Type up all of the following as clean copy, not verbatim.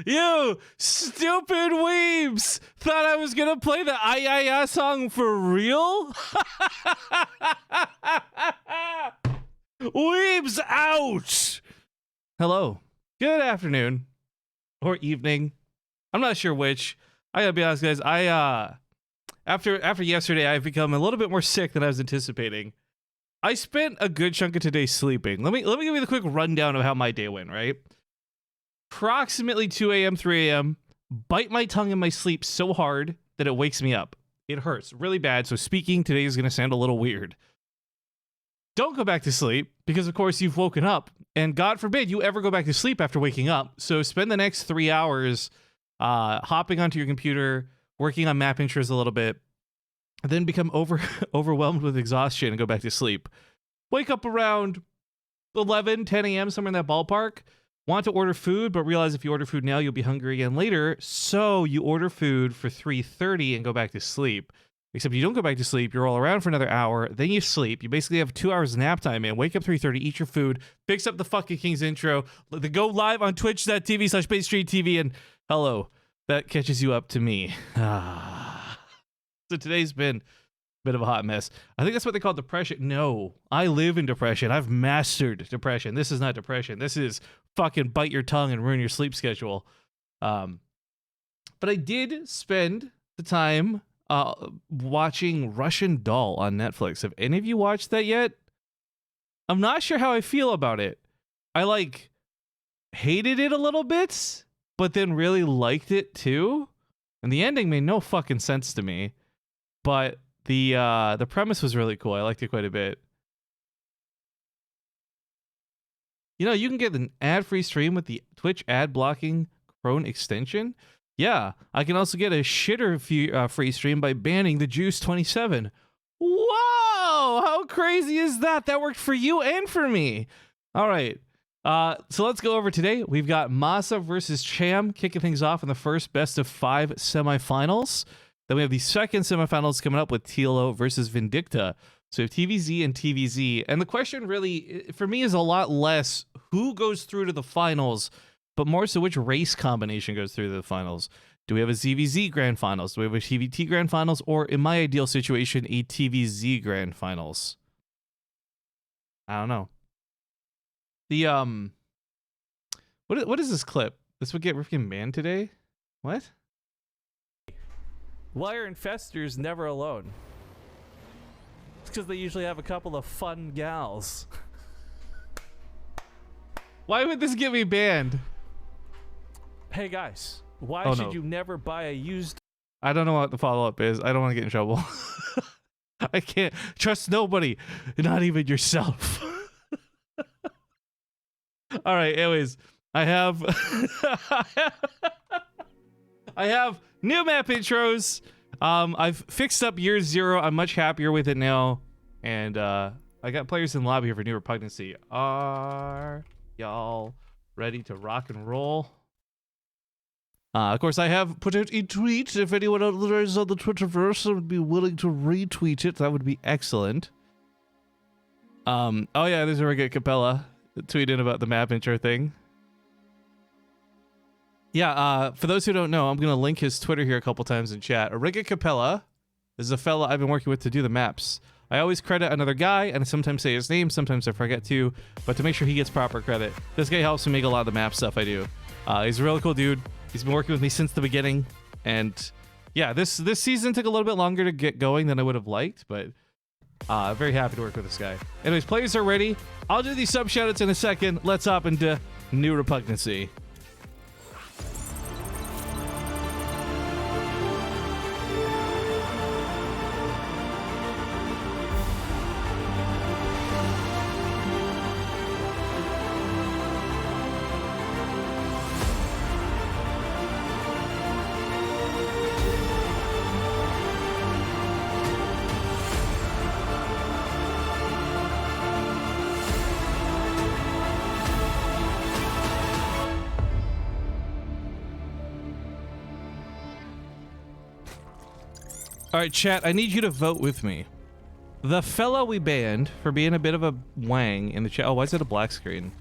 You stupid weebs! Thought I was gonna play the I song for real? Weebs out! Hello. Good afternoon. Or evening. I'm not sure which. I gotta be honest, guys. After yesterday, I've become a little bit more sick than I was anticipating. I spent a good chunk of today sleeping. Let me give you the quick rundown of how my day went, right? Approximately 2 a.m., 3 a.m., bite my tongue in my sleep so hard that it wakes me up. It hurts really bad, so speaking today is going to sound a little weird. Don't go back to sleep, because of course you've woken up, and God forbid you ever go back to sleep after waking up, so spend the next 3 hours hopping onto your computer, working on map intros a little bit, and then become overwhelmed with exhaustion and go back to sleep. Wake up around 11, 10 a.m., somewhere in that ballpark. Want to order food, but realize if you order food now, you'll be hungry again later. So you order food for 3:30 and go back to sleep. Except you don't go back to sleep. You roll around for another hour. Then you sleep. You basically have 2 hours nap time, man. Wake up 3:30, eat your food, fix up the fucking King's intro, go live on twitch.tv/BaseTradeTV, and hello. That catches you up to me. So today's been a bit of a hot mess. I think that's what they call depression. No, I live in depression. I've mastered depression. This is not depression. This is fucking bite your tongue and ruin your sleep schedule. But I did spend the time watching Russian Doll on Netflix. Have any of you watched that yet? I'm not sure how I feel about it. I hated it a little bit, but then really liked it too. And the ending made no fucking sense to me. But the premise was really cool. I liked it quite a bit. You know, you can get an ad-free stream with the Twitch ad blocking Chrome extension. Yeah, I can also get a shitter free stream by banning the Juice 27. Whoa! How crazy is that? That worked for you and for me. All right. So let's go over today. We've got Masa versus Cham kicking things off in the first best of 5 semifinals. Then we have the second semifinals coming up with TLO versus Vindicta. So we have TVZ and TVZ. And the question really, for me, is a lot less who goes through to the finals, but more so which race combination goes through to the finals. Do we have a ZVZ Grand Finals? Do we have a TVT Grand Finals? Or in my ideal situation, a TVZ Grand Finals? I don't know. The, what is this clip? This would get freaking banned today? What? Why are infestors never alone? It's because they usually have a couple of fun gals. Why would this get me banned? Hey guys, why should you never buy a used... I don't know what the follow-up is. I don't want to get in trouble. I can't trust nobody, not even yourself. All right, anyways, I have new map intros. I've fixed up year 0. I'm much happier with it now. And I got players in the lobby here for New Repugnancy. Are y'all ready to rock and roll? Of course, I have put out a tweet. If anyone out there is on the Twitterverse would be willing to retweet it, that would be excellent. Oh yeah, there's a Riga Capella tweeting about the map intro thing. Yeah, for those who don't know, I'm going to link his Twitter here a couple times in chat. Riga Capella is a fella I've been working with to do the maps. I always credit another guy, and I sometimes say his name, sometimes I forget to, but to make sure he gets proper credit. This guy helps me make a lot of the map stuff I do. He's a really cool dude. He's been working with me since the beginning, and yeah, this season took a little bit longer to get going than I would have liked, but very happy to work with this guy. Anyways, players are ready. I'll do these sub shoutouts in a second. Let's hop into New Repugnancy. All right, chat, I need you to vote with me. The fella we banned for being a bit of a wang in the chat. Oh, why is it a black screen?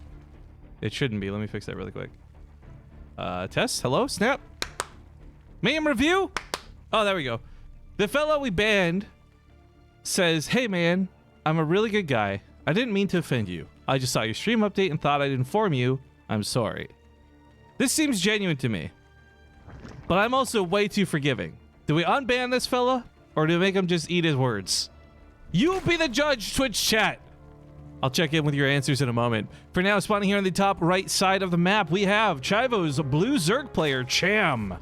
It shouldn't be. Let me fix that really quick. Test? Hello? Snap? Meme review? Oh, there we go. The fella we banned says, "Hey man, I'm a really good guy. I didn't mean to offend you. I just saw your stream update and thought I'd inform you. I'm sorry." This seems genuine to me. But I'm also way too forgiving. Do we unban this fella? Or do we make him just eat his words? You be the judge, Twitch chat. I'll check in with your answers in a moment. For now, spawning here on the top right side of the map, we have Chivo's blue Zerg player, Cham.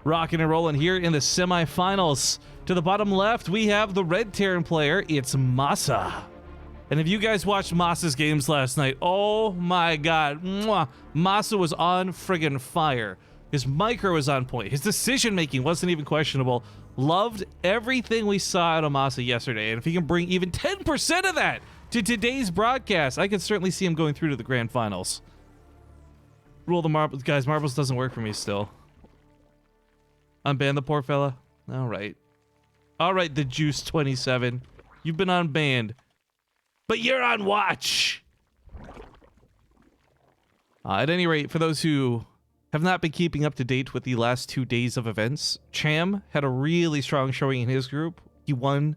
Rocking and rolling here in the semifinals. To the bottom left, we have the red Terran player, it's Masa. And if you guys watched Masa's games last night, oh my god, mwah, Masa was on friggin' fire. His micro was on point. His decision making wasn't even questionable. Loved everything we saw out of Masa yesterday. And if he can bring even 10% of that to today's broadcast, I could certainly see him going through to the grand finals. Roll the marbles. Guys, marbles doesn't work for me still. Unban the poor fella. All right. All right, the Juice 27. You've been unbanned. But you're on watch. At any rate, for those who have not been keeping up to date with the last 2 days of events, Cham had a really strong showing in his group. He won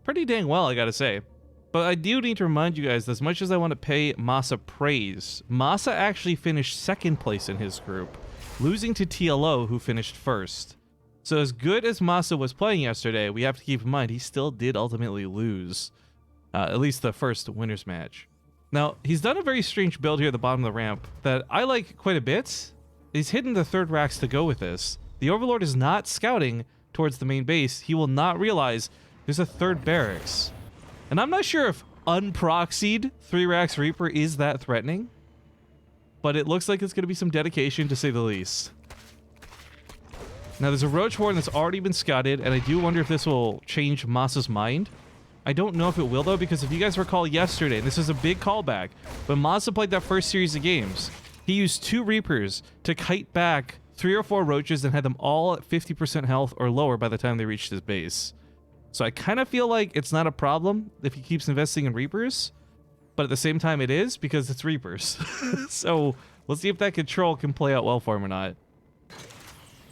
pretty dang well, I gotta say. But I do need to remind you guys, as much as I want to pay Masa praise, Masa actually finished second place in his group, losing to TLO, who finished first. So as good as Masa was playing yesterday, we have to keep in mind he still did ultimately lose, at least the first winner's match. Now, he's done a very strange build here at the bottom of the ramp that I like quite a bit. He's hidden the third racks to go with this. The Overlord is not scouting towards the main base. He will not realize there's a third barracks. And I'm not sure if unproxied 3 racks Reaper is that threatening, but it looks like it's going to be some dedication to say the least. Now, there's a Roach Warren that's already been scouted, and I do wonder if this will change Masa's mind. I don't know if it will, though, because if you guys recall yesterday, and this is a big callback, when Masa played that first series of games, he used 2 Reapers to kite back 3 or 4 Roaches and had them all at 50% health or lower by the time they reached his base. So I kind of feel like it's not a problem if he keeps investing in Reapers, but at the same time it is, because it's Reapers. So we'll see if that control can play out well for him or not.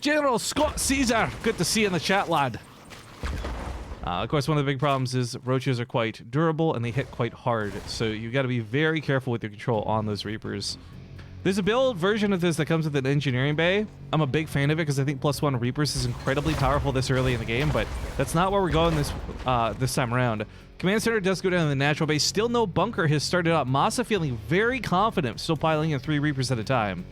General Scott Caesar, good to see you in the chat, lad. Of course, one of the big problems is Roaches are quite durable and they hit quite hard, so you got to be very careful with your control on those Reapers. There's a build version of this that comes with an engineering bay. I'm a big fan of it because I think +1 Reapers is incredibly powerful this early in the game, but that's not where we're going this time around. Command center does go down in the natural base. Still no bunker has started up. Masa feeling very confident, still piling in 3 Reapers at a time.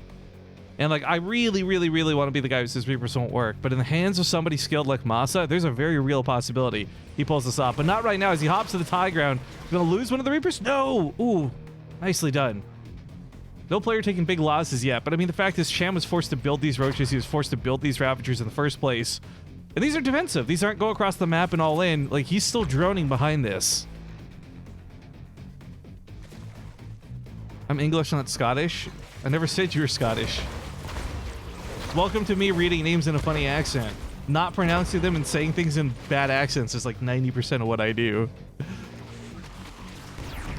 And like, I really want to be the guy who says Reapers won't work, but in the hands of somebody skilled like Masa, there's a very real possibility he pulls this off. But not right now, as he hops to the high ground. Gonna lose one of the Reapers? No! Ooh, nicely done. No player taking big losses yet, but I mean, the fact is Cham was forced to build these Roaches, he was forced to build these Ravagers in the first place. And these are defensive. These aren't go across the map and all in. Like, he's still droning behind this. I'm English, not Scottish. I never said you were Scottish. Welcome to me reading names in a funny accent. Not pronouncing them and saying things in bad accents is like 90% of what I do.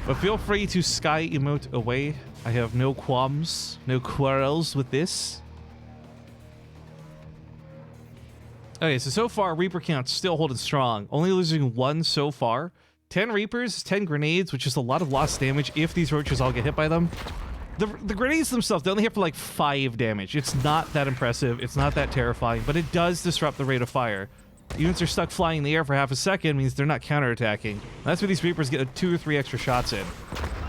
But feel free to sky emote away. I have no qualms, no quarrels with this. Okay, so far, Reaper count's still holding strong. Only losing 1 so far. 10 Reapers, 10 grenades, which is a lot of lost damage if these Roaches all get hit by them. The grenades themselves, they only hit for like 5 damage. It's not that impressive. It's not that terrifying, but it does disrupt the rate of fire. Units are stuck flying in the air for half a second, means they're not counterattacking. That's where these Reapers get 2 or 3 extra shots in.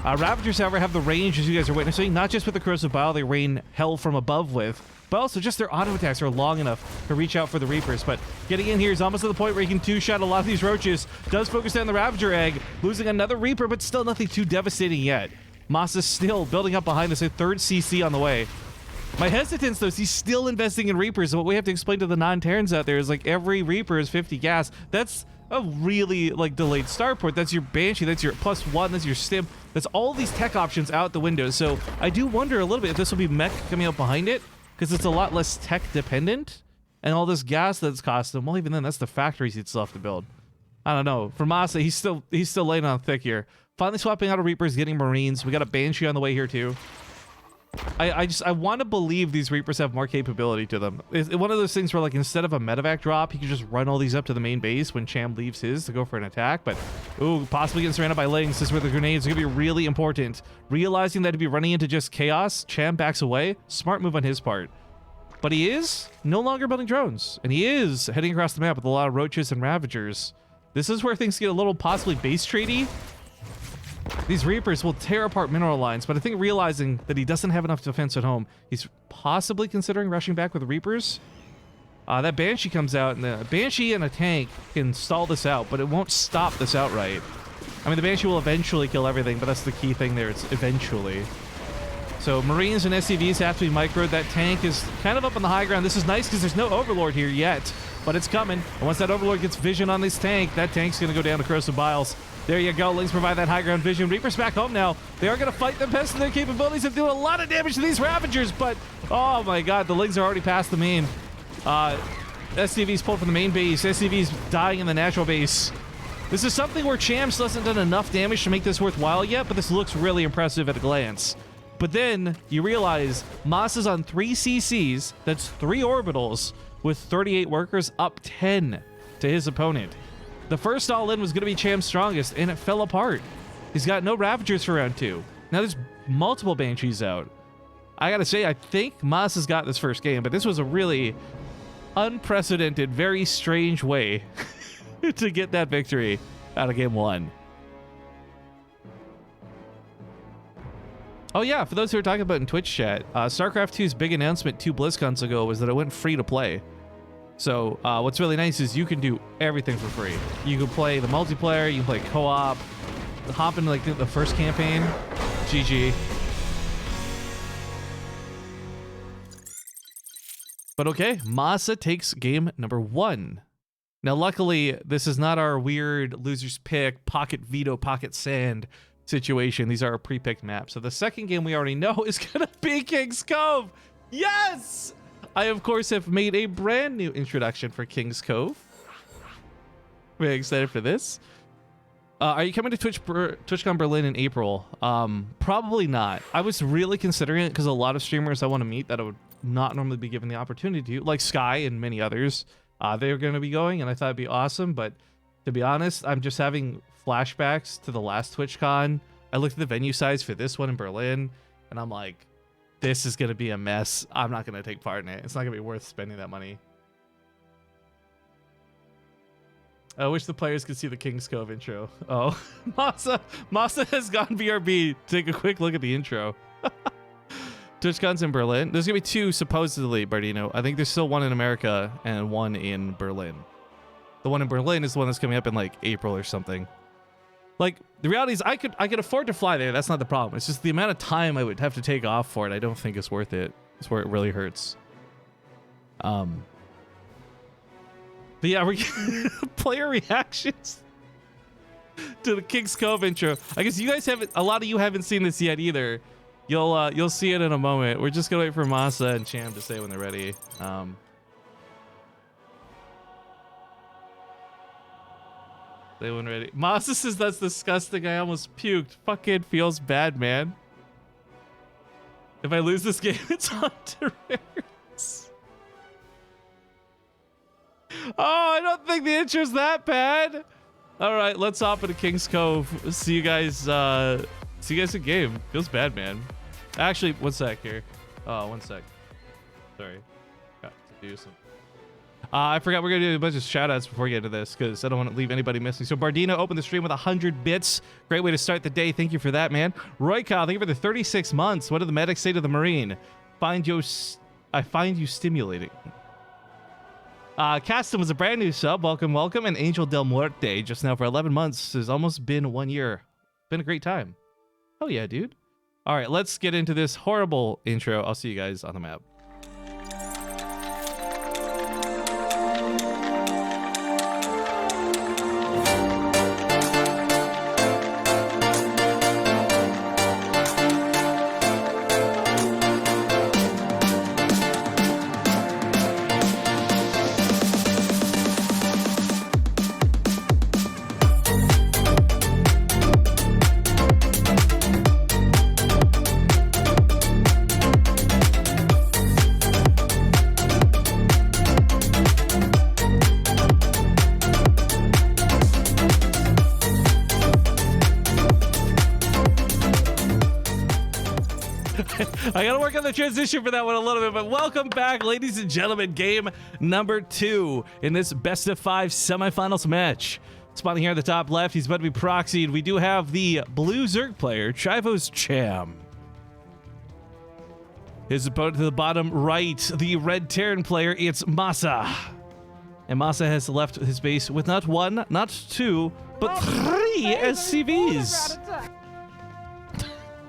Ravagers, however, have the range, as you guys are witnessing, not just with the Corrosive Bile they rain hell from above with, but also just their auto attacks are long enough to reach out for the Reapers. But getting in here is almost to the point where he can 2-shot a lot of these Roaches. Does focus down the Ravager egg, losing another Reaper, but still nothing too devastating yet. Masa's still building up behind us, a 3rd CC on the way. My hesitance, though, is he's still investing in Reapers, and what we have to explain to the non-Terrans out there is, like, every Reaper is 50 gas. That's a really, like, delayed starport. That's your Banshee, that's your +1, that's your Stim. That's all these tech options out the window. So I do wonder a little bit if this will be mech coming out behind it, because it's a lot less tech-dependent. and all this gas that's cost him. Well, even then, that's the factories he'd still have to build. I don't know. For Masa, he's still laying on thick here. Finally swapping out a Reapers, getting Marines. We got a Banshee on the way here too. I want to believe these Reapers have more capability to them. It's one of those things where, like, instead of a medevac drop, he could just run all these up to the main base when Cham leaves his to go for an attack. But, ooh, possibly getting surrounded by Lings. This is where the grenades are going to be really important. Realizing that to be running into just chaos, Cham backs away. Smart move on his part. But he is no longer building drones. And he is heading across the map with a lot of Roaches and Ravagers. This is where things get a little possibly base tradey. These Reapers will tear apart mineral lines, but I think realizing that he doesn't have enough defense at home, he's possibly considering rushing back with the Reapers. That Banshee comes out, and the Banshee and a tank can stall this out, but it won't stop this outright. I mean, the Banshee will eventually kill everything, but that's the key thing there. It's eventually. So Marines and SCVs have to be microed. That tank is kind of up on the high ground. This is nice because there's no Overlord here yet, but it's coming. And once that Overlord gets vision on this tank, that tank's going to go down to Corrosive Biles. There you go. Lings provide that high ground vision. Reapers back home now. They are going to fight the best of their capabilities and do a lot of damage to these Ravagers, but oh my god, the Lings are already past the main. SCV's pulled from the main base. SCV's dying in the natural base. This is something where Cham still hasn't done enough damage to make this worthwhile yet, but this looks really impressive at a glance. But then you realize Masa's on 3 CCs, that's 3 orbitals, with 38 workers, up 10 to his opponent. The first all-in was going to be Cham's strongest, and it fell apart. He's got no Ravagers for round 2. Now there's multiple Banshees out. I gotta say, I think Masa's got this first game, but this was a really unprecedented, very strange way to get that victory out of game 1. Oh yeah, for those who are talking about in Twitch chat, StarCraft 2's big announcement 2 BlizzCons ago was that it went free to play. So what's really nice is you can do everything for free. You can play the multiplayer, you can play co-op, hop into like the first campaign. GG. But okay, Masa takes game number 1. Now luckily, this is not our weird loser's pick, pocket veto, pocket sand situation. These are our pre-picked maps. So the second game we already know is gonna be King's Cove. Yes! I, of course, have made a brand new introduction for King's Cove. Very excited for this. Are you coming to TwitchCon Berlin in April? Probably not. I was really considering it because a lot of streamers I want to meet that I would not normally be given the opportunity to, like Sky and many others, they're going to be going, and I thought it'd be awesome. But to be honest, I'm just having flashbacks to the last TwitchCon. I looked at the venue size for this one in Berlin, and I'm like, this is going to be a mess. I'm not going to take part in it. It's not going to be worth spending that money. I wish the players could see the King's Cove intro. Oh, Masa has gone BRB. Take a quick look at the intro. TwitchCon's in Berlin. There's going to be 2 supposedly, Bardino. I think there's still 1 in America and 1 in Berlin. The one in Berlin is the one that's coming up in like April or something. Like, the reality is I could afford to fly there. That's not the problem. It's just the amount of time I would have to take off for it. I don't think it's worth it. It's where it really hurts. But yeah, we're player reactions to the King's Cove intro. I guess you guys haven't, a lot of you haven't seen this yet either. You'll see it in a moment. We're just gonna wait for Masa and Cham to say when they're ready. They weren't ready. Masa says that's disgusting. I almost puked. Fucking feels bad, man. If I lose this game, it's on to rares. Oh, I don't think the intro's that bad. All right, let's hop into King's Cove. See you guys in game. Feels bad, man. Actually, one sec here. Oh, one sec. Sorry. Got to do some. I forgot we're going to do a bunch of shout-outs before we get into this because I don't want to leave anybody missing. So Bardino opened the stream with 100 bits. Great way to start the day. Thank you for that, man. Roy Kyle, thank you for the 36 months. What did the medics say to the Marine? I find you stimulating. Caston was a brand new sub. Welcome, welcome. And Angel Del Muerte just now for 11 months. Has almost been 1 year. Been a great time. Oh yeah, dude. All right, let's get into this horrible intro. I'll see you guys on the map. I gotta work on the transition for that one a little bit, but welcome back, ladies and gentlemen. Game number 2 in this best of 5 semifinals match. Spawning here at the top left, he's about to be proxied. We do have the blue Zerg player, Chivo's Cham. His opponent to the bottom right, the red Terran player, it's Masa. And Masa has left his base with not 1, not 2, but 3 SCVs.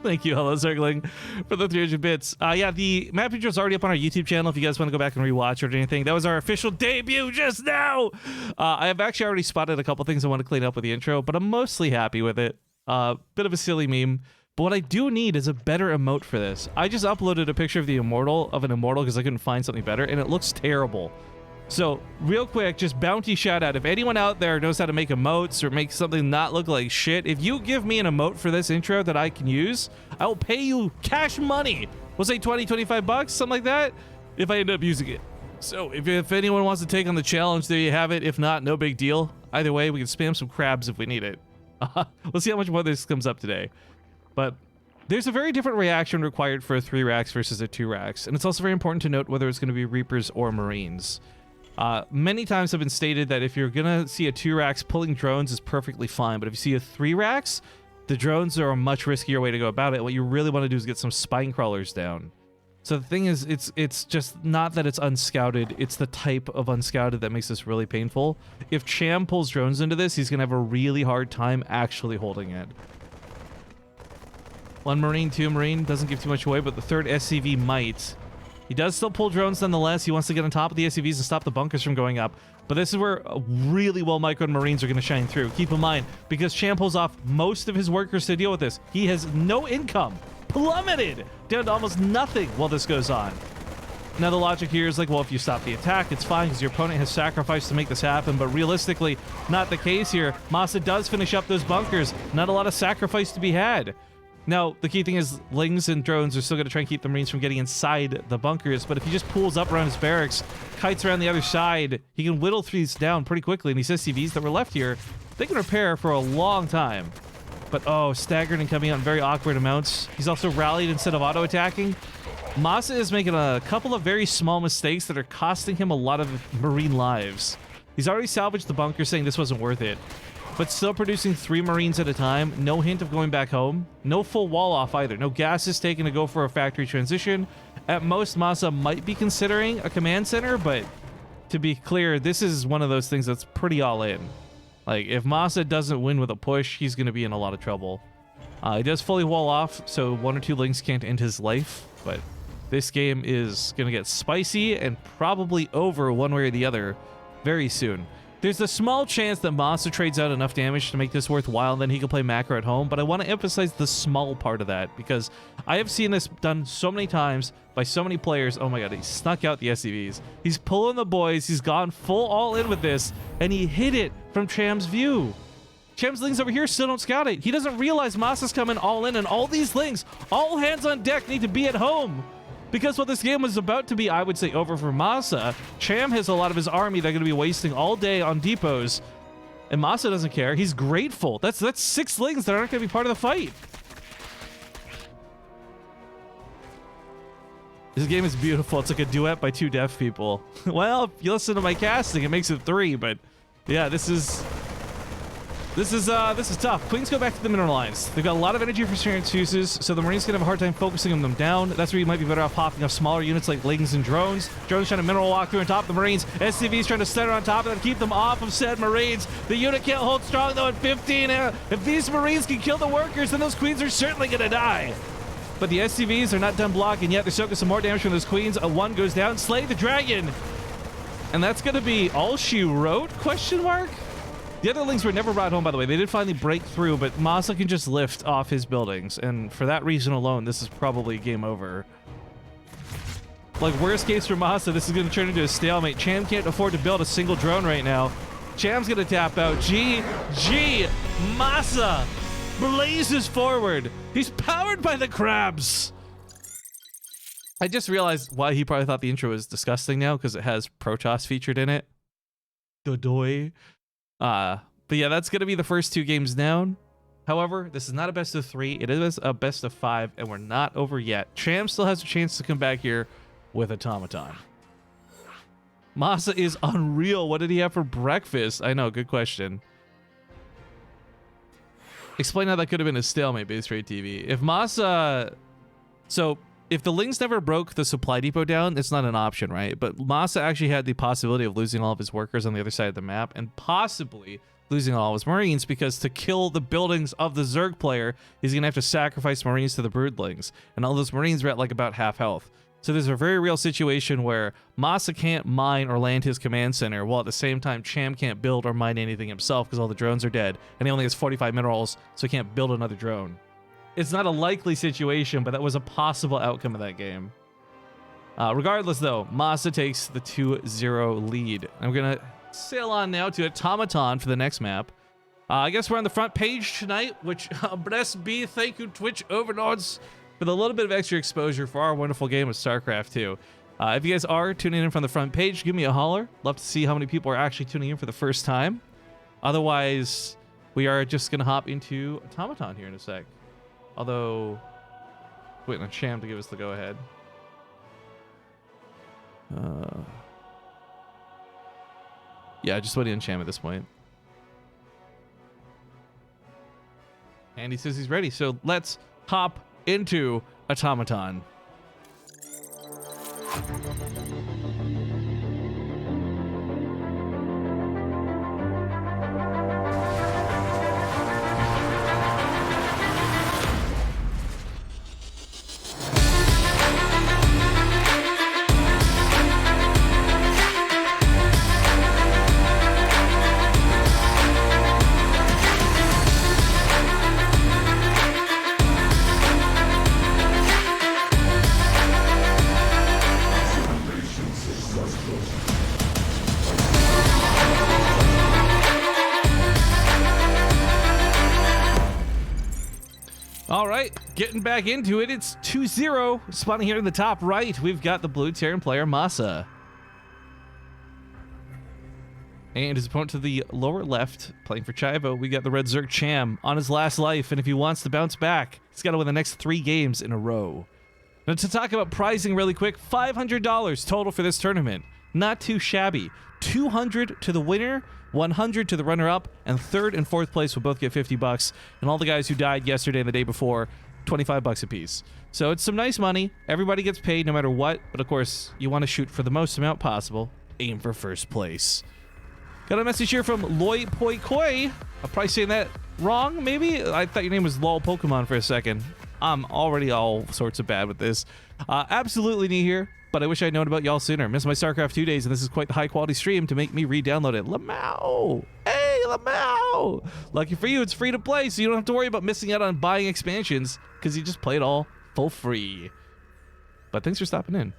Thank you, Hello Zergling, for the 300 bits. Yeah, the map picture is already up on our YouTube channel if you guys want to go back and rewatch it or anything. That was our official debut just now. I have actually already spotted a couple things I want to clean up with the intro, but I'm mostly happy with it. Bit of a silly meme. But what I do need is a better emote for this. I just uploaded a picture of an immortal because I couldn't find something better, and it looks terrible. So, real quick, just bounty shout out. If anyone out there knows how to make emotes or make something not look like shit, if you give me an emote for this intro that I can use, I will pay you cash money. We'll say 20, 25 bucks, something like that, if I end up using it. So, if anyone wants to take on the challenge, there you have it. If not, no big deal. Either way, we can spam some crabs if we need it. We'll see how much more this comes up today. But there's a very different reaction required for a 3 racks versus a 2 racks. And it's also very important to note whether it's going to be Reapers or Marines. Many times have been stated that if you're gonna see a 2 racks, pulling drones is perfectly fine, but if you see a 3 racks, the drones are a much riskier way to go about it. What you really want to do is get some spine crawlers down. So the thing is, it's just not that it's unscouted, it's the type of unscouted that makes this really painful. If Cham pulls drones into this, he's gonna have a really hard time actually holding it. 1 Marine, 2 Marine, doesn't give too much away, but the 3rd SCV might. He does still pull drones nonetheless. He wants to get on top of the SCVs and stop the bunkers from going up. But this is where really well microed Marines are going to shine through. Keep in mind, because Cham pulls off most of his workers to deal with this, he has no income. Plummeted down to almost nothing while this goes on. Now the logic here is like, well, if you stop the attack, it's fine because your opponent has sacrificed to make this happen. But realistically, not the case here. Masa does finish up those bunkers. Not a lot of sacrifice to be had. Now, the key thing is Lings and drones are still going to try and keep the Marines from getting inside the bunkers, but if he just pulls up around his barracks, kites around the other side, he can whittle these down pretty quickly, and these SCVs that were left here, they can repair for a long time. But, oh, staggered and coming out in very awkward amounts. He's also rallied instead of auto-attacking. Masa is making a couple of very small mistakes that are costing him a lot of Marine lives. He's already salvaged the bunker, saying this wasn't worth it. But still producing 3 Marines at a time, no hint of going back home, no full wall off either, no gas is taken to go for a factory transition. At most, Masa might be considering a command center, but to be clear, this is one of those things that's pretty all in. Like, if Masa doesn't win with a push, he's going to be in a lot of trouble. He does fully wall off, so 1 or 2 Lings can't end his life, but this game is going to get spicy and probably over one way or the other very soon. There's a small chance that Masa trades out enough damage to make this worthwhile, and then he can play macro at home, but I want to emphasize the small part of that, because I have seen this done so many times by so many players. Oh my god, he snuck out the SCVs. He's pulling the boys, he's gone full all in with this, and he hid it from Cham's view. Cham's Lings over here still don't scout it. He doesn't realize Masa's coming all in, and all these Lings, all hands on deck, need to be at home. Because what this game was about to be, I would say, over for Masa. Cham has a lot of his army they're going to be wasting all day on depots. And Masa doesn't care. He's grateful. That's 6 Lings that aren't going to be part of the fight. This game is beautiful. It's like a duet by 2 deaf people. Well, if you listen to my casting, it makes it 3, but yeah, this is tough. Queens go back to the mineral lines. They've got a lot of energy for fuses, so the Marines can have a hard time focusing them down. That's where you might be better off popping off smaller units like Lings and drones. Drones trying to mineral walk through on top of the Marines. SCVs trying to center on top of them, keep them off of said Marines. The unit can't hold strong though at 15. If these Marines can kill the workers, then those Queens are certainly gonna die. But the SCVs are not done blocking yet. They're soaking some more damage from those Queens. A 1 goes down. Slay the dragon. And that's gonna be all she wrote? Question mark? The other Lings were never brought home, by the way. They did finally break through, but Masa can just lift off his buildings, and for that reason alone, this is probably game over. Like, worst case for Masa, this is going to turn into a stalemate. Cham can't afford to build a single drone right now. Cham's going to tap out. GG! Masa blazes forward. He's powered by the crabs! I just realized why he probably thought the intro was disgusting now, because it has Protoss featured in it. Dodoy. But yeah, that's going to be the first 2 games down. However, this is not a best of 3. It is a best of 5, and we're not over yet. Cham still has a chance to come back here with Automaton. Masa is unreal. What did he have for breakfast? I know, good question. Explain how that could have been a stalemate, BaseTradeTV. If Masa... So, if the Lings never broke the supply depot down, it's not an option, right? But Masa actually had the possibility of losing all of his workers on the other side of the map, and possibly losing all his Marines, because to kill the buildings of the Zerg player, he's going to have to sacrifice Marines to the Broodlings. And all those Marines are at like about half health. So there's a very real situation where Masa can't mine or land his command center, while at the same time Cham can't build or mine anything himself because all the drones are dead, and he only has 45 minerals, so he can't build another drone. It's not a likely situation, but that was a possible outcome of that game. Regardless, though, Masa takes the 2-0 lead. I'm going to sail on now to Automaton for the next map. I guess we're on the front page tonight, which, bless be, thank you, Twitch overlords, for the little bit of extra exposure for our wonderful game of StarCraft 2. If you guys are tuning in from the front page, give me a holler. Love to see how many people are actually tuning in for the first time. Otherwise, we are just going to hop into Automaton here in a sec. Although, waiting on Cham to give us the go-ahead. Yeah, just waiting on Cham at this point. And he says he's ready, so let's hop into Automaton. All right, getting back into it. It's 2-0. Spawning here in the top right, we've got the blue Terran player, Masa. And his opponent to the lower left, playing for Chivo, we got the red Zerg Cham on his last life. And if he wants to bounce back, he's got to win the next 3 games in a row. Now, to talk about pricing really quick, $500 total for this tournament. Not too shabby. $200 to the winner, $100 to the runner-up, and 3rd and 4th place will both get $50. And all the guys who died yesterday and the day before, $25 apiece. So it's some nice money. Everybody gets paid no matter what. But of course, you want to shoot for the most amount possible. Aim for 1st place. Got a message here from Loi Poi Koi. I'm probably saying that wrong, maybe? I thought your name was LOL Pokemon for a second. I'm already all sorts of bad with this. Absolutely new here, but I wish I'd known about y'all sooner. Missed my StarCraft 2 days, and this is quite the high-quality stream to make me re-download it. Lamau! Hey, Lamau! Lucky for you, it's free to play, so you don't have to worry about missing out on buying expansions, because you just play it all for free. But thanks for stopping in.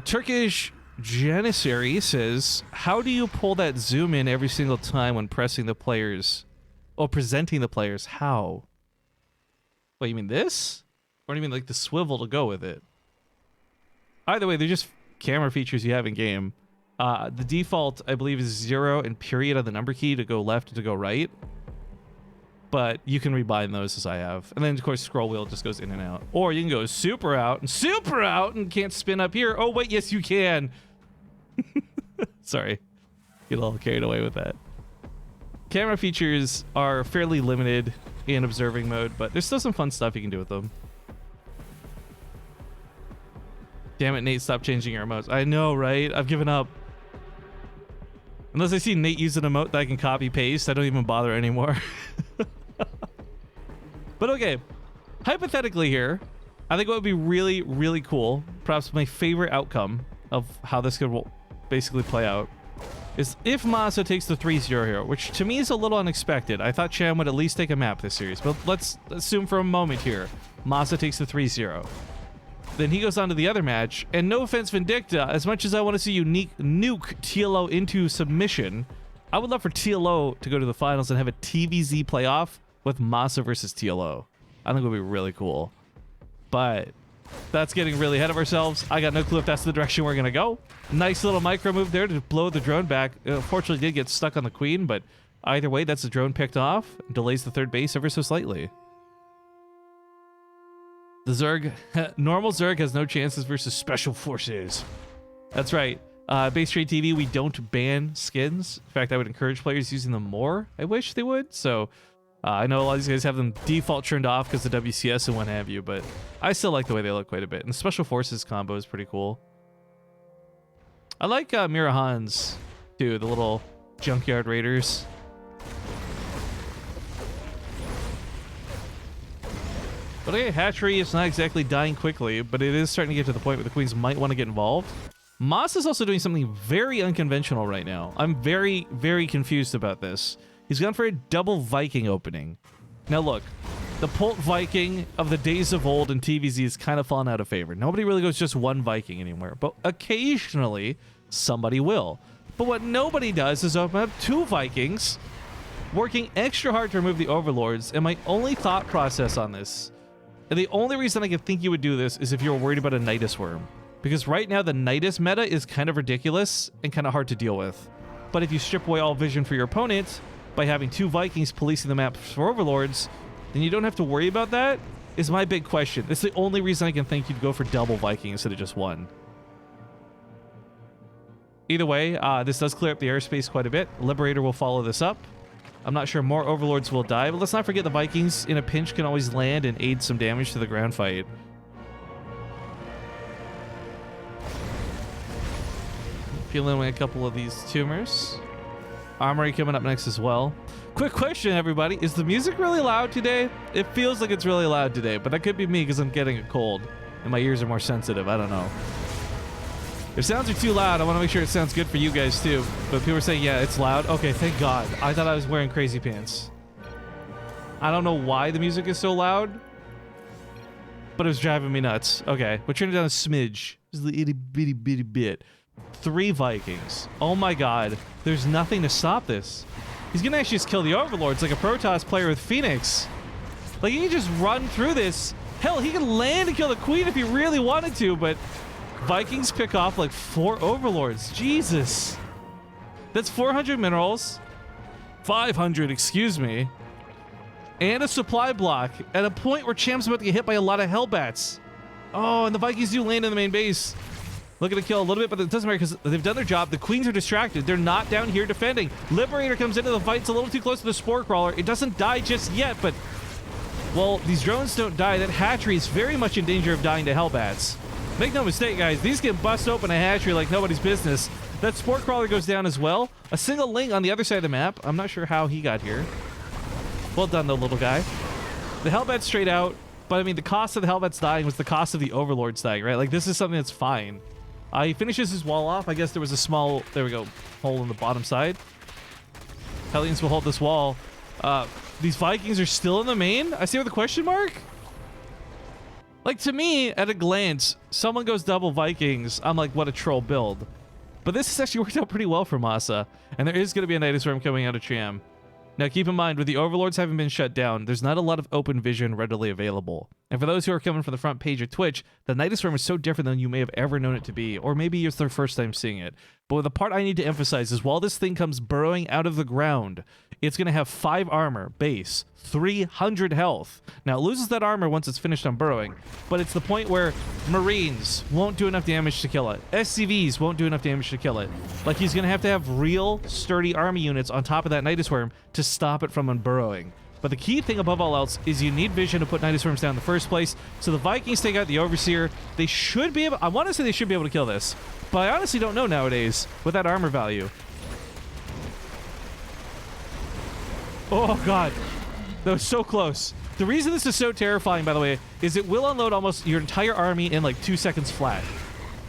Turkish Janissary says, how do you pull that zoom in every single time when pressing the players, or presenting the players? How? What, you mean this? Or do you mean like the swivel to go with it? Either way, they're just camera features you have in game. The default, I believe, is 0 and period on the number key to go left and to go right. But you can rebind those as I have. And then, of course, scroll wheel just goes in and out. Or you can go super out and can't spin up here. Oh, wait, yes, you can. Sorry. Get a little carried away with that. Camera features are fairly limited in observing mode, but there's still some fun stuff you can do with them. Damn it, Nate, stop changing your emotes. I know, right? I've given up. Unless I see Nate use an emote that I can copy paste, I don't even bother anymore. But okay, hypothetically here, I think what would be really, really cool, perhaps my favorite outcome of how this could basically play out, is if Masa takes the 3-0 here, which to me is a little unexpected. I thought Cham would at least take a map this series, but let's assume for a moment here, Masa takes the 3-0. Then he goes on to the other match, and no offense, Vindicta, as much as I want to see you nuke TLO into submission, I would love for TLO to go to the finals and have a TVZ playoff with Masa versus TLO. I think it would be really cool. But that's getting really ahead of ourselves. I got no clue if that's the direction we're going to go. Nice little micro move there to blow the drone back. Unfortunately, did get stuck on the queen, but Either way, that's a drone picked off. Delays the third base ever so slightly. The Zerg, normal Zerg has no chances versus special forces. That's right. BaseTradeTV, we don't ban skins. In fact, I would encourage players using them more. I wish they would. So I know a lot of these guys have them default turned off because of WCS and what have you, but I still like the way they look quite a bit. And the special forces combo is pretty cool. I like Mirahan's too, the little junkyard raiders. But okay, hatchery is not exactly dying quickly, but it is starting to get to the point where the queens might want to get involved. Masa is also doing something very unconventional right now. I'm very, very confused about this. He's gone for a double Viking opening. Now look, the Pult Viking of the days of old in TVZ has kind of fallen out of favor. Nobody really goes just one Viking anymore, but occasionally somebody will. But what nobody does is open up two Vikings, working extra hard to remove the overlords, and my only thought process on this, and the only reason I can think you would do this is if you were worried about a Nidus Worm. Because right now the Nidus meta is kind of ridiculous and kind of hard to deal with. But if you strip away all vision for your opponent by having two Vikings policing the map for overlords, then you don't have to worry about that, is my big question. That's the only reason I can think you'd go for double Viking instead of just one. Either way, this does clear up the airspace quite a bit. Liberator will follow this up. I'm not sure more overlords will die, but let's not forget the Vikings in a pinch can always land and aid some damage to the ground fight. Peeling away a couple of these tumors. Armory coming up next as well. Quick question, everybody. Is the music really loud today? It feels like it's really loud today, but that could be me because I'm getting a cold and my ears are more sensitive. I don't know. If sounds are too loud, I want to make sure it sounds good for you guys too. But people are saying, yeah, it's loud. Okay, thank God. I thought I was wearing crazy pants. I don't know why the music is so loud, but it was driving me nuts. Okay, we'll turn it down a smidge. Just a itty bitty bitty bit. 3 Vikings. Oh my God. There's nothing to stop this. He's gonna actually just kill the overlords like a Protoss player with Phoenix. Like, he can just run through this. Hell, he can land and kill the queen if he really wanted to, but Vikings pick off like 4 overlords. Jesus. That's 400 minerals. 500, excuse me. And a supply block at a point where Cham's about to get hit by a lot of Hellbats. Oh, and the Vikings do land in the main base. Looking to kill a little bit, but it doesn't matter because they've done their job. The queens are distracted. They're not down here defending. Liberator comes into the fight. It's a little too close to the Spore Crawler. It doesn't die just yet, but, well, these drones don't die. That hatchery is very much in danger of dying to Hellbats. Make no mistake, guys. These can bust open a hatchery like nobody's business. That Spore Crawler goes down as well. A single Ling on the other side of the map. I'm not sure how he got here. Well done, though, little guy. The Hellbats straight out, but, I mean, the cost of the Hellbats dying was the cost of the Overlords dying, right? Like, this is something that's fine. He finishes his wall off. I guess there was a small, there we go, hole in the bottom side. Hellions will hold this wall. These Vikings are still in the main? I see with a question mark? Like, to me, at a glance, someone goes double Vikings, I'm like, what a troll build. But this has actually worked out pretty well for Masa, and there is going to be a Nidus Worm coming out of Cham. Now, keep in mind, with the Overlords having been shut down, there's not a lot of open vision readily available. And for those who are coming from the front page of Twitch, the Nidus Worm is so different than you may have ever known it to be, or maybe it's their first time seeing it. But the part I need to emphasize is while this thing comes burrowing out of the ground, it's going to have 5 armor, base, 300 health. Now, it loses that armor once it's finished on burrowing, but it's the point where Marines won't do enough damage to kill it. SCVs won't do enough damage to kill it. Like, he's going to have real, sturdy army units on top of that Nidus Worm to stop it from unburrowing. But the key thing above all else is you need vision to put Nidus Worms down in the first place. So the Vikings take out the Overseer. They should be able... I want to say they should be able to kill this, but I honestly don't know nowadays with that armor value. Oh, God. That was so close. The reason this is so terrifying, by the way, is it will unload almost your entire army in like 2 seconds flat.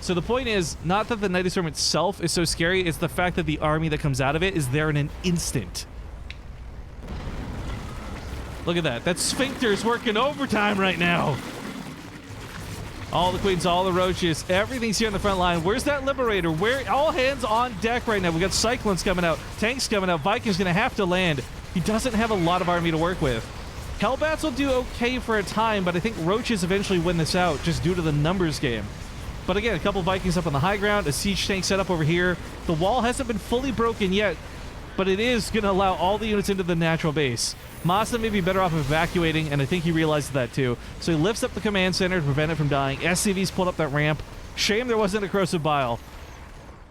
So the point is, not that the Nidus Worm itself is so scary, it's the fact that the army that comes out of it is there in an instant. Look at that. That Sphincter is working overtime right now. All the queens, all the roaches, everything's here on the front line. Where's that Liberator? Where? All hands on deck right now. We got Cyclones coming out, tanks coming out, Vikings gonna have to land. He doesn't have a lot of army to work with. Hellbats will do okay for a time, but I think roaches eventually win this out just due to the numbers game. But again, a couple Vikings up on the high ground, a siege tank set up over here. The wall hasn't been fully broken yet. but it is going to allow all the units into the natural base. Masa may be better off evacuating, and I think he realized that too. So he lifts up the command center to prevent it from dying. SCV's pulled up that ramp. Shame there wasn't a corrosive bile.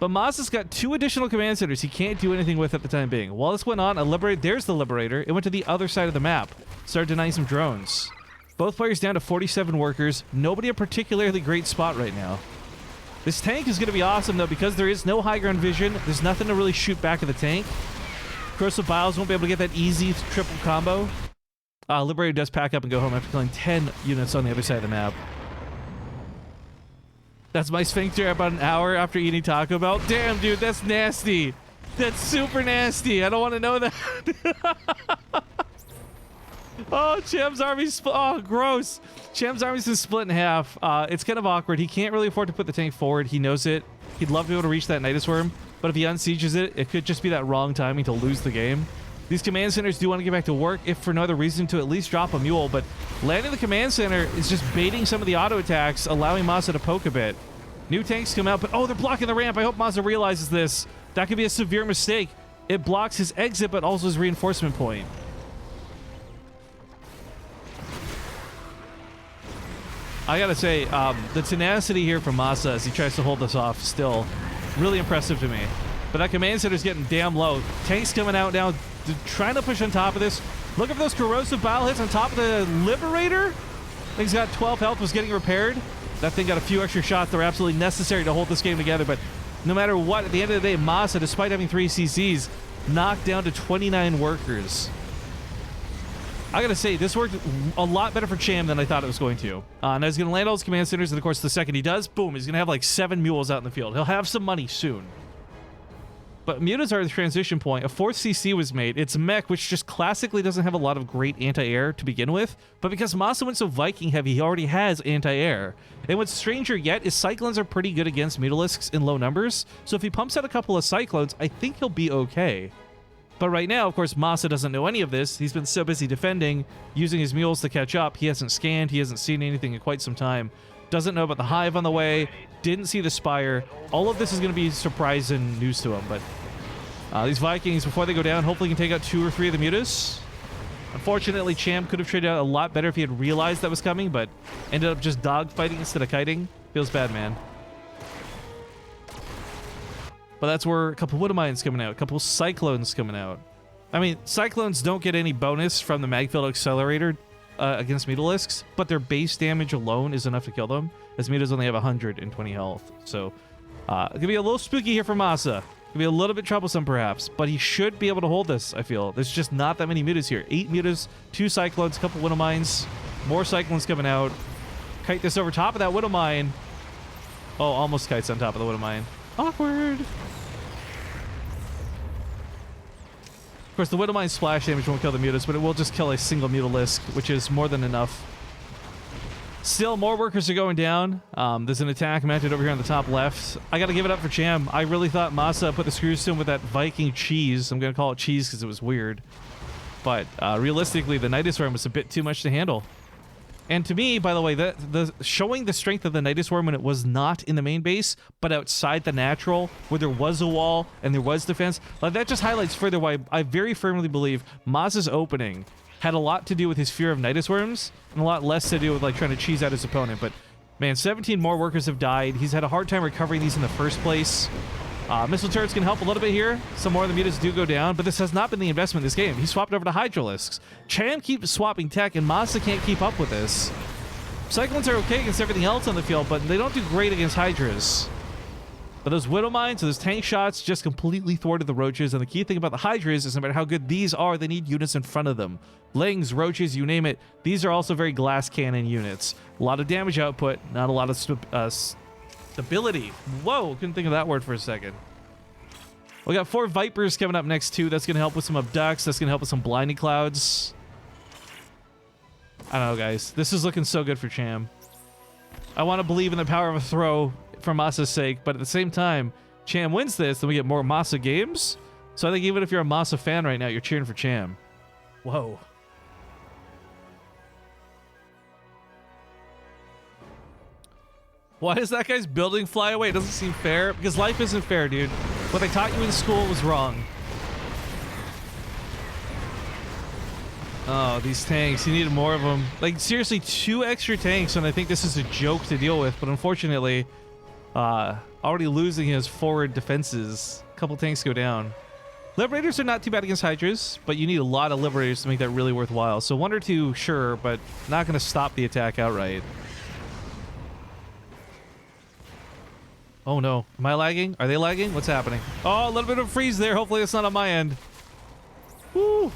But Masa's got 2 additional command centers he can't do anything with at the time being. While this went on, there's the Liberator. It went to the other side of the map. Started denying some drones. Both players down to 47 workers. Nobody a particularly great spot right now. This tank is going to be awesome, though, because there is no high ground vision. There's nothing to really shoot back at the tank. Corrosive Biles won't be able to get that easy triple combo. Liberator does pack up and go home after killing 10 units on the other side of the map. That's my sphincter about an hour after eating Taco Bell. Damn, dude, that's nasty. That's super nasty. I don't want to know that. Oh, Cham's army's gross. Cham's army's been split in half. It's kind of awkward. He can't really afford to put the tank forward. He knows it. He'd love to be able to reach that Nidus Worm, but if he unsieges it, it could just be that wrong timing to lose the game. These command centers do want to get back to work, if for no other reason to at least drop a mule, but landing the command center is just baiting some of the auto attacks, allowing Masa to poke a bit. New tanks come out, but oh, they're blocking the ramp. I hope Masa realizes this. That could be a severe mistake. It blocks his exit, but also his reinforcement point. I gotta say, the tenacity here from Masa as he tries to hold this off still really impressive to me. But that command center's getting damn low. Tanks coming out now, trying to push on top of this. Looking for those corrosive bile hits on top of the Liberator. I think he's got 12 health, was getting repaired. That thing got a few extra shots that were absolutely necessary to hold this game together. But no matter what, at the end of the day, Masa, despite having 3 CCs, knocked down to 29 workers. I gotta say, this worked a lot better for Cham than I thought it was going to. And he's gonna land all his command centers, and of course, the second he does, boom, he's gonna have like 7 mules out in the field. He'll have some money soon. But mutas are the transition point. A 4th CC was made. It's mech, which just classically doesn't have a lot of great anti-air to begin with. But because Masa went so Viking heavy, he already has anti-air. And what's stranger yet is Cyclones are pretty good against Mutalisks in low numbers. So if he pumps out a couple of Cyclones, I think he'll be okay. But right now, of course, Masa doesn't know any of this. He's been so busy defending, using his mules to catch up. He hasn't scanned. He hasn't seen anything in quite some time. Doesn't know about the hive on the way. Didn't see the spire. All of this is going to be surprise and news to him. But these Vikings, before they go down, hopefully can take out 2 or 3 of the mutas. Unfortunately, Cham could have traded out a lot better if he had realized that was coming, but ended up just dogfighting instead of kiting. Feels bad, man. But that's where a couple Woodamines coming out, a couple Cyclones coming out. I mean, Cyclones don't get any bonus from the Magfield Accelerator against Mutalisks, but their base damage alone is enough to kill them, as Mutas only have 120 health. So, it could be a little spooky here for Masa. It could be a little bit troublesome, perhaps, but he should be able to hold this, I feel. There's just not that many Mutas here. 8 Mutas, 2 Cyclones, a couple Woodamines, more Cyclones coming out. Kite this over top of that Woodamine. Oh, almost kites on top of the Woodamine. Awkward. Of course, the Widowmine's splash damage won't kill the mutas, but it will just kill a single Mutalisk, which is more than enough. Still, more workers are going down. There's an attack mounted over here on the top left. I gotta give it up for Cham. I really thought Masa put the screws to him with that Viking cheese. I'm gonna call it cheese because it was weird. But realistically, the Nidus Worm was a bit too much to handle. And to me, by the way, the showing the strength of the Nidus Worm when it was not in the main base, but outside the natural, where there was a wall and there was defense, like that just highlights further why I very firmly believe Masa's opening had a lot to do with his fear of Nidus Worms and a lot less to do with like trying to cheese out his opponent. But man, 17 more workers have died. He's had a hard time recovering these in the first place. Missile turrets can help a little bit here. Some more of the mutas do go down, but this has not been the investment in this game. He swapped over to Hydralisks. Cham keeps swapping tech, and Masa can't keep up with this. Cyclones are okay against everything else on the field, but they don't do great against Hydras. But those Widowmines, those tank shots just completely thwarted the Roaches, and the key thing about the Hydras is no matter how good these are, they need units in front of them. Lings, Roaches, you name it. These are also very glass cannon units. A lot of damage output, not a lot of stability. Whoa, couldn't think of that word for a second. We got 4 Vipers coming up next too. That's going to help with some abducts. That's going to help with some blinding clouds. I don't know, guys. This is looking so good for Cham. I want to believe in the power of a throw for Masa's sake, but at the same time, Cham wins this, then we get more Masa games. So I think even if you're a Masa fan right now, you're cheering for Cham. Whoa. Why is that guy's building fly away? It doesn't seem fair. Because life isn't fair, dude. What they taught you in school was wrong. Oh, these tanks. He needed more of them. Like, seriously, 2 extra tanks, and I think this is a joke to deal with. But unfortunately, already losing his forward defenses. A couple tanks go down. Liberators are not too bad against Hydras, but you need a lot of Liberators to make that really worthwhile. So 1 or 2, sure, but not going to stop the attack outright. Oh no. Am I lagging? Are they lagging? What's happening? Oh, a little bit of freeze there. Hopefully it's not on my end. Woo!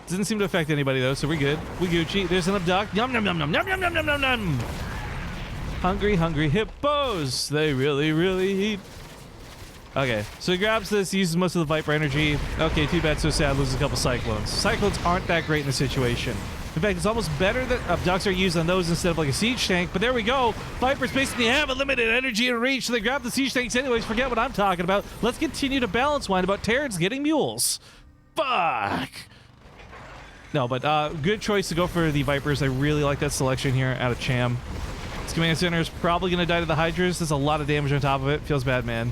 Doesn't seem to affect anybody though, so we're good. We Gucci. There's an abduct. Yum yum yum yum yum yum yum yum yum yum. Hungry, hungry hippos. They really, really eat. Okay, so he grabs this, uses most of the Viper energy. Okay, too bad, so sad, loses a couple Cyclones. Cyclones aren't that great in this situation. In fact, it's almost better that abducts are used on those instead of like a siege tank, but there we go. Vipers basically have unlimited energy and reach, so they grab the siege tanks anyways. Forget what I'm talking about. Let's continue to balance whine about Terrans getting mules. Fuck! No, but good choice to go for the Vipers. I really like that selection here out of Cham. This command center is probably going to die to the Hydras. There's a lot of damage on top of it. Feels bad, man.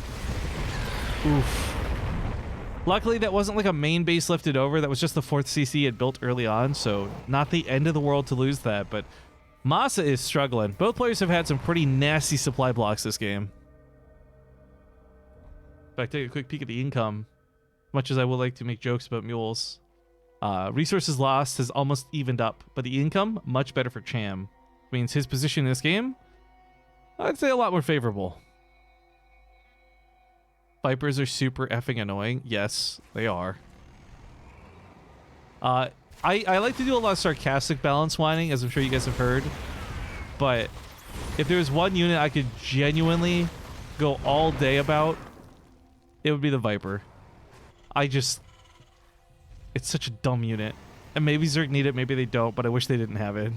Oof. Luckily, that wasn't like a main base lifted over. That was just the 4th CC it built early on, so not the end of the world to lose that, but Masa is struggling. Both players have had some pretty nasty supply blocks this game. In fact, take a quick peek at the income. Much as I would like to make jokes about mules. Resources lost has almost evened up, but the income, much better for Cham. Means his position in this game, I'd say a lot more favorable. Vipers are super effing annoying. Yes, they are. I like to do a lot of sarcastic balance whining, as I'm sure you guys have heard. But if there was one unit I could genuinely go all day about, it would be the Viper. It's such a dumb unit. And maybe Zerg need it, maybe they don't, but I wish they didn't have it.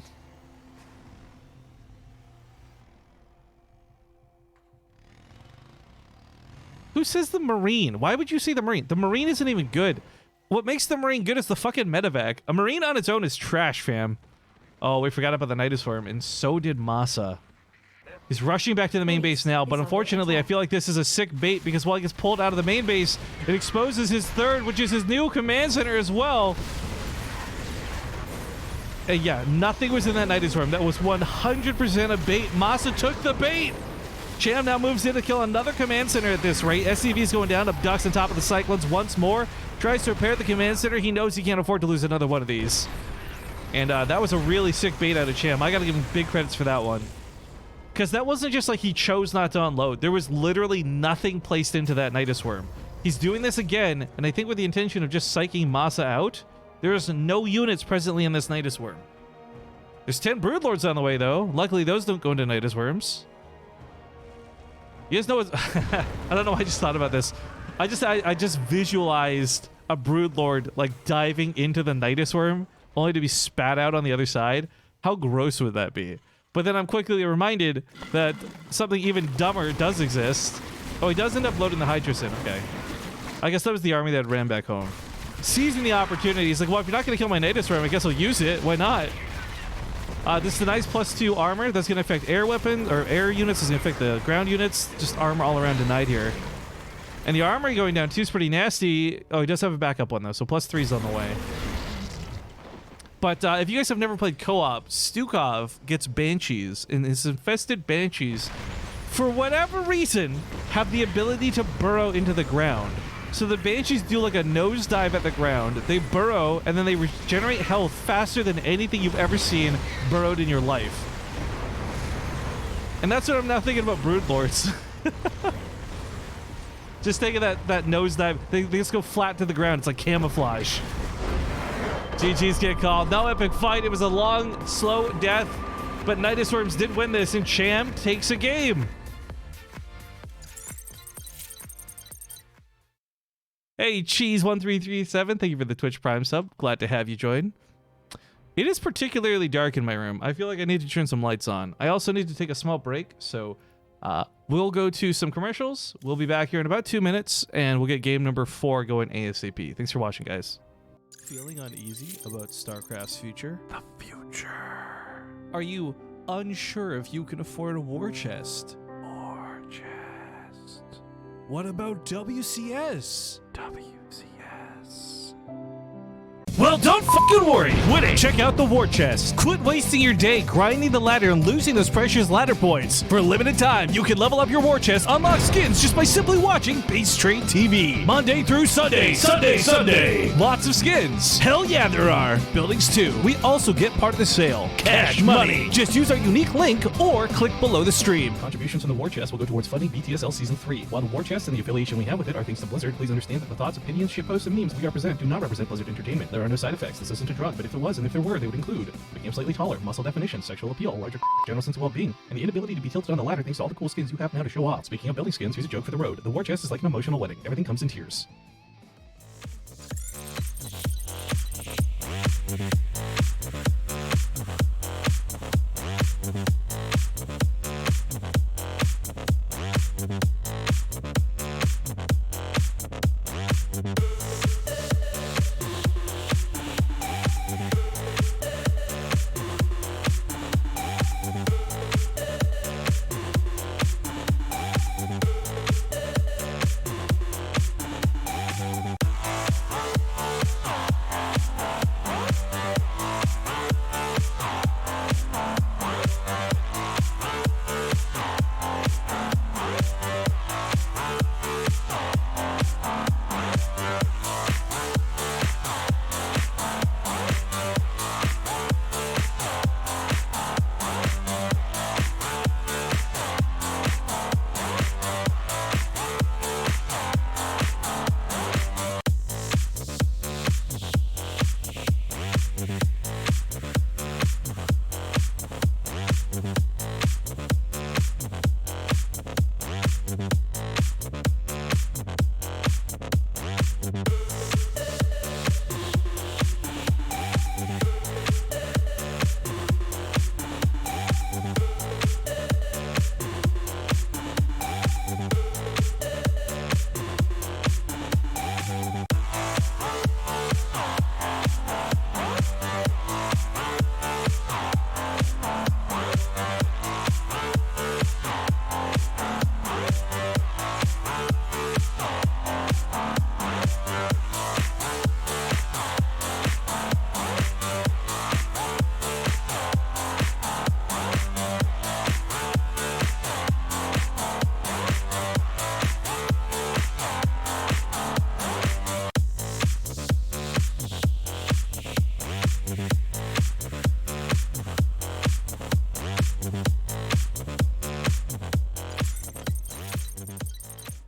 Who says the Marine? Why would you say the Marine? The Marine isn't even good. What makes the Marine good is the fucking medevac. A Marine on its own is trash, fam. Oh, we forgot about the Nidus Worm, and so did Masa. He's rushing back to the main base now, but unfortunately, I feel like this is a sick bait because while he gets pulled out of the main base, it exposes his 3rd, which is his new command center as well. And yeah, nothing was in that Nidus Worm. That was 100% a bait. Masa took the bait. Cham now moves in to kill another command center at this rate. SCV is going down, abducts on top of the Cyclones once more. Tries to repair the command center. He knows he can't afford to lose another one of these. And that was a really sick bait out of Cham. I gotta give him big credits for that one. Because that wasn't just like he chose not to unload. There was literally nothing placed into that Nidus Worm. He's doing this again, and I think with the intention of just psyching Masa out. There's no units presently in this Nidus Worm. There's 10 Broodlords on the way, though. Luckily, those don't go into Nidus Worms. You guys know what? I don't know why I just thought about this. I just visualized a Broodlord like diving into the Nidus Worm only to be spat out on the other side. How gross would that be? But then I'm quickly reminded that something even dumber does exist. Oh, he does end up loading the Hydras in. Okay. I guess that was the army that ran back home. Seizing the opportunity, he's like, well, if you're not going to kill my Nidus Worm, I guess I'll use it. Why not? This is a nice +2 armor that's going to affect air weapons, or air units. Is going to affect the ground units. Just armor all around denied here. And the armor going down too is pretty nasty. Oh, he does have a backup one though, so +3 is on the way. But if you guys have never played co-op, Stukov gets Banshees, and his infested Banshees, for whatever reason, have the ability to burrow into the ground. So the Banshees do like a nosedive at the ground. They burrow, and then they regenerate health faster than anything you've ever seen burrowed in your life. And that's what I'm now thinking about Broodlords. Just taking that nosedive. They just go flat to the ground. It's like camouflage. GG's get called. No epic fight. It was a long, slow death. But Nidus Worms did win this, and Cham takes a game. Hey, Cheese1337, thank you for the Twitch Prime sub. Glad to have you join. It is particularly dark in my room. I feel like I need to turn some lights on. I also need to take a small break, so we'll go to some commercials. We'll be back here in about 2 minutes, and we'll get game number 4 going ASAP. Thanks for watching, guys. Feeling uneasy about StarCraft's future? The future. Are you unsure if you can afford a war chest? War chest. What about WCS? WCS. Well, Well, don't fucking worry. Winning. Check out the war chest. Quit wasting your day grinding the ladder and losing those precious ladder points. For a limited time, you can level up your war chest, unlock skins just by simply watching BaseTradeTV. Monday through Sunday. Sunday. Lots of skins. Hell yeah, there are. Buildings too. We also get part of the sale. Cash money. Just use our unique link or click below the stream. Contributions from the war chest will go towards funding BTSL Season 3. While the war chest and the affiliation we have with it are thanks to Blizzard, please understand that the thoughts, opinions, shitposts, and memes we represent do not represent Blizzard Entertainment. There are no side effects. This isn't a drug, but if it was, and if there were, they would include became slightly taller, muscle definition, sexual appeal, larger general sense of well-being, and the inability to be tilted on the ladder thanks to all the cool skins you have now to show off. Speaking of building skins, here's a joke for the road. The war chest is like an emotional wedding. Everything comes in tears.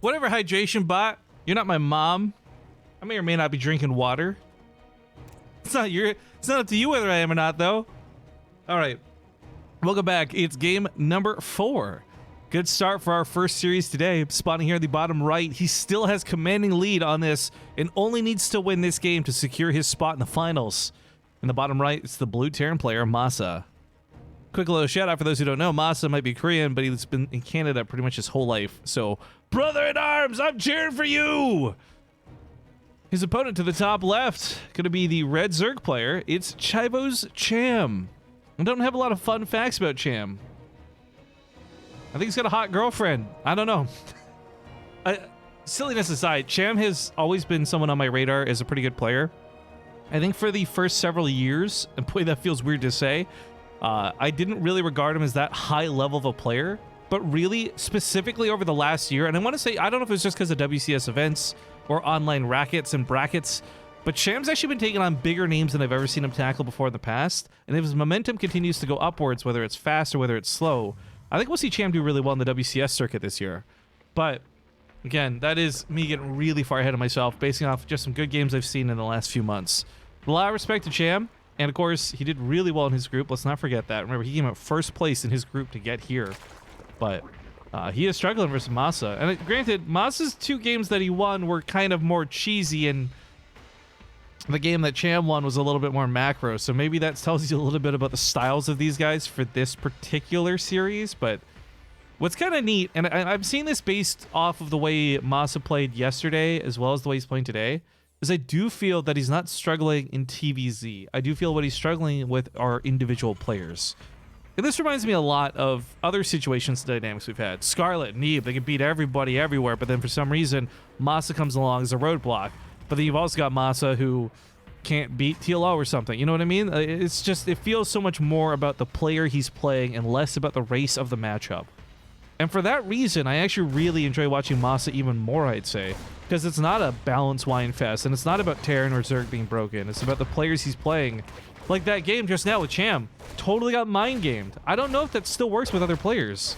Whatever hydration bot, you're not my mom. I may or may not be drinking water. It's not up to you whether I am or not, though. All right, welcome back. It's game number 4. Good start for our first series today. Spawning here at the bottom right, he still has commanding lead on this and only needs to win this game to secure his spot in the finals. In the bottom right, it's the blue Terran player, Masa. Quick little shout out for those who don't know, Masa might be Korean, but he's been in Canada pretty much his whole life. So, brother in arms, I'm cheering for you! His opponent to the top left, going to be the red Zerg player. It's Chivo's Cham. I don't have a lot of fun facts about Cham. I think he's got a hot girlfriend. I don't know. Silliness aside, Cham has always been someone on my radar as a pretty good player. I think for the first several years, and boy, that feels weird to say, I didn't really regard him as that high level of a player, but really specifically over the last year, and I want to say, I don't know if it's just because of WCS events or online rackets and brackets, but Cham's actually been taking on bigger names than I've ever seen him tackle before in the past, and if his momentum continues to go upwards, whether it's fast or whether it's slow, I think we'll see Cham do really well in the WCS circuit this year. But again, that is me getting really far ahead of myself, basing off just some good games I've seen in the last few months. A lot of respect to Cham. And of course, he did really well in his group. Let's not forget that. Remember, he came out first place in his group to get here. But he is struggling versus Masa. And granted, Masa's 2 games that he won were kind of more cheesy, and the game that Cham won was a little bit more macro. So maybe that tells you a little bit about the styles of these guys for this particular series. But what's kind of neat, and I'm seeing this based off of the way Masa played yesterday as well as the way he's playing today, is I do feel that he's not struggling in TVZ. I do feel what he's struggling with are individual players. And this reminds me a lot of other situations and dynamics we've had. Scarlet, Neeb, they can beat everybody everywhere, but then for some reason, Masa comes along as a roadblock. But then you've also got Masa who can't beat TLO or something. You know what I mean? It's just, it feels so much more about the player he's playing and less about the race of the matchup. And for that reason, I actually really enjoy watching Masa even more, I'd say. Because it's not a balanced wine fest, and it's not about Terran or Zerg being broken. It's about the players he's playing. Like that game just now with Cham. Totally got mind-gamed. I don't know if that still works with other players.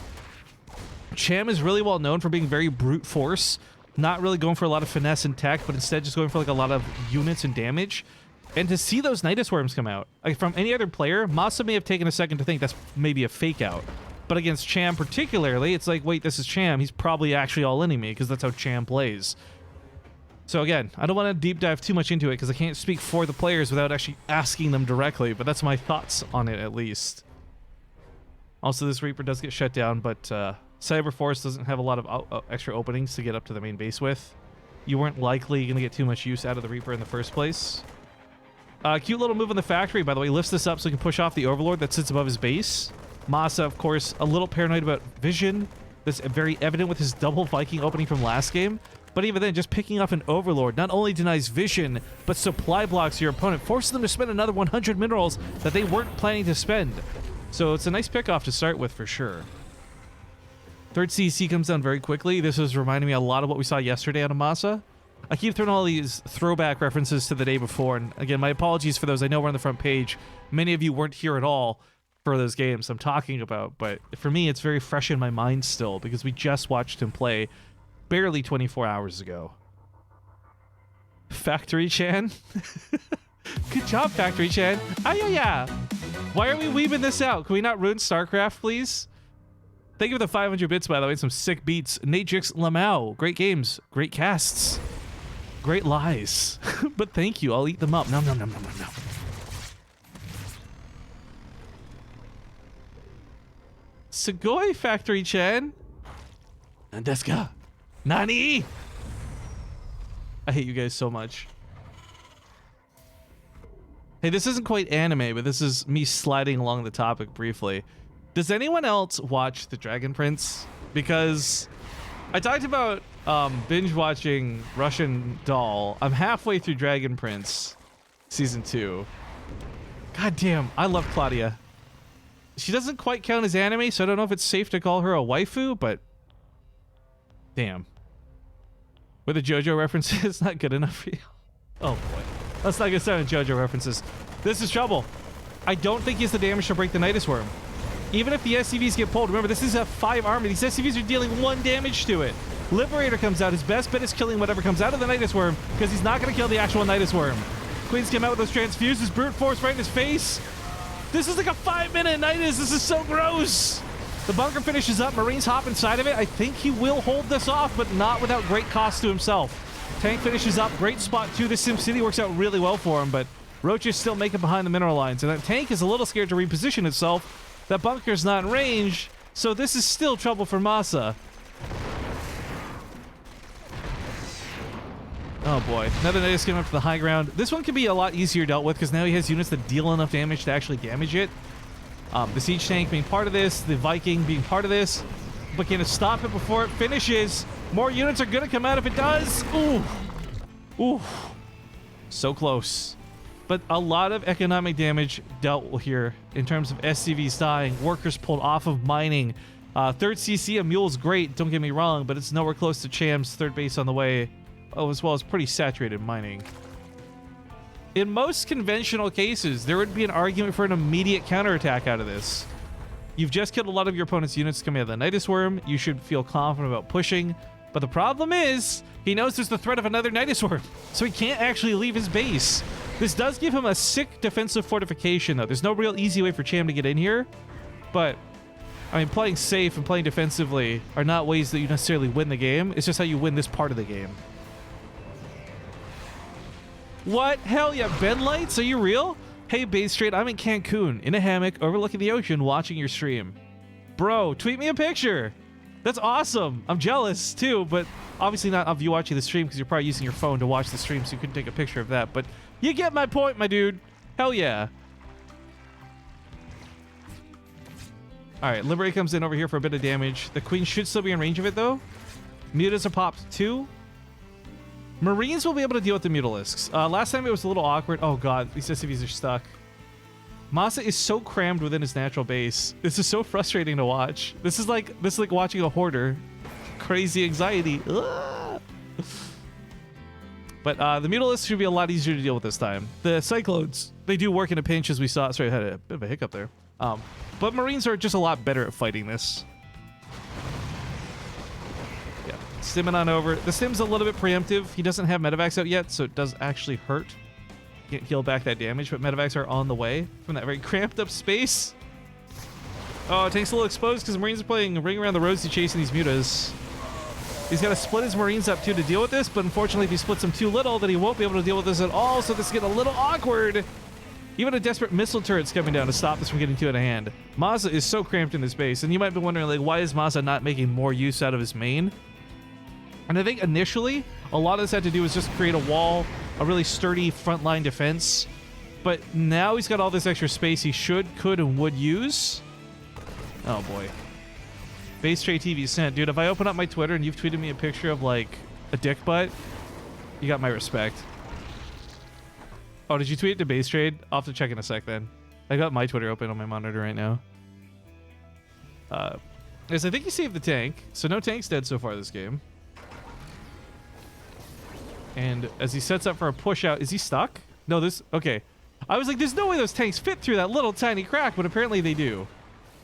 Cham is really well known for being very brute force. Not really going for a lot of finesse and tech, but instead just going for like a lot of units and damage. And to see those Nidus Worms come out, like from any other player, Masa may have taken a second to think that's maybe a fake out. But against Cham particularly, it's like, wait, this is Cham. He's probably actually all-inning me because that's how Cham plays. So again, I don't want to deep dive too much into it because I can't speak for the players without actually asking them directly, but that's my thoughts on it at least. Also, this Reaper does get shut down, but Cyberforce doesn't have a lot of extra openings to get up to the main base with. You weren't likely going to get too much use out of the Reaper in the first place. Cute little move on the factory, by the way. Lifts this up so he can push off the Overlord that sits above his base. Masa, of course, a little paranoid about vision. That's very evident with his double Viking opening from last game. But even then, just picking off an Overlord not only denies vision, but supply blocks your opponent, forcing them to spend another 100 minerals that they weren't planning to spend. So it's a nice pickoff to start with for sure. Third CC comes down very quickly. This is reminding me a lot of what we saw yesterday out of Masa. I keep throwing all these throwback references to the day before, and again, my apologies for those. I know we're on the front page. Many of you weren't here at all for those games I'm talking about, but for me, it's very fresh in my mind still because we just watched him play barely 24 hours ago. Factory Chan? Good job, Factory Chan. Ah, yeah. Why are we weaving this out? Can we not ruin StarCraft, please? Thank you for the 500 bits, by the way. Some sick beats. Natrix Lamau. Great games. Great casts. Great lies. But thank you. I'll eat them up. Nom, nom, nom, nom, nom, nom. Sugoi, Factory Chan. Nandeska. Nani? I hate you guys so much. Hey, this isn't quite anime, but this is me sliding along the topic briefly. Does anyone else watch The Dragon Prince? Because I talked about binge watching Russian Doll. I'm halfway through Dragon Prince season 2. God damn, I love Claudia. She doesn't quite count as anime, so I don't know if it's safe to call her a waifu, but damn. With the JoJo references, not good enough for you. Oh boy. Let's not get started on JoJo references. This is trouble. I don't think he has the damage to break the Nidus Worm. Even if the SCVs get pulled, remember, this is a 5 army. These SCVs are dealing 1 damage to it. Liberator comes out. His best bet is killing whatever comes out of the Nidus Worm, because he's not going to kill the actual Nidus Worm. Queens come out with those transfuses. Brute force right in his face. This is like a 5-minute Nidus. This is so gross. The bunker finishes up. Marines hop inside of it. I think he will hold this off, but not without great cost to himself. Tank finishes up. Great spot, too. This SimCity works out really well for him, but Roaches still make it behind the mineral lines, and that tank is a little scared to reposition itself. That bunker's not in range, so this is still trouble for Masa. Oh boy, another Nidus getting up to the high ground. This one can be a lot easier dealt with because now he has units that deal enough damage to actually damage it. The siege tank being part of this, the Viking being part of this, but can it stop it before it finishes? More units are gonna come out if it does. Ooh, ooh, so close. But a lot of economic damage dealt with here in terms of SCVs dying, workers pulled off of mining. Third CC, a mule's great, don't get me wrong, but it's nowhere close to Cham's third base on the way. Oh, as well as pretty saturated mining. In most conventional cases, there would be an argument for an immediate counterattack out of this. You've just killed a lot of your opponent's units coming out of the Nidus Worm. You should feel confident about pushing. But the problem is, he knows there's the threat of another Nidus Worm, so he can't actually leave his base. This does give him a sick defensive fortification, though. There's no real easy way for Cham to get in here. But, I mean, playing safe and playing defensively are not ways that you necessarily win the game. It's just how you win this part of the game. What? Hell yeah, bed lights? Are you real? Hey, BaseTrade, I'm in Cancun, in a hammock, overlooking the ocean, watching your stream. Bro, tweet me a picture. That's awesome. I'm jealous, too, but obviously not of you watching the stream because you're probably using your phone to watch the stream, so you couldn't take a picture of that. But you get my point, my dude. Hell yeah. All right, Liberator comes in over here for a bit of damage. The Queen should still be in range of it, though. Mutas are popped, too. Marines will be able to deal with the Mutalisks. Last time it was a little awkward. Oh god, these SCVs are stuck. Masa is so crammed within his natural base. This is so frustrating to watch. This is like watching a hoarder. Crazy anxiety. Ugh. But the Mutalisks should be a lot easier to deal with this time. The Cyclones, they do work in a pinch, as we saw. Sorry, I had a bit of a hiccup there. But Marines are just a lot better at fighting this. Yeah, stimming on over. The stim's a little bit preemptive. He doesn't have medevacs out yet, so it does actually hurt. Can't heal back that damage, but medevacs are on the way from that very cramped up space. Oh, tank's a little exposed because Marines are playing Ring Around the Rosy chasing these mutas. He's got to split his Marines up too to deal with this, but unfortunately if he splits them too little, then he won't be able to deal with this at all, so this is getting a little awkward. Even a desperate missile turret's coming down to stop this from getting too out of hand. Masa is so cramped in this base, and you might be wondering, like, why is Masa not making more use out of his main? And I think initially, a lot of this had to do with just create a wall, a really sturdy frontline defense. But now he's got all this extra space he should, could, and would use. Oh boy. BaseTradeTV sent. Dude, if I open up my Twitter and you've tweeted me a picture of, like, a dick butt, you got my respect. Oh, did you tweet it to BaseTrade? I'll have to check in a sec then. I got my Twitter open on my monitor right now. Yes, I think he saved the tank, so no tank's dead so far this game. And as he sets up for a push out, is he stuck? No, this... Okay. I was like, there's no way those tanks fit through that little tiny crack, but apparently they do.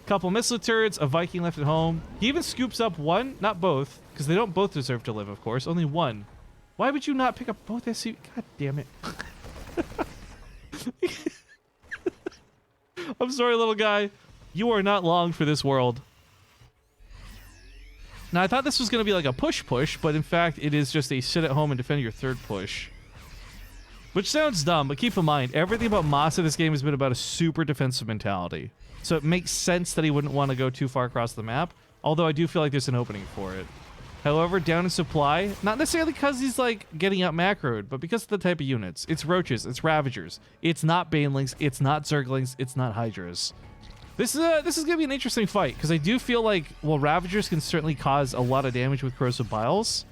Couple missile turrets, a Viking left at home. He even scoops up one, not both, because they don't both deserve to live, of course. Only one. Why would you not pick up both SCV? God damn it. I'm sorry, little guy. You are not long for this world. Now, I thought this was going to be like a push-push, but in fact, it is just a sit-at-home and defend your third push. Which sounds dumb, but keep in mind, everything about Masa this game has been about a super defensive mentality. So it makes sense that he wouldn't want to go too far across the map, although I do feel like there's an opening for it. However, down in supply, not necessarily because he's like getting out macroed, but because of the type of units. It's Roaches, it's Ravagers, it's not Banelings, it's not Zerglings, it's not Hydras. This is going to be an interesting fight, because I do feel like, well, Ravagers can certainly cause a lot of damage with Corrosive Biles.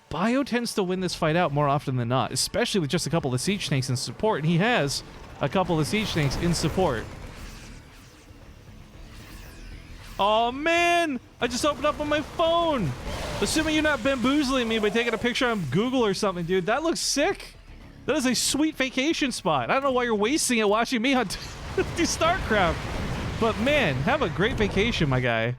Bio tends to win this fight out more often than not, especially with just a couple of Siege Tanks in support, and he has a couple of Siege Tanks in support. Oh man, I just opened up on my phone. Assuming you're not bamboozling me by taking a picture on Google or something, dude. That looks sick. That is a sweet vacation spot. I don't know why you're wasting it watching me on do StarCraft. But man, have a great vacation, my guy.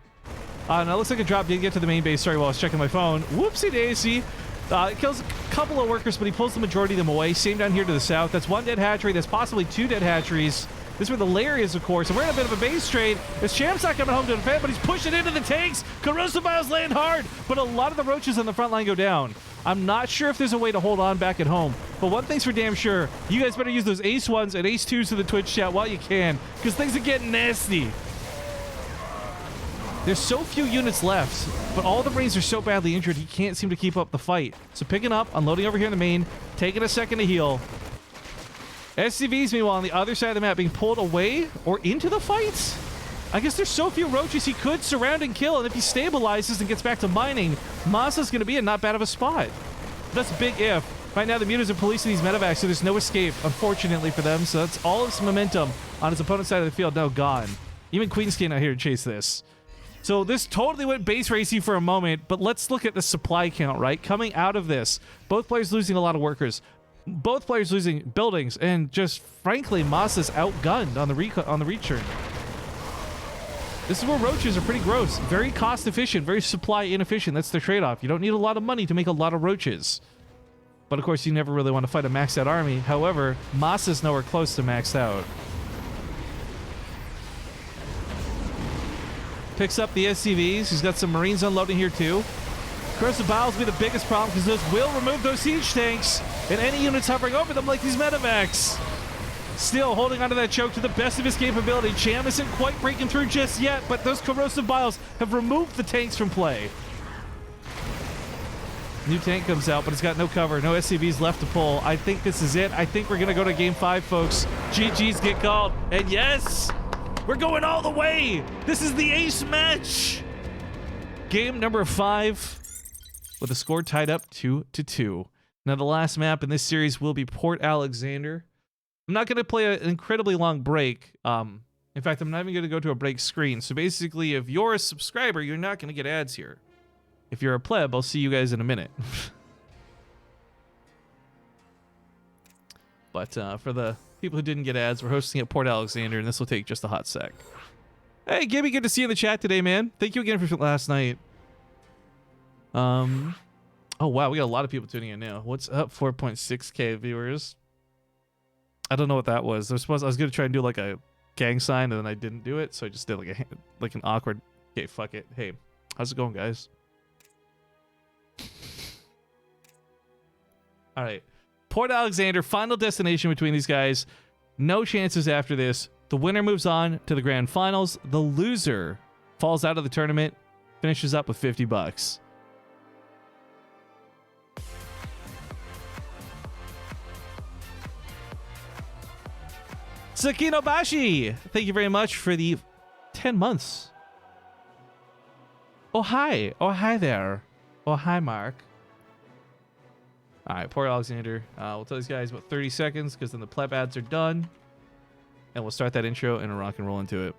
Now it looks like a drop did get to the main base. Sorry, while I was checking my phone. Whoopsie daisy. It kills a couple of workers, but he pulls the majority of them away. Same down here to the south. That's one dead hatchery. That's possibly two dead hatcheries. This is where the lair is, of course, and we're in a bit of a base trade. As Cham's not coming home to defend, but he's pushing into the tanks. Corrosive Biles land hard, but a lot of the roaches on the front line go down. I'm not sure if there's a way to hold on back at home, but one thing's for damn sure. You guys better use those Ace 1s and Ace 2s to the Twitch chat while you can, because things are getting nasty. There's so few units left, but all the Marines are so badly injured, he can't seem to keep up the fight. So picking up, unloading over here in the main, taking a second to heal. SCVs, meanwhile, on the other side of the map being pulled away or into the fight? I guess there's so few roaches he could surround and kill, and if he stabilizes and gets back to mining, Masa's going to be in not bad of a spot. That's a big if. Right now, the mutas are policing these medevacs, so there's no escape, unfortunately for them, so that's all of his momentum on his opponent's side of the field now gone. Even Queenskin out here to chase this. So this totally went base racy for a moment, but let's look at the supply count, right? Coming out of this, both players losing a lot of workers. Both players losing buildings, and just frankly, Masa's outgunned on the return. This is where roaches are pretty gross. Very cost efficient, very supply inefficient. That's the trade-off. You don't need a lot of money to make a lot of roaches. But of course, you never really want to fight a maxed out army. However, Masa's nowhere close to maxed out. Picks up the SCVs. He's got some Marines unloading here too. Corrosive Biles will be the biggest problem because those will remove those siege tanks and any units hovering over them like these medevacs. Still holding onto that choke to the best of his capability. Cham isn't quite breaking through just yet, but those Corrosive Biles have removed the tanks from play. New tank comes out, but it's got no cover. No SCVs left to pull. I think this is it. I think we're going to go to game 5, folks. GG's get called. And yes, we're going all the way. This is the ace match. Game number 5. With the score tied up 2-2. Now, the last map in this series will be Port Alexander. I'm not going to play an incredibly long break. In fact, I'm not even going to go to a break screen. So basically, if you're a subscriber, you're not going to get ads here. If you're a pleb, I'll see you guys in a minute. But for the people who didn't get ads, we're hosting at Port Alexander, and this will take just a hot sec. Hey, Gibby, good to see you in the chat today, man. Thank you again for last night. Oh, wow, we got a lot of people tuning in now. What's up, 4.6K viewers? I don't know what that was. I was going to try and do like a gang sign, and then I didn't do it, so I just did like an awkward... Okay, fuck it. Hey, how's it going, guys? All right. Port Alexander, final destination between these guys. No chances after this. The winner moves on to the grand finals. The loser falls out of the tournament, finishes up with 50 bucks. Sakino Bashi, thank you very much for the 10 months. Oh, hi. Oh, hi there. Oh, hi, Mark. All right, Port Alexander. We'll tell these guys about 30 seconds because then the pleb ads are done. And we'll start that intro and rock and roll into it.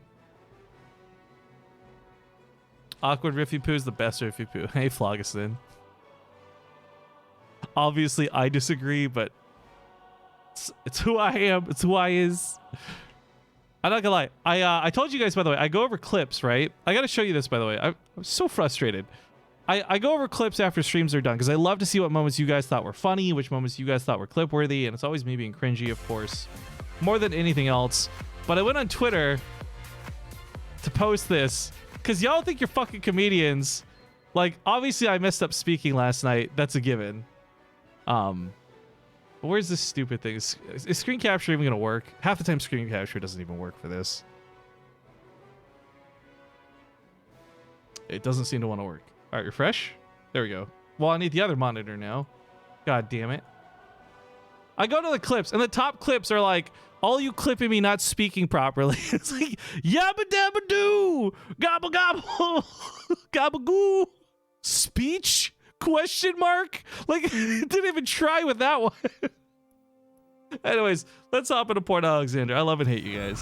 Awkward Riffy Poo is the best Riffy Poo. Hey, Phlogiston. Obviously, I disagree, but it's who I am. It's who I is. I'm not gonna lie. I told you guys, by the way, I go over clips, right? I gotta show you this, by the way. I'm so frustrated. I go over clips after streams are done because I love to see what moments you guys thought were funny, which moments you guys thought were clip worthy, and it's always me being cringy, of course, more than anything else. But I went on Twitter to post this because y'all think you're fucking comedians. Like, obviously I messed up speaking last night. That's a given. Where's this stupid thing? Is screen capture even gonna work? Half the time screen capture doesn't even work for this. It doesn't seem to want to work. All right, refresh. There we go. Well, I need the other monitor now. God damn it. I go to the clips, and the top clips are like, all you clipping me not speaking properly. It's like, yabba dabba doo, gobble gobble, gobble goo, speech? Question mark? Like, didn't even try with that one. Anyways, let's hop into Port Alexander. I love and hate you guys.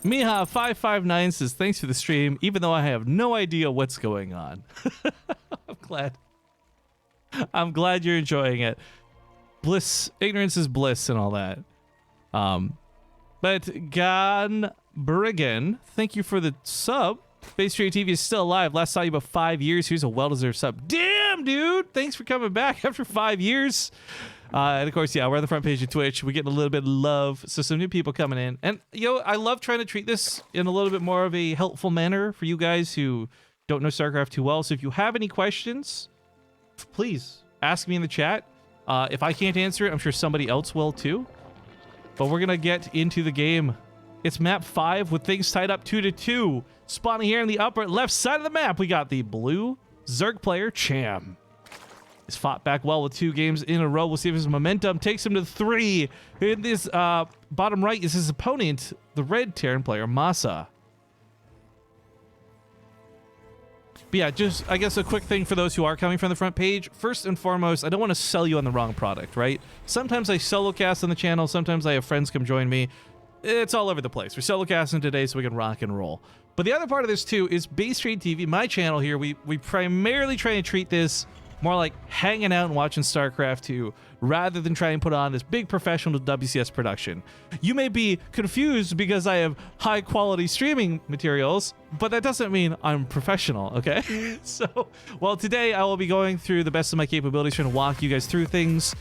Miha559 says, thanks for the stream, even though I have no idea what's going on. I'm glad you're enjoying it. Bliss, ignorance is bliss and all that. But Gan Briggan, thank you for the sub. BaseTradeTV is still alive. Last saw you about 5 years. Here's a well-deserved sub. Damn, dude! Thanks for coming back after 5 years. And of course, yeah, we're on the front page of Twitch. We're getting a little bit of love. So some new people coming in. And, I love trying to treat this in a little bit more of a helpful manner for you guys who don't know StarCraft too well. So if you have any questions, please ask me in the chat. If I can't answer it, I'm sure somebody else will too. But we're going to get into the game. It's map 5 with things tied up 2-2. Spawning here in the upper left side of the map, we got the blue Zerg player, Cham. He's fought back well with 2 games in a row. We'll see if his momentum takes him to 3. In this bottom right is his opponent, the red Terran player, Masa. But yeah, just, I guess, a quick thing for those who are coming from the front page. First and foremost, I don't want to sell you on the wrong product, right? Sometimes I solo cast on the channel. Sometimes I have friends come join me. It's all over the place. We're solo casting today so we can rock and roll. But the other part of this, too, is BaseTradeTV, my channel here. We primarily try and treat this more like hanging out and watching StarCraft 2 rather than try and put on this big professional WCS production. You may be confused because I have high quality streaming materials, but that doesn't mean I'm professional, okay? So, well, today I will be going through the best of my capabilities, trying to walk you guys through things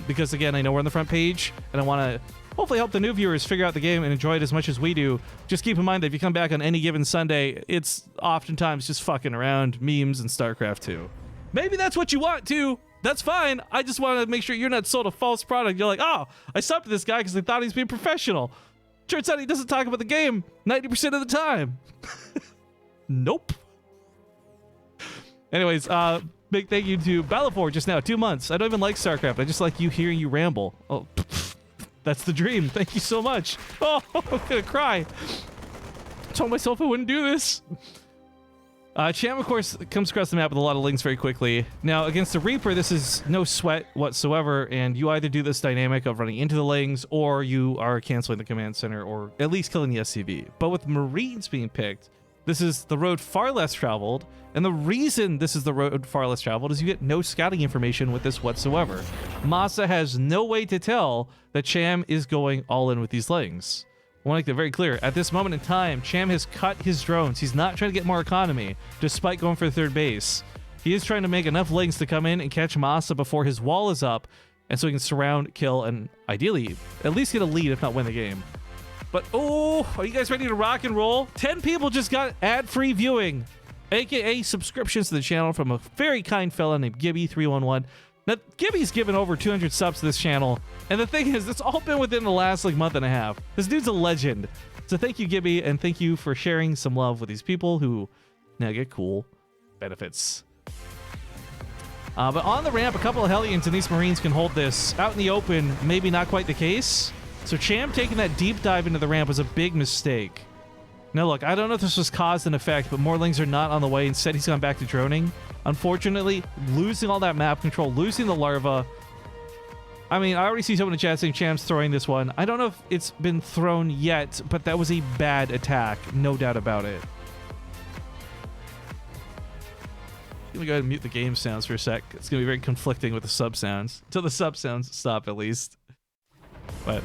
because, again, I know we're on the front page and I want to hopefully help the new viewers figure out the game and enjoy it as much as we do. Just keep in mind that if you come back on any given Sunday, it's oftentimes just fucking around, memes, and StarCraft 2. Maybe that's what you want to. That's fine. I just want to make sure you're not sold a false product. You're like, oh, I subbed to this guy because I thought he's being professional. Turns out he doesn't talk about the game 90% of the time. Nope. Anyways, big thank you to Bellafor just now. 2 months. I don't even like StarCraft. I just like you hearing you ramble. Oh, that's the dream. Thank you so much. Oh, I'm gonna cry. I told myself I wouldn't do this. Cham, of course, comes across the map with a lot of links very quickly. Now, against the Reaper, this is no sweat whatsoever, and you either do this dynamic of running into the lings, or you are canceling the command center, or at least killing the SCV. But with Marines being picked, this is the road far less traveled, and the reason this is the road far less traveled is you get no scouting information with this whatsoever. Masa has no way to tell that Cham is going all in with these lings. I want to make that very clear. At this moment in time, Cham has cut his drones. He's not trying to get more economy, despite going for the third base. He is trying to make enough lings to come in and catch Masa before his wall is up, and so he can surround, kill, and ideally, at least get a lead, if not win the game. But, oh, are you guys ready to rock and roll? 10 people just got ad-free viewing, aka subscriptions to the channel from a very kind fella named Gibby311. Now, Gibby's given over 200 subs to this channel, and the thing is, it's all been within the last, like, month and a half. This dude's a legend. So thank you, Gibby, and thank you for sharing some love with these people who now get cool benefits. But on the ramp, a couple of Hellions and these Marines can hold this. Out in the open, maybe not quite the case. So Cham taking that deep dive into the ramp was a big mistake. Now look, I don't know if this was cause and effect, but more lings are not on the way. Instead, he's gone back to droning. Unfortunately, losing all that map control, losing the larva. I mean, I already see someone in chat saying Cham's throwing this one. I don't know if it's been thrown yet, but that was a bad attack. No doubt about it. I'm gonna go ahead and mute the game sounds for a sec. It's gonna be very conflicting with the sub sounds. Until the sub sounds stop, at least. But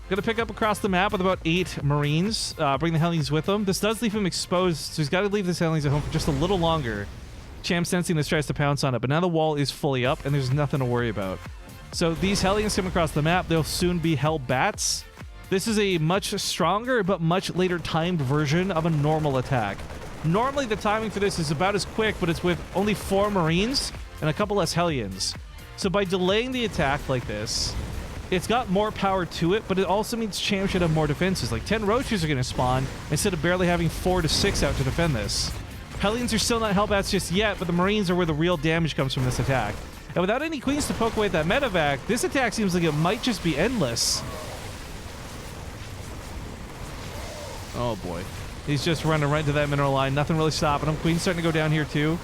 gonna pick up across the map with about 8 Marines. Bring the Hellions with him. This does leave him exposed, so he's got to leave the Hellions at home for just a little longer. Cham sensing this tries to pounce on it, but now the wall is fully up and there's nothing to worry about. So these Hellions come across the map. They'll soon be Hellbats. This is a much stronger but much later timed version of a normal attack. Normally the timing for this is about as quick, but it's with only 4 Marines and a couple less Hellions. So by delaying the attack like this, it's got more power to it, but it also means Cham should have more defenses. Like 10 Roaches are going to spawn instead of barely having 4 to 6 out to defend this. Hellions are still not Hellbats just yet, but the Marines are where the real damage comes from this attack. And without any Queens to poke away at that medevac, this attack seems like it might just be endless. Oh boy. He's just running right into that mineral line. Nothing really stopping him. Queen's starting to go down here too.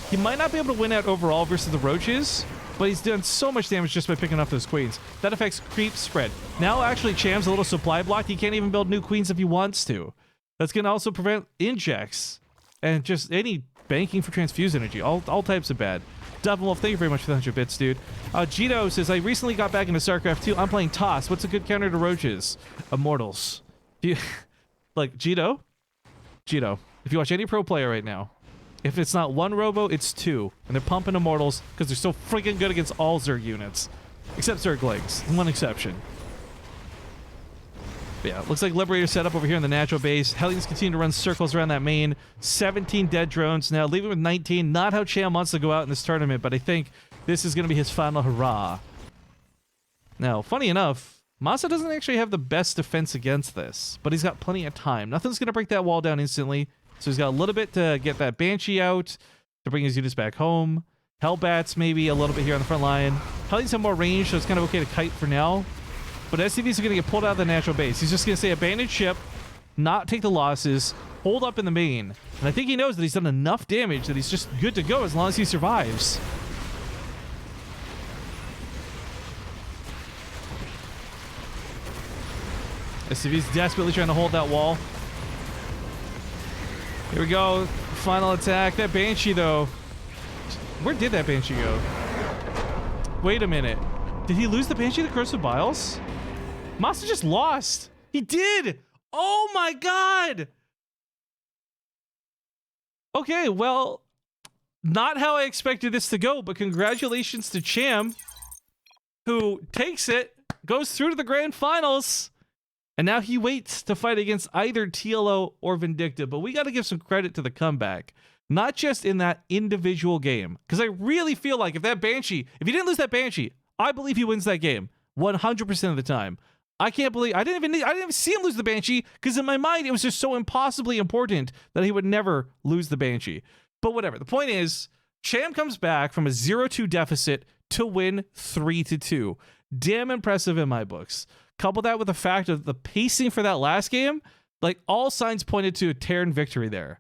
He might not be able to win out overall versus the Roaches, but he's done so much damage just by picking up those Queens. That affects creep spread. Now actually Cham's a little supply blocked. He can't even build new Queens if he wants to. That's going to also prevent injects and just any banking for transfuse energy. All types of bad. Wolf, thank you very much for the 100 bits, dude. Gito says, I recently got back into StarCraft 2. I'm playing Toss. What's a good counter to Roaches? Immortals. Like, Gito, if you watch any pro player right now, if it's not 1 robo, it's 2. And they're pumping Immortals because they're so freaking good against all Zerg units. Except Zerglings. One exception. But yeah, looks like Liberator set up over here in the natural base. Hellions continue to run circles around that main. 17 dead drones now, leaving with 19. Not how Cham wants to go out in this tournament, but I think this is going to be his final hurrah. Now, funny enough, Masa doesn't actually have the best defense against this, but he's got plenty of time. Nothing's going to break that wall down instantly, so he's got a little bit to get that Banshee out, to bring his units back home. Hellbats maybe a little bit here on the front line. Hellions have more range, so it's kind of okay to kite for now. But SCVs are going to get pulled out of the natural base. He's just going to say abandon ship, not take the losses, hold up in the main. And I think he knows that he's done enough damage that he's just good to go as long as he survives. SCV's desperately trying to hold that wall. Here we go. Final attack. That Banshee, though. Where did that Banshee go? Wait a minute. Did he lose the Banshee to Corrosive Biles? Masa just lost. He did. Oh my god. Okay, well, not how I expected this to go, but congratulations to Cham, who takes it goes through to the grand finals. And now he waits to fight against either TLO or Vindicta. But we got to give some credit to the comeback. Not just in that individual game. Because I really feel like if he didn't lose that Banshee, I believe he wins that game 100% of the time. I can't believe I didn't even see him lose the Banshee, because in my mind it was just so impossibly important that he would never lose the Banshee. But whatever. The point is, Cham comes back from a 0-2 deficit to win 3-2. Damn impressive in my books. Couple that with the fact of the pacing for that last game, like all signs pointed to a Terran victory there.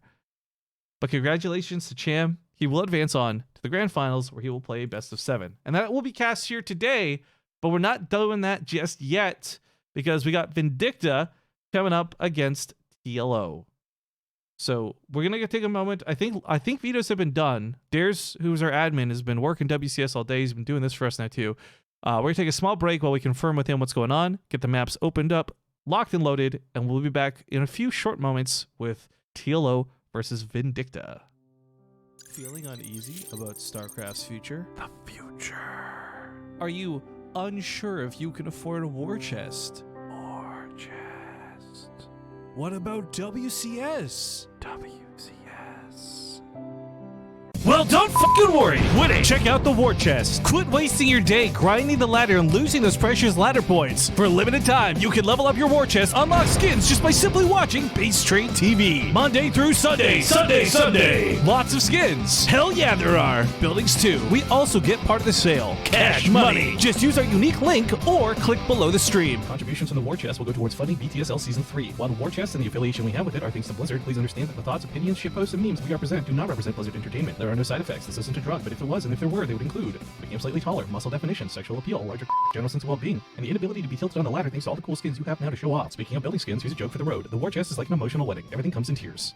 But congratulations to Cham. He will advance on to the grand finals, where he will play best of 7. And that will be cast here today, but we're not doing that just yet, because we got Vindicta coming up against TLO. So we're gonna take a moment. I think vetoes have been done. Dares, who's our admin, has been working WCS all day. He's been doing this for us now too. We're gonna take a small break while we confirm with him what's going on, get the maps opened up, locked and loaded, and we'll be back in a few short moments with TLO versus Vindicta. Feeling uneasy about StarCraft's future? The future. Are you unsure if you can afford a war chest? War chest. What about WCS? WCS. Well, don't fucking worry. Check out the war chest. Quit wasting your day grinding the ladder and losing those precious ladder points. For a limited time, you can level up your war chest, unlock skins just by simply watching BaseTradeTV. Monday through Sunday. Sunday. Lots of skins. Hell yeah, there are. Buildings too. We also get part of the sale. Cash money. Just use our unique link or click below the stream. Contributions from the war chest will go towards funding BTSL Season 3. While the war chest and the affiliation we have with it are thanks to Blizzard, please understand that the thoughts, opinions, shitposts, and memes we represent do not represent Blizzard Entertainment. There are no side effects. This isn't a drug, but if it was, and if there were, they would include became slightly taller, muscle definition, sexual appeal, larger general sense of well-being, and the inability to be tilted on the ladder thanks to all the cool skins you have now to show off. Speaking of building skins, here's a joke for the road. The war chest is like an emotional wedding. Everything comes in tears.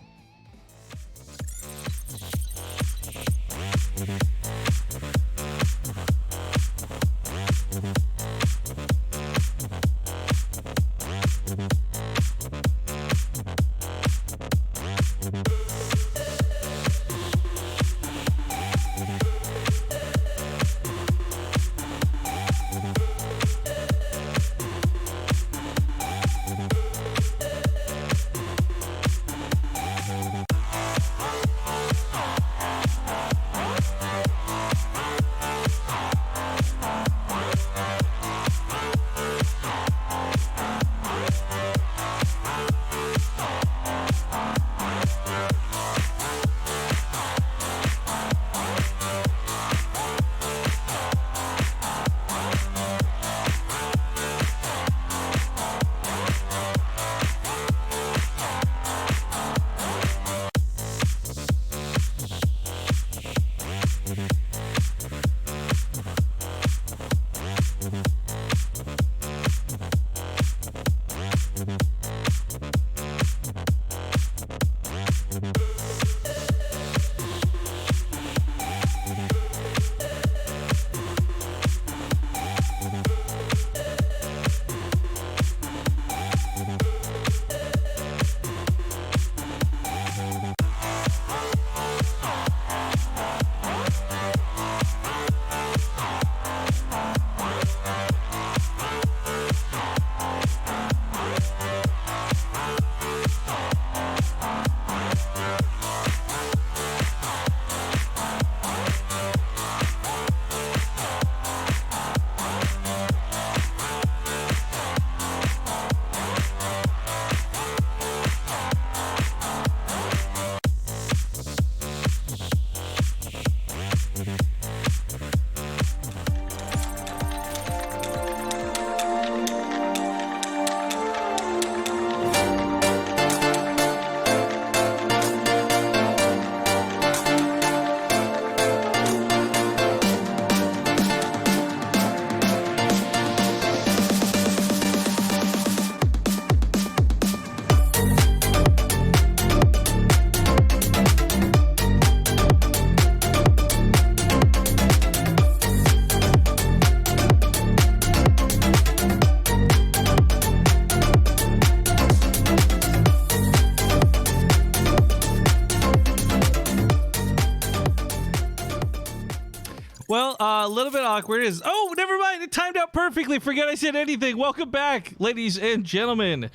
A little bit awkward is, oh, never mind. It timed out perfectly. Forget I said anything. Welcome back, ladies and gentlemen.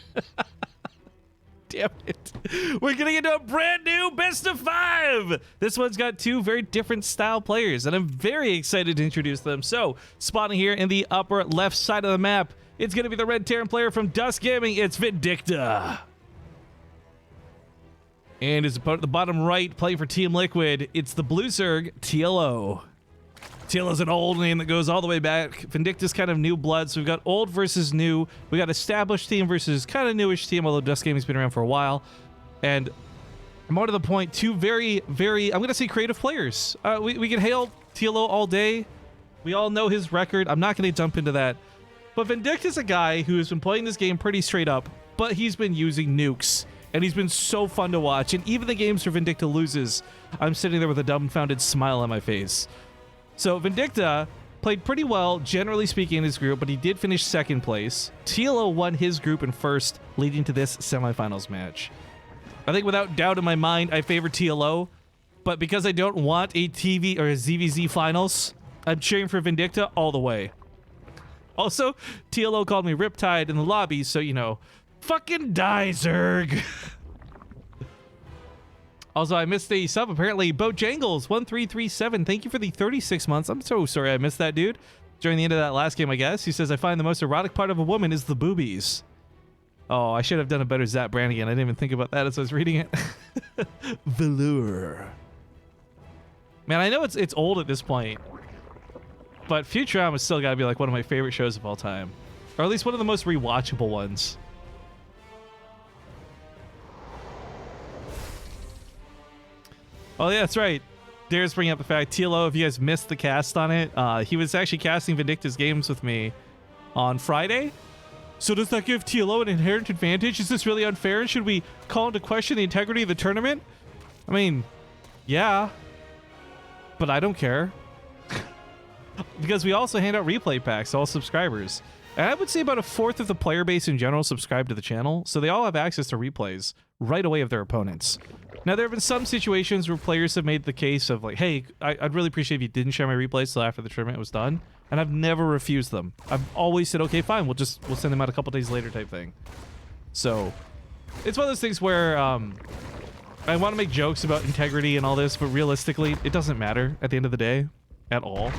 Damn it. We're going to get into a brand new best of 5. This one's got 2 very different style players, and I'm very excited to introduce them. So, spawning here in the upper left side of the map, it's going to be the red Terran player from Dusk Gaming. It's Vindicta. And his opponent at the bottom right, playing for Team Liquid, it's the blue Zerg, TLO. TLO's an old name that goes all the way back. Vindicta's kind of new blood, so we've got old versus new. We got established team versus kind of newish team, although Dusk Gaming's been around for a while. And more to the point, 2 very, very, I'm going to say creative players. We can hail TLO all day. We all know his record. I'm not going to jump into that. But Vindicta's a guy who has been playing this game pretty straight up, but he's been using nukes. And he's been so fun to watch. And even the games where Vindicta loses, I'm sitting there with a dumbfounded smile on my face. So Vindicta played pretty well, generally speaking, in his group, but he did finish 2nd place. TLO won his group in 1st, leading to this semifinals match. I think without doubt in my mind, I favor TLO, but because I don't want a TV or a ZVZ finals, I'm cheering for Vindicta all the way. Also, TLO called me Riptide in the lobby, so, you know, fucking die, Zerg. Also, I missed a sub. Apparently, Bojangles1337. Thank you for the 36 months. I'm so sorry I missed that, dude. During the end of that last game, I guess. He says, I find the most erotic part of a woman is the boobies. Oh, I should have done a better Zap Brannigan. I didn't even think about that as I was reading it. Velour. Man, I know it's old at this point, but Futurama has still got to be like one of my favorite shows of all time. Or at least one of the most rewatchable ones. Oh, yeah, that's right. Dare's bringing up the fact, TLO, if you guys missed the cast on it, he was actually casting Vindicta's games with me on Friday. So does that give TLO an inherent advantage? Is this really unfair? Should we call into question the integrity of the tournament? I mean, yeah, but I don't care. Because we also hand out replay packs to all subscribers. And I would say about 1/4 of the player base in general subscribe to the channel, so they all have access to replays right away of their opponents. Now, there have been some situations where players have made the case of like, hey, I'd really appreciate if you didn't share my replays till after the tournament was done. And I've never refused them. I've always said, okay, fine, we'll send them out a couple days later type thing. So it's one of those things where I want to make jokes about integrity and all this, but realistically, it doesn't matter at the end of the day at all.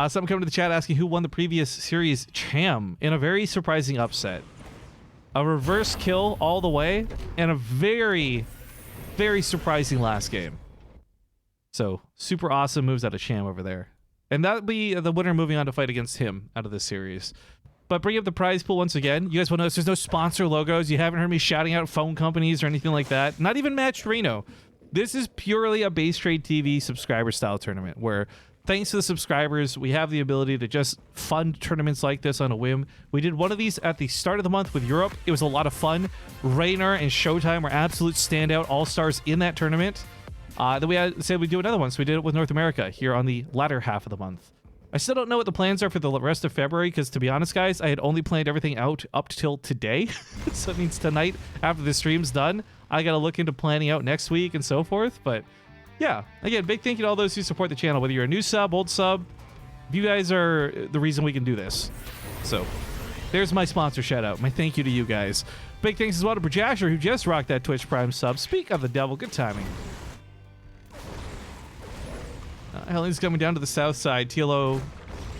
Someone coming to the chat asking who won the previous series. Cham, in a very surprising upset. A reverse kill all the way, and a very, very surprising last game. So, super awesome moves out of Cham over there. And that'll be the winner moving on to fight against him out of this series. But bring up the prize pool once again. You guys will notice there's no sponsor logos. You haven't heard me shouting out phone companies or anything like that. Not even Match Reno. This is purely a BaseTradeTV subscriber-style tournament where, thanks to the subscribers, we have the ability to just fund tournaments like this on a whim. We did one of these at the start of the month with Europe. It was a lot of fun. Raynor and Showtime were absolute standout all-stars in that tournament. Then we said we'd do another one, so we did it with North America here on the latter half of the month. I still don't know what the plans are for the rest of February, because to be honest, guys, I had only planned everything out up till today. So it means tonight, after the stream's done, I got to look into planning out next week and so forth, but yeah, again, big thank you to all those who support the channel, whether you're a new sub, old sub. You guys are the reason we can do this. So, there's my sponsor shout out. My thank you to you guys. Big thanks as well to Projasher, who just rocked that Twitch Prime sub. Speak of the devil, good timing. Helling's coming down to the south side. TLO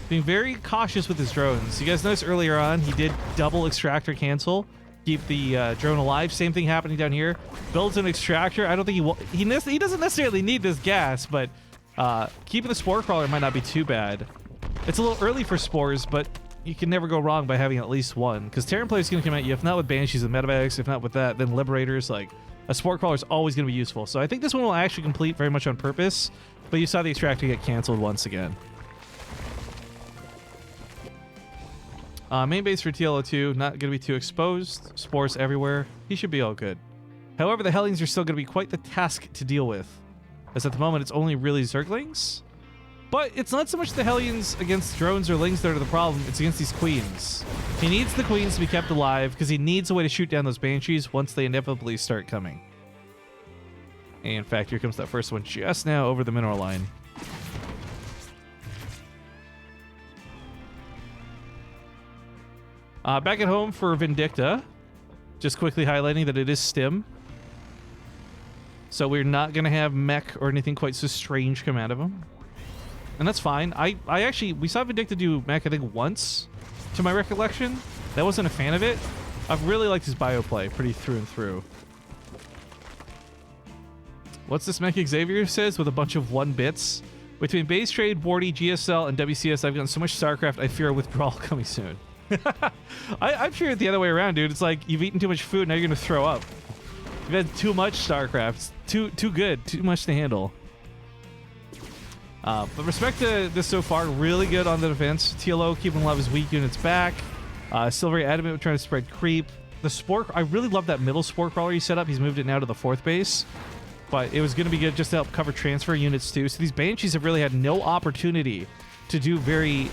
being very cautious with his drones. You guys noticed earlier on, he did double extractor cancel. Keep the drone alive. Same thing happening down here. Builds an extractor. I don't think he doesn't necessarily need this gas, but keeping the spore crawler might not be too bad. It's a little early for spores, but you can never go wrong by having at least one, because Terran players going to come at you, if not with Banshees and Medevacs, if not with that, then Liberators. Like, a spore crawler is always going to be useful. So I think this one will actually complete very much on purpose, but you saw the extractor get canceled once again. Main base for TLO2, not going to be too exposed. Spores everywhere. He should be all good. However, the Hellions are still going to be quite the task to deal with, as at the moment it's only really Zerglings. But it's not so much the Hellions against drones or Lings that are the problem, it's against these Queens. He needs the Queens to be kept alive, because he needs a way to shoot down those Banshees once they inevitably start coming. And in fact, here comes that first one just now over the mineral line. Back at home for Vindicta. Just quickly highlighting that it is stim. So we're not going to have mech or anything quite so strange come out of him. And that's fine. I actually, we saw Vindicta do mech, I think, once, to my recollection. I wasn't a fan of it. I've really liked his bio play, pretty through and through. What's this mech Xavier says with a bunch of 1 bits? Between base trade, Wardy, GSL, and WCS, I've gotten so much StarCraft, I fear a withdrawal coming soon. I'm sure it's the other way around, dude. It's like you've eaten too much food, now you're gonna throw up. You've had too much StarCraft. It's too good, too much to handle. But respect to this so far, really good on the defense. TLO keeping a lot of his weak units back. Still very adamant with trying to spread creep. The Spore, I really love that middle Spore Crawler he set up. He's moved it now to the 4th base. But it was going to be good just to help cover transfer units too. So these Banshees have really had no opportunity to do very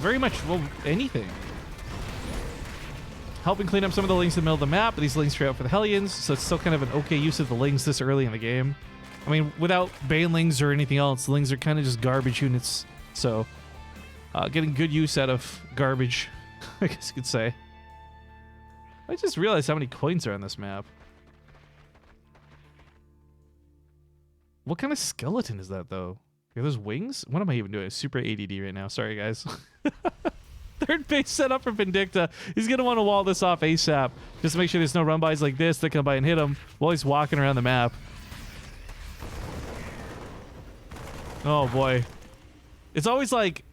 much, well, anything. Helping clean up some of the links in the middle of the map, but these links straight out for the Hellions, so it's still kind of an okay use of the links this early in the game. I mean, without Banelings or anything else, the links are kind of just garbage units. So, getting good use out of garbage, I guess you could say. I just realized how many coins are on this map. What kind of skeleton is that, though? Are those wings? What am I even doing? Super ADD right now. Sorry, guys. 3rd base set up for Vindicta. He's going to want to wall this off ASAP. Just to make sure there's no run-bys like this that come by and hit him while he's walking around the map. Oh, boy. It's always like...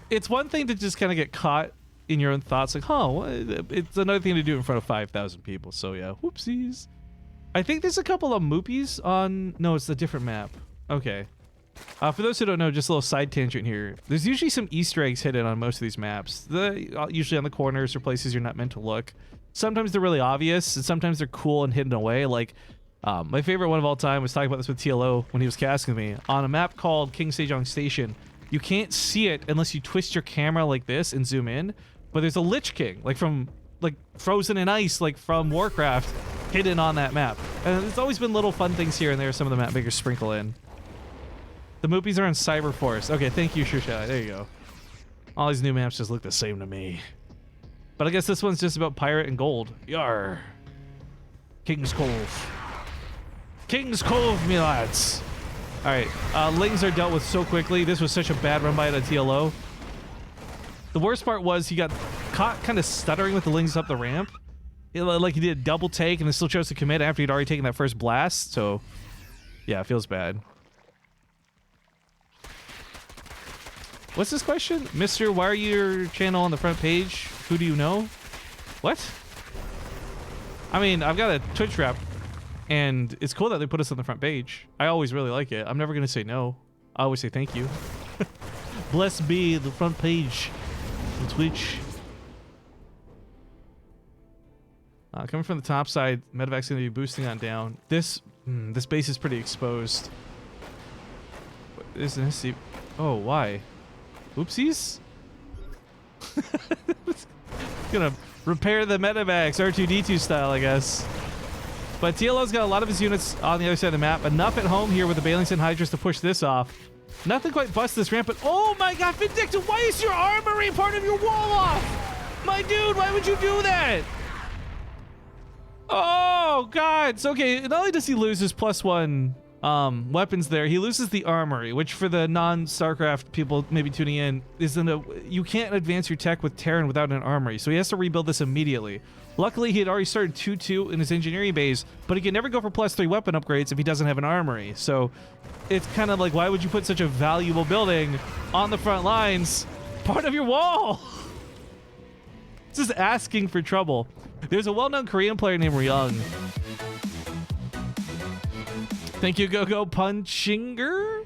It's one thing to just kind of get caught in your own thoughts. Like, huh, it's another thing to do in front of 5,000 people. So, yeah. Whoopsies. I think there's a couple of moopies on... No, it's a different map. Okay. For those who don't know, just a little side tangent here. There's usually some Easter eggs hidden on most of these maps. Usually on the corners or places you're not meant to look. Sometimes they're really obvious, and sometimes they're cool and hidden away. Like, my favorite one of all time was talking about this with TLO when he was casting me. On a map called King Sejong Station, you can't see it unless you twist your camera like this and zoom in. But there's a Lich King, like from Frozen in Ice, like from Warcraft, hidden on that map. And there's always been little fun things here and there some of the map makers sprinkle in. The moopies are on Cyberforce. Okay, thank you, Shushai. There you go. All these new maps just look the same to me. But I guess this one's just about pirate and gold. Yar. King's Cove. King's Cove, me lads. Alright, Lings are dealt with so quickly. This was such a bad run by the TLO. The worst part was he got caught kind of stuttering with the Lings up the ramp. Like he did a double take and then still chose to commit after he'd already taken that first blast. So, yeah, it feels bad. What's this question? Mister, why are your channel on the front page? Who do you know? What? I mean, I've got a Twitch rep, and it's cool that they put us on the front page. I always really like it. I'm never going to say no. I always say thank you. Blessed be the front page on Twitch. Coming from the top side, Medevac's going to be boosting on down. This base is pretty exposed. Isn't this? Oh, why? Oopsies. Gonna repair the Medevacs R2D2 style, I guess. But TLO's got a lot of his units on the other side of the map. Enough at home here with the Balings and Hydras to push this off. Nothing quite busts this ramp, but oh my god, Vindicta, why is your armory part of your wall off? My dude, why would you do that? Oh god, it's okay. Not only does he lose his +1 weapons there, he loses the armory, which for the non-StarCraft people maybe tuning in, you can't advance your tech with Terran without an armory, so he has to rebuild this immediately. Luckily, he had already started 2-2 in his engineering bays, but he can never go for +3 weapon upgrades if he doesn't have an armory. So it's kind of like, why would you put such a valuable building on the front lines, part of your wall? It's just asking for trouble. There's a well-known Korean player named Ryung. Thank you, Go Punchinger.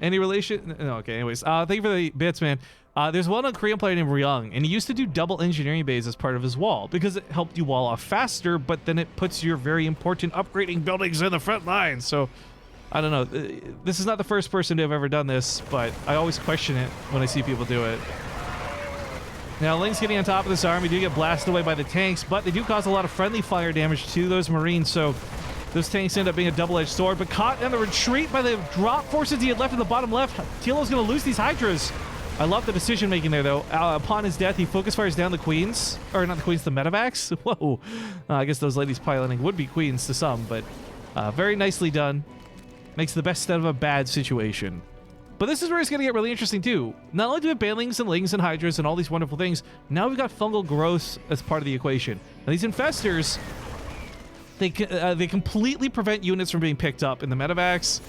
Any relation? No, okay, anyways. Thank you for the bits, man. There's one Korean player named Ryung, and he used to do double engineering bays as part of his wall because it helped you wall off faster, but then it puts your very important upgrading buildings in the front line. So, I don't know. This is not the first person to have ever done this, but I always question it when I see people do it. Now, Ling's getting on top of this army. Do get blasted away by the tanks, but they do cause a lot of friendly fire damage to those Marines, so those tanks end up being a double-edged sword, but caught in the retreat by the drop forces he had left in the bottom left. TLO's going to lose these Hydras. I love the decision making there, though. Upon his death, he focus fires down the queens. Or not the queens, the medevacs. Whoa. I guess those ladies piloting would be queens to some, but very nicely done. Makes the best out of a bad situation. But this is where it's going to get really interesting, too. Not only do we have banelings and lings and hydras and all these wonderful things, now we've got fungal growths as part of the equation. Now, these infestors, they completely prevent units from being picked up in the medevacs.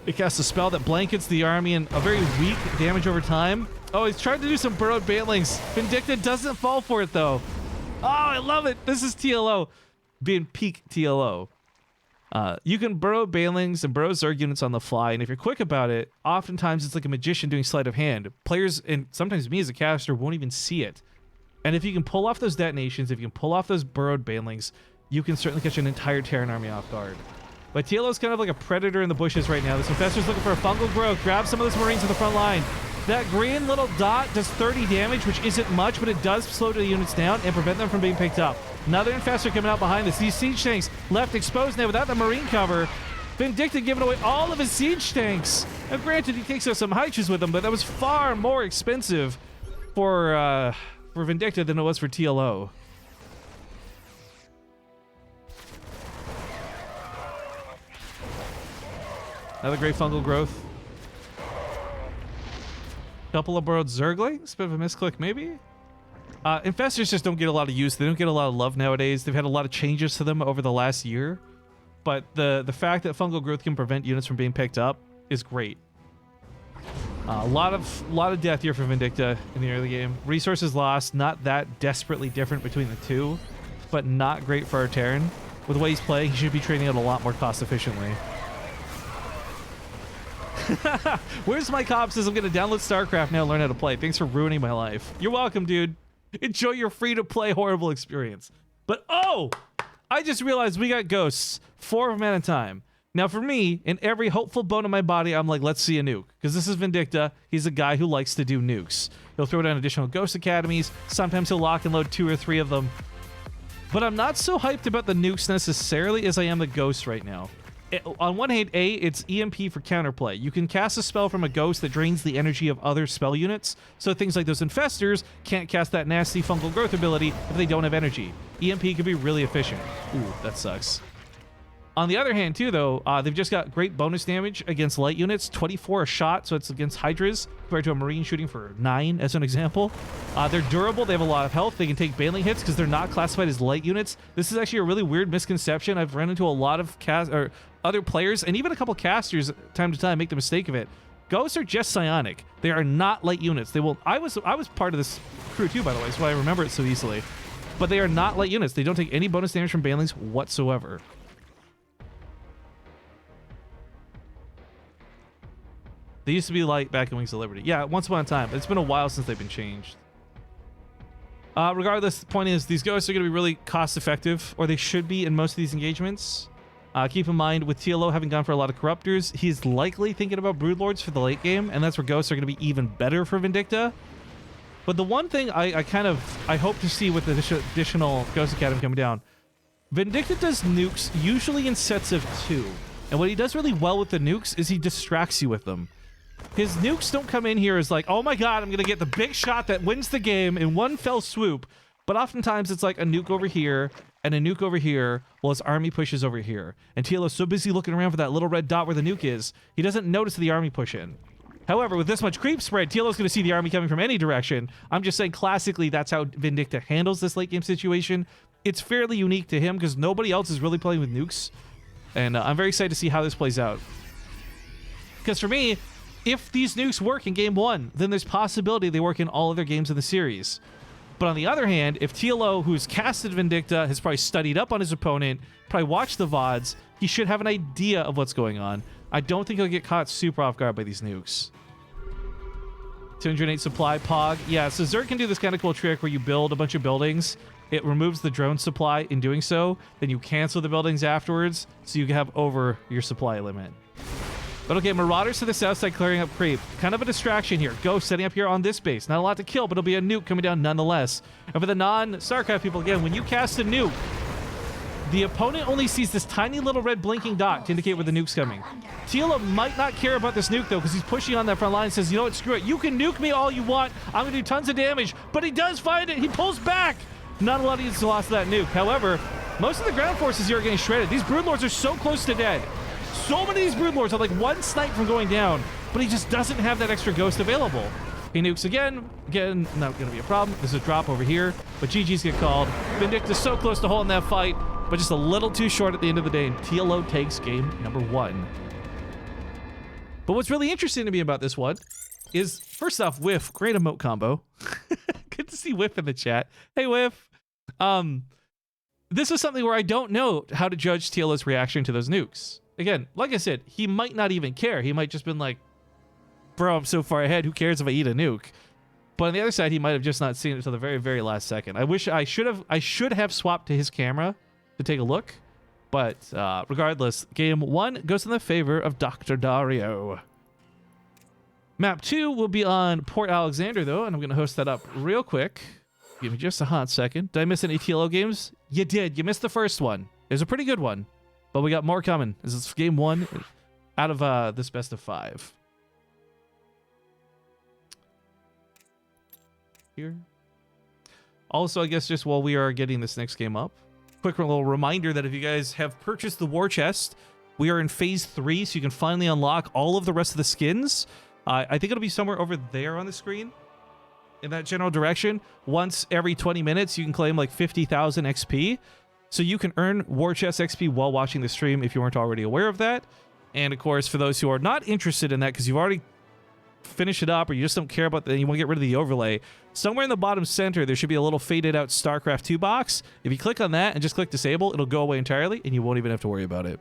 It casts a spell that blankets the army and a very weak damage over time. Oh, he's trying to do some burrowed banelings. Vindicta doesn't fall for it, though. Oh, I love it. This is TLO being peak TLO. You can burrow banelings and burrow Zerg units on the fly, and if you're quick about it, oftentimes it's like a magician doing sleight of hand. Players, and sometimes me as a caster, won't even see it. And if you can pull off those detonations, if you can pull off those burrowed banelings, you can certainly catch an entire Terran army off guard. But TLO's kind of like a predator in the bushes right now. This infestor's looking for a fungal growth. Grab some of those marines in the front line. That green little dot does 30 damage, which isn't much, but it does slow the units down and prevent them from being picked up. Another infestor coming out behind this. These siege tanks left exposed now without the marine cover. Vindicta giving away all of his siege tanks. Now, granted, he takes out some hydras with them, but that was far more expensive for Vindicta than it was for TLO. Another great fungal growth. Couple of burrowed Zerglings. Bit of a misclick, maybe? Infestors just don't get a lot of use. They don't get a lot of love nowadays. They've had a lot of changes to them over the last year. But the fact that fungal growth can prevent units from being picked up is great. A lot of death here for Vindicta in the early game. Resources lost, not that desperately different between the two, but not great for our Terran. With the way he's playing, he should be trading out a lot more cost efficiently. Where's my cop says I'm gonna download StarCraft now and learn how to play. Thanks for ruining my life. You're welcome, dude. Enjoy your free-to-play horrible experience. But oh, I just realized we got ghosts, 4 of them at a time. Now for me, in every hopeful bone in my body, I'm like, let's see a nuke. Because this is Vindicta. He's a guy who likes to do nukes. He'll throw down additional ghost academies. Sometimes he'll lock and load 2 or 3 of them. But I'm not so hyped about the nukes necessarily as I am the ghosts right now. On one hand, it's EMP for counterplay. You can cast a spell from a ghost that drains the energy of other spell units, so things like those infestors can't cast that nasty fungal growth ability if they don't have energy. EMP can be really efficient. Ooh, that sucks. On the other hand, too, though, they've just got great bonus damage against light units, 24 a shot, so it's against hydras, compared to a marine shooting for 9, as an example. They're durable, they have a lot of health, they can take baneling hits because they're not classified as light units. This is actually a really weird misconception. I've run into a lot of other players, and even a couple casters time to time make the mistake of it. Ghosts are just psionic. They are not light units. They will. I was part of this crew too, by the way, so I remember it so easily. But they are not light units. They don't take any bonus damage from banelings whatsoever. They used to be light back in Wings of Liberty. Yeah, once upon a time. It's been a while since they've been changed. Regardless, the point is these ghosts are going to be really cost effective, or they should be in most of these engagements. Keep in mind, with TLO having gone for a lot of Corruptors, he's likely thinking about Broodlords for the late game, and that's where ghosts are going to be even better for Vindicta. But the one thing I hope to see with the additional Ghost Academy coming down, Vindicta does nukes usually in sets of 2. And what he does really well with the nukes is he distracts you with them. His nukes don't come in here as like, oh my god, I'm going to get the big shot that wins the game in one fell swoop. But oftentimes it's like a nuke over here and a nuke over here while his army pushes over here. And TLO's so busy looking around for that little red dot where the nuke is, he doesn't notice the army push in. However, with this much creep spread, TLO's going to see the army coming from any direction. I'm just saying classically that's how Vindicta handles this late game situation. It's fairly unique to him because nobody else is really playing with nukes. And I'm very excited to see how this plays out. Because for me, if these nukes work in game 1, then there's possibility they work in all other games in the series. But on the other hand, if TLO, who's casted Vindicta, has probably studied up on his opponent, probably watched the VODs, he should have an idea of what's going on. I don't think he'll get caught super off guard by these nukes. 208 supply, Pog. Yeah, so Zerg can do this kind of cool trick where you build a bunch of buildings. It removes the drone supply in doing so. Then you cancel the buildings afterwards, so you have over your supply limit. But okay, Marauders to the south side clearing up creep. Kind of a distraction here. Ghost setting up here on this base. Not a lot to kill, but it'll be a nuke coming down nonetheless. And for the non-StarCraft people, again, when you cast a nuke, the opponent only sees this tiny little red blinking dot to indicate where the nuke's coming. TLO might not care about this nuke, though, because he's pushing on that front line and says, you know what, screw it. You can nuke me all you want. I'm going to do tons of damage. But he does find it. He pulls back. Not a lot of units lost to that nuke. However, most of the ground forces here are getting shredded. These Broodlords are so close to dead. So many of these Broodlords are like one snipe from going down, but he just doesn't have that extra ghost available. He nukes again. Again, not going to be a problem. There's a drop over here, but GG's get called. Vindicta's so close to holding that fight, but just a little too short at the end of the day, and TLO takes game number 1. But what's really interesting to me about this one is, first off, Whiff, great emote combo. Good to see Whiff in the chat. Hey, Whiff. This was something where I don't know how to judge TLO's reaction to those nukes. Again, like I said, he might not even care. He might just been like, bro, I'm so far ahead. Who cares if I eat a nuke? But on the other side, he might have just not seen it until the very, very last second. I wish I should have swapped to his camera to take a look. But regardless, game 1 goes in the favor of Dr. Dario. Map 2 will be on Port Alexander, though, and I'm going to host that up real quick. Give me just a hot second. Did I miss any TLO games? You did. You missed the first one. It was a pretty good one. But we got more coming. This is game 1 out of this best of 5. Here. Also, I guess just while we are getting this next game up, quick little reminder that if you guys have purchased the war chest, we are in phase 3, so you can finally unlock all of the rest of the skins. I think it'll be somewhere over there on the screen, in that general direction. Once every 20 minutes, you can claim like 50,000 XP. So you can earn war chest XP while watching the stream if you weren't already aware of that. And of course, for those who are not interested in that because you've already finished it up or you just don't care about that, you want to get rid of the overlay, somewhere in the bottom center, there should be a little faded out StarCraft 2 box. If you click on that and just click disable, it'll go away entirely and you won't even have to worry about it.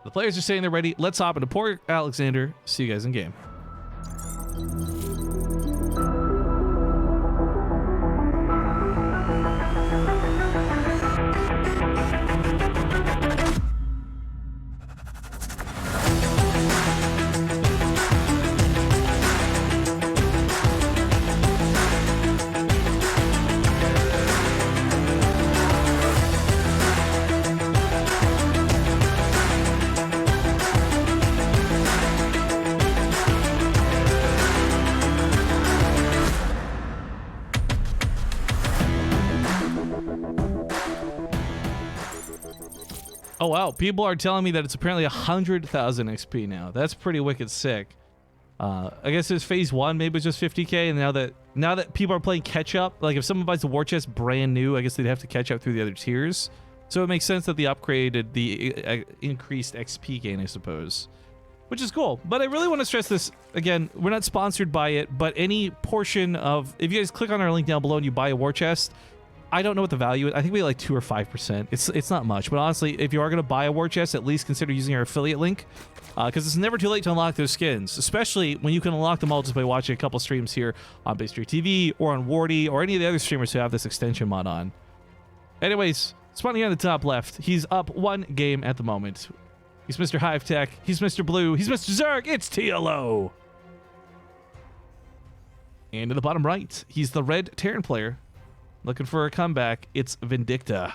The players are saying they're ready. Let's hop into Port Alexander. See you guys in game. Oh wow, people are telling me that it's apparently 100,000 XP now. That's pretty wicked sick. I guess it's phase 1, maybe it's just 50k, and now that people are playing catch up, like if someone buys the war chest brand new, I guess they'd have to catch up through the other tiers. So it makes sense that they upgraded the increased XP gain, I suppose. Which is cool. But I really want to stress this, again, we're not sponsored by it, but any portion of, if you guys click on our link down below and you buy a war chest, I don't know what the value is. I think we get like 2 or 5%. It's not much, but honestly, if you are going to buy a war chest, at least consider using our affiliate link, because it's never too late to unlock those skins, especially when you can unlock them all just by watching a couple streams here on BaseTradeTV or on Wardy or any of the other streamers who have this extension mod on. Anyways, spawning here on the top left, he's up 1 game at the moment. He's Mr. Hive Tech. He's Mr. Blue. He's Mr. Zerg. It's TLO. And in the bottom right, he's the red Terran player. Looking for a comeback, it's Vindicta.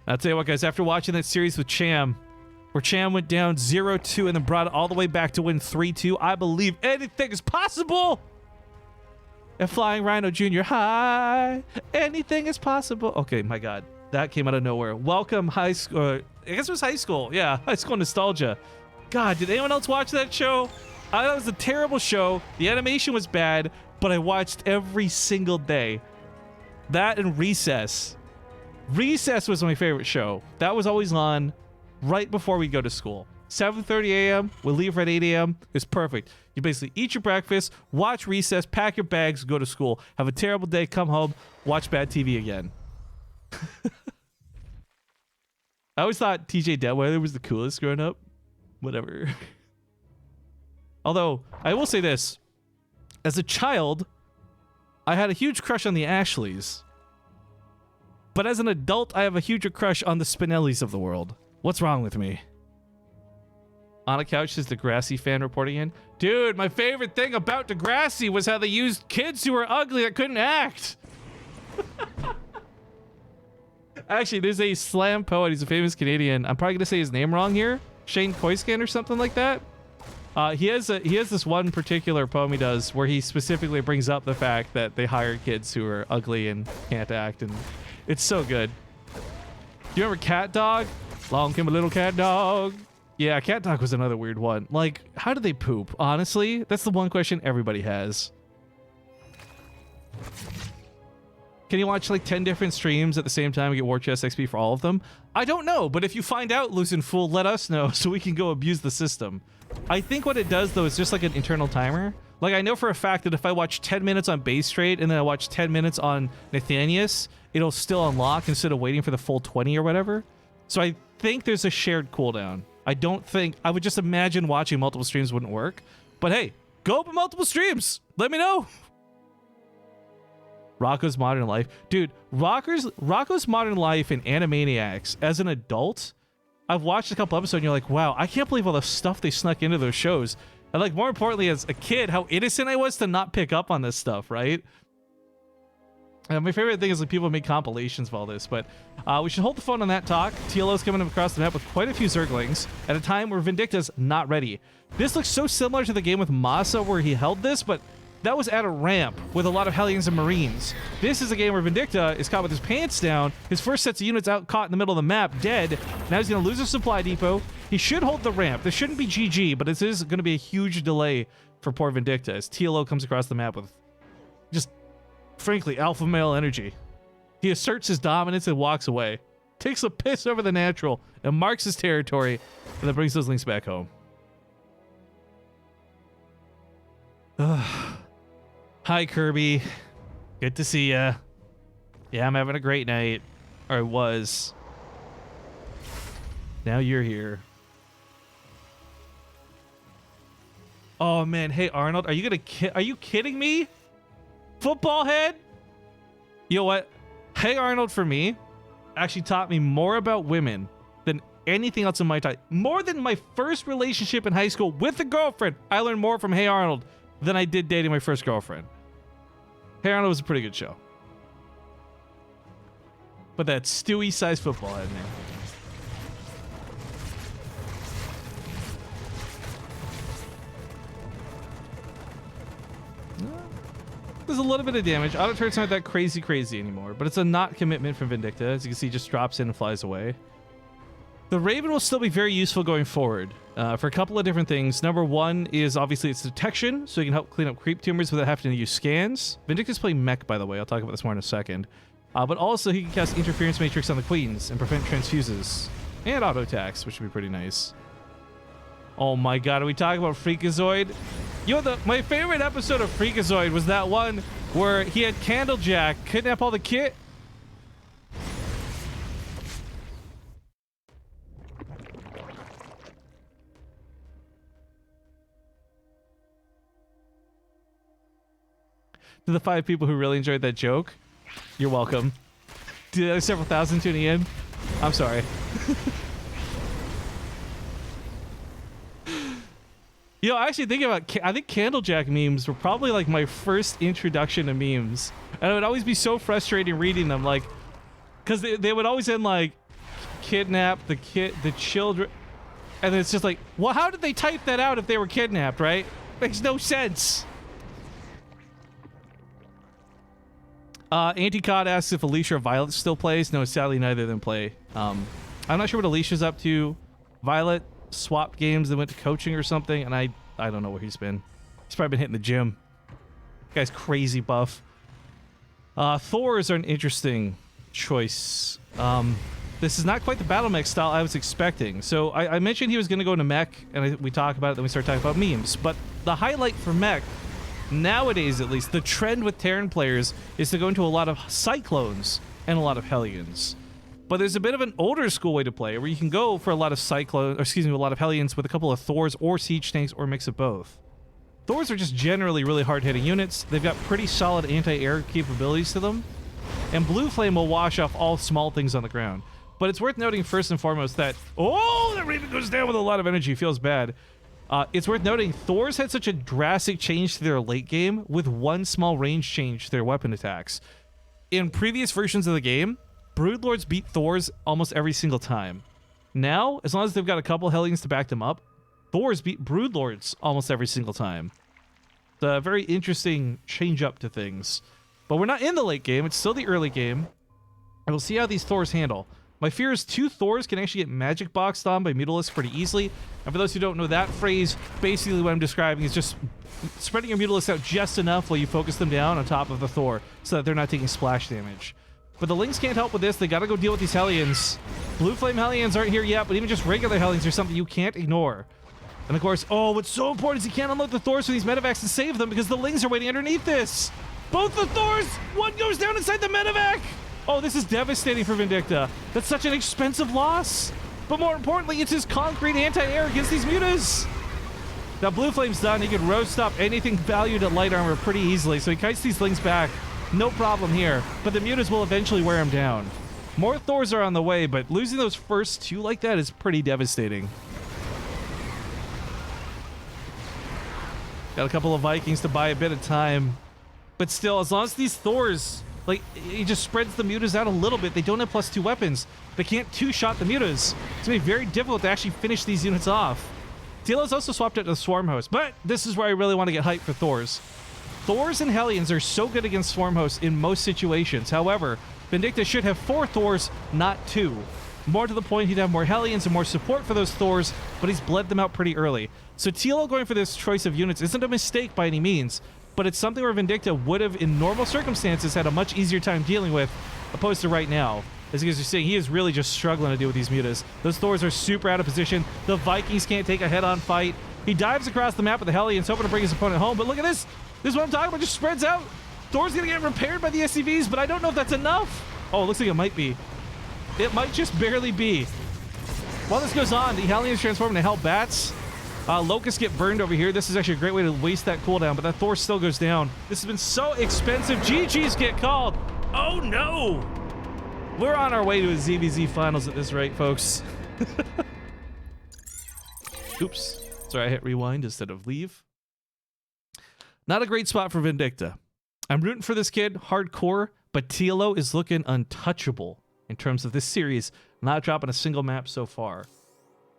I'll tell you what, guys, after watching that series with Cham, where Cham went down 0-2 and then brought it all the way back to win 3-2, I believe anything is possible! And Flying Rhino Jr., hi! Anything is possible. Okay, my God, that came out of nowhere. Welcome, high school. I guess it was high school. Yeah, high school nostalgia. God, did anyone else watch that show? That was a terrible show. The animation was bad, but I watched every single day. That and Recess. Recess was my favorite show. That was always on right before we go to school. 7:30 a.m. We'll leave at 8 a.m. It's perfect. You basically eat your breakfast, watch Recess, pack your bags, go to school. Have a terrible day, come home, watch bad TV again. I always thought TJ Deadweather was the coolest growing up. Whatever. Although, I will say this. As a child, I had a huge crush on the Ashleys. But as an adult, I have a huger crush on the Spinellis of the world. What's wrong with me? On a couch is Degrassi fan reporting in. Dude, my favorite thing about Degrassi was how they used kids who were ugly that couldn't act. Actually, there's a slam poet. He's a famous Canadian. I'm probably gonna say his name wrong here. Shane Koiskan or something like that. He has this one particular poem he does where he specifically brings up the fact that they hire kids who are ugly and can't act, and it's so good. Do you remember Cat Dog? Long came a little cat dog. Yeah, Cat Dog was another weird one. Like, how do they poop? Honestly, that's the one question everybody has. Can you watch like 10 different streams at the same time and get War Chest XP for all of them? I don't know, but if you find out, Lucen Fool, let us know so we can go abuse the system. I think what it does, though, is just like an internal timer. Like, I know for a fact that if I watch 10 minutes on Base Trade and then I watch 10 minutes on Nathanius, it'll still unlock instead of waiting for the full 20 or whatever. So I think there's a shared cooldown. I don't think... I would just imagine watching multiple streams wouldn't work. But hey, go open multiple streams! Let me know! Rocco's Modern Life. Dude, Rocco's Modern Life and Animaniacs, as an adult, I've watched a couple episodes and you're like, wow, I can't believe all the stuff they snuck into those shows. And like, more importantly, as a kid, how innocent I was to not pick up on this stuff, right? My favorite thing is like people make compilations of all this, but we should hold the phone on that talk. TLO's coming across the map with quite a few Zerglings at a time where Vindicta's not ready. This looks so similar to the game with Masa where he held this, but that was at a ramp with a lot of Hellions and Marines. This is a game where Vindicta is caught with his pants down. His first sets of units out caught in the middle of the map, dead. Now he's going to lose his supply depot. He should hold the ramp. This shouldn't be GG, but this is going to be a huge delay for poor Vindicta as TLO comes across the map with just, frankly, alpha male energy. He asserts his dominance and walks away. Takes a piss over the natural and marks his territory, and then brings those links back home. Hi, Kirby. Good to see ya. Yeah, I'm having a great night. Or I was. Now you're here. Oh, man. Hey, Arnold, are you kidding me? Football head? You know what? Hey, Arnold, for me, actually taught me more about women than anything else in my time. More than my first relationship in high school with a girlfriend. I learned more from Hey Arnold than I did dating my first girlfriend. Hey Arnold was a pretty good show. But that Stewie-sized football head, man. There's a little bit of damage. Auto turret's not that crazy anymore, but it's a not commitment from Vindicta. As you can see, just drops in and flies away. The Raven will still be very useful going forward for a couple of different things. Number one is obviously its detection, so you can help clean up creep tumors without having to use scans. Vindicta's playing mech, by the way. I'll talk about this more in a second. But also, he can cast Interference Matrix on the Queens and prevent transfuses. And auto attacks, which would be pretty nice. Oh my god, are we talking about Freakazoid? You know, my favorite episode of Freakazoid was that one where he had Candlejack kidnap all the kit. To the 5 people who really enjoyed that joke, you're welcome. To the other several thousand tuning in, I'm sorry. You know, I actually think about, I think Candlejack memes were probably like my first introduction to memes. And it would always be so frustrating reading them, like, because they would always end like, kidnap the children. And then it's just like, well, how did they type that out if they were kidnapped, right? Makes no sense. Anti-Cod asks if Alicia or Violet still plays. No, sadly, neither of them play. I'm not sure what Alicia's up to. Violet swapped games and went to coaching or something, and I don't know where he's been. He's probably been hitting the gym. Guy's crazy buff. Thors are an interesting choice. This is not quite the battle mech style I was expecting. So I mentioned he was going to go into mech, and we talk about it, then we start talking about memes. But the highlight for mech, nowadays at least, the trend with Terran players is to go into a lot of Cyclones and a lot of Hellions. But there's a bit of an older school way to play where you can go for a lot of a lot of Hellions with a couple of Thors or Siege Tanks or a mix of both. Thors are just generally really hard-hitting units. They've got pretty solid anti-air capabilities to them. And Blue Flame will wash off all small things on the ground. But it's worth noting first and foremost that... Oh, that Raven goes down with a lot of energy. Feels bad. It's worth noting Thors had such a drastic change to their late game with one small range change to their weapon attacks. In previous versions of the game, Broodlords beat Thors almost every single time. Now, as long as they've got a couple Hellions to back them up, Thors beat Broodlords almost every single time. It's a very interesting change up to things. But we're not in the late game. It's still the early game. And we'll see how these Thors handle. My fear is 2 Thors can actually get magic boxed on by Mutalisks pretty easily. And for those who don't know that phrase, basically what I'm describing is just spreading your Mutalisks out just enough while you focus them down on top of the Thor so that they're not taking splash damage. But the Lings can't help with this. They gotta go deal with these Hellions. Blue Flame Hellions aren't here yet, but even just regular Hellions are something you can't ignore. And of course, oh, what's so important is you can't unload the Thors for these medevacs to save them because the Lings are waiting underneath this. Both the Thors, one goes down inside the medevac. Oh, this is devastating for Vindicta. That's such an expensive loss. But more importantly, it's his concrete anti-air against these mutas. Now, Blue Flame's done. He can roast up anything valued at light armor pretty easily, so he kites these Lings back. No problem here. But the mutas will eventually wear him down. More Thors are on the way, but losing those first 2 like that is pretty devastating. Got a couple of Vikings to buy a bit of time. But still, as long as these Thors, like, he just spreads the mutas out a little bit. They don't have +2 weapons. They can't 2-shot the mutas. It's going to be very difficult to actually finish these units off. TLO's also swapped out to the Swarm Host, but this is where I really want to get hyped for Thors. Thors and Hellions are so good against Swarm Hosts in most situations. However, Vindicta should have 4 Thors, not 2. More to the point, he'd have more Hellions and more support for those Thors, but he's bled them out pretty early. So TLO going for this choice of units isn't a mistake by any means, but it's something where Vindicta would have, in normal circumstances, had a much easier time dealing with, opposed to right now. As you guys are seeing, he is really just struggling to deal with these mutas. Those Thors are super out of position. The Vikings can't take a head-on fight. He dives across the map with the Hellions, hoping to bring his opponent home, but look at this! This is what I'm talking about, just spreads out! Thor's gonna get repaired by the SCVs, but I don't know if that's enough! Oh, it looks like it might be. It might just barely be. While this goes on, the Hellions transform into Hell Bats. Locusts get burned over here. This is actually a great way to waste that cooldown, but that Thor still goes down. This has been so expensive. GG's get called. Oh no! We're on our way to a ZVZ finals at this rate, folks. Oops. Sorry, I hit rewind instead of leave. Not a great spot for Vindicta. I'm rooting for this kid, hardcore, but TLO is looking untouchable in terms of this series, not dropping a single map so far.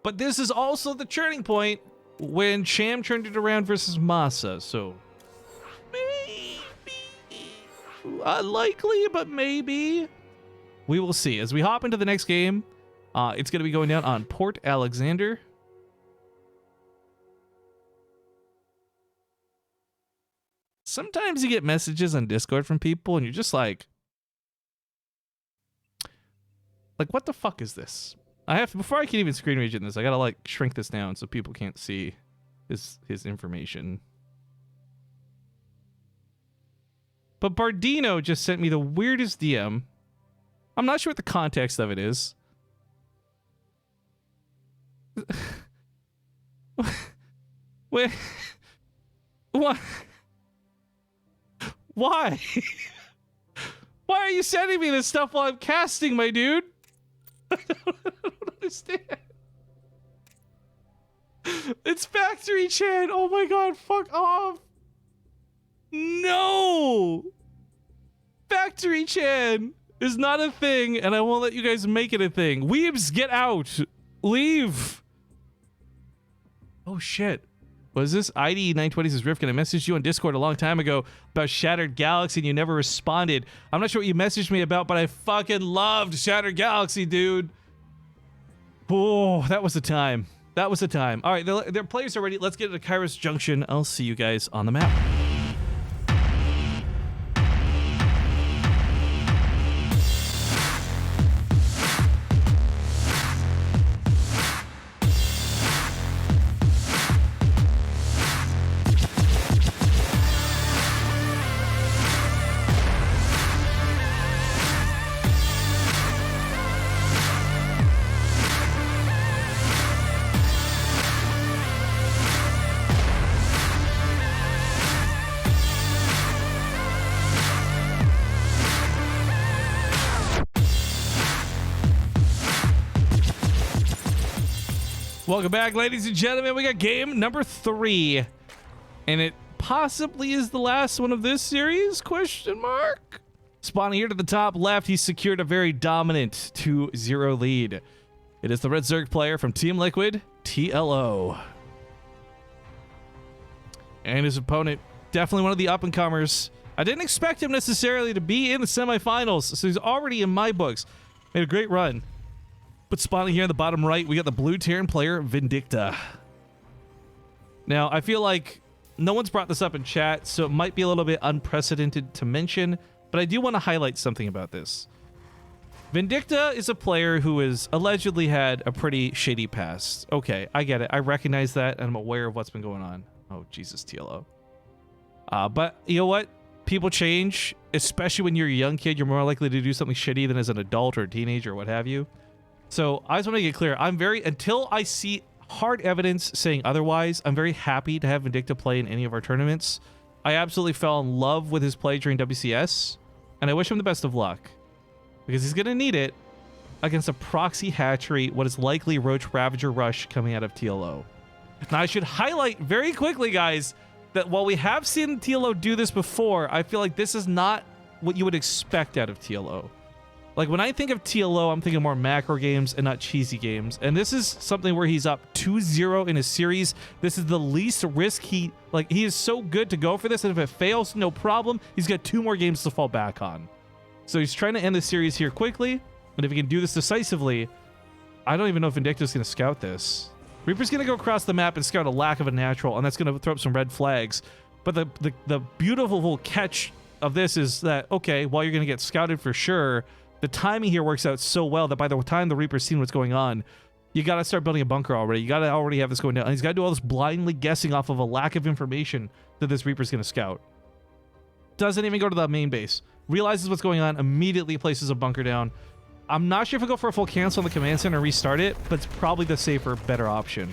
But this is also the turning point when Cham turned it around versus Masa, so maybe, unlikely, but maybe. We will see. As we hop into the next game, it's going to be going down on Port Alexander. Sometimes you get messages on Discord from people and you're just like, what the fuck is this? I have to, before I can even screen read in this, I gotta like shrink this down so people can't see his information. But Bardino just sent me the weirdest DM. I'm not sure what the context of it is. Wait. What? Why? Why are you sending me this stuff while I'm casting, my dude? I don't understand. It's Factory Chan. Oh my god, fuck off. No. Factory Chan is not a thing, and I won't let you guys make it a thing. Weebs, get out. Leave. Oh shit. What is this? ID920 says, Rifkin, I messaged you on Discord a long time ago about Shattered Galaxy and you never responded. I'm not sure what you messaged me about, but I fucking loved Shattered Galaxy, dude. Oh, that was the time. That was the time. All right, their players are ready. Let's get to Kairos Junction. I'll see you guys on the map. Welcome back, ladies and gentlemen. We got game number 3. And it possibly is the last one of this series, question mark? Spawning here to the top left, he's secured a very dominant 2-0 lead. It is the Red Zerg player from Team Liquid, TLO. And his opponent, definitely one of the up-and-comers. I didn't expect him necessarily to be in the semifinals, so he's already in my books. Made a great run. But spawning here in the bottom right, we got the blue Terran player, Vindicta. Now, I feel like no one's brought this up in chat, so it might be a little bit unprecedented to mention, but I do want to highlight something about this. Vindicta is a player who has allegedly had a pretty shady past. Okay, I get it. I recognize that, and I'm aware of what's been going on. Oh, Jesus, TLO. But you know what? People change, especially when you're a young kid. You're more likely to do something shitty than as an adult or a teenager or what have you. So I just want to get clear. Until I see hard evidence saying otherwise, I'm very happy to have Vindicta play in any of our tournaments. I absolutely fell in love with his play during WCS, and I wish him the best of luck, because he's going to need it against a proxy hatchery, what is likely Roach Ravager Rush coming out of TLO. Now, I should highlight very quickly, guys, that while we have seen TLO do this before, I feel like this is not what you would expect out of TLO. Like, when I think of TLO, I'm thinking more macro games and not cheesy games. And this is something where he's up 2-0 in a series. This is the least risk he is so good to go for this. And if it fails, no problem. He's got 2 more games to fall back on. So he's trying to end the series here quickly. And if he can do this decisively, I don't even know if Vindicta's going to scout this. Reaper's going to go across the map and scout a lack of a natural, and that's going to throw up some red flags. But the beautiful catch of this is that, okay, while you're going to get scouted for sure, the timing here works out so well that by the time the Reaper's seen what's going on, you got to start building a bunker already. You got to already have this going down. And he's got to do all this blindly guessing off of a lack of information that this Reaper's going to scout. Doesn't even go to the main base. Realizes what's going on, immediately places a bunker down. I'm not sure if I'll go for a full cancel on the command center and restart it, but it's probably the safer, better option.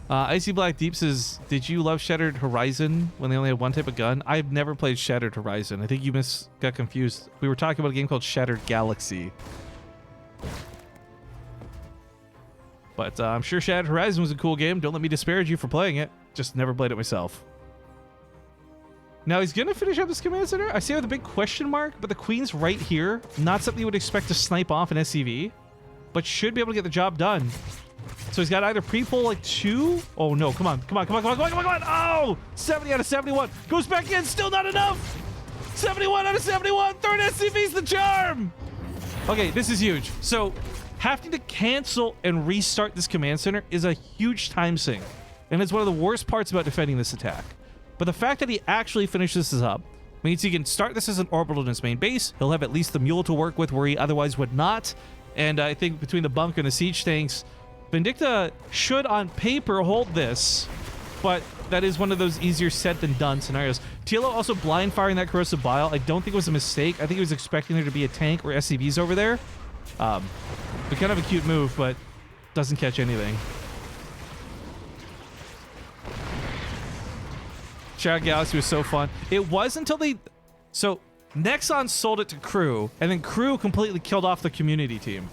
Icy Black Deep says, did you love Shattered Horizon when they only had one type of gun? I've never played Shattered Horizon. I think you got confused. We were talking about a game called Shattered Galaxy. But I'm sure Shattered Horizon was a cool game. Don't let me disparage you for playing it. Just never played it myself. Now he's going to finish up this command center. I see with a big question mark, but the queen's right here. Not something you would expect to snipe off an SCV, but should be able to get the job done. So he's got either pre-pull like 2. Oh no, come on. Oh, 70 out of 71. Goes back in, still not enough. 71 out of 71. Third SCV's the charm. Okay, this is huge. So having to cancel and restart this command center is a huge time sink. And it's one of the worst parts about defending this attack. But the fact that he actually finishes this up means he can start this as an orbital in his main base. He'll have at least the mule to work with where he otherwise would not. And I think between the bunker and the siege tanks, Vindicta should on paper hold this, but that is one of those easier said than done scenarios. TLO also blind firing that corrosive bile. I don't think it was a mistake. I think he was expecting there to be a tank or SCVs over there. But kind of a cute move, but doesn't catch anything. Shattered Galaxy was so fun. It was until they... So, Nexon sold it to Crew, and then Crew completely killed off the community team.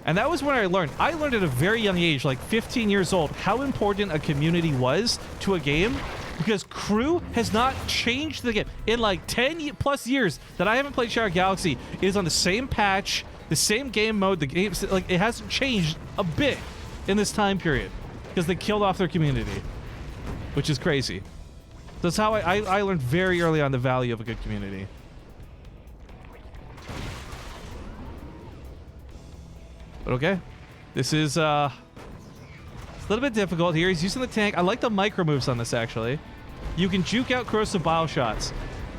And that was when I learned. I learned at a very young age, like 15 years old, how important a community was to a game, because Crew has not changed the game. In like 10 plus years that I haven't played Shattered Galaxy, it is on the same patch, the same game mode, the game, like, it hasn't changed a bit in this time period, because they killed off their community, which is crazy. That's how I learned very early on the value of a good community. But okay, this is a little bit difficult here. He's using the tank. I like the micro moves on this, actually. You can juke out corrosive bile shots.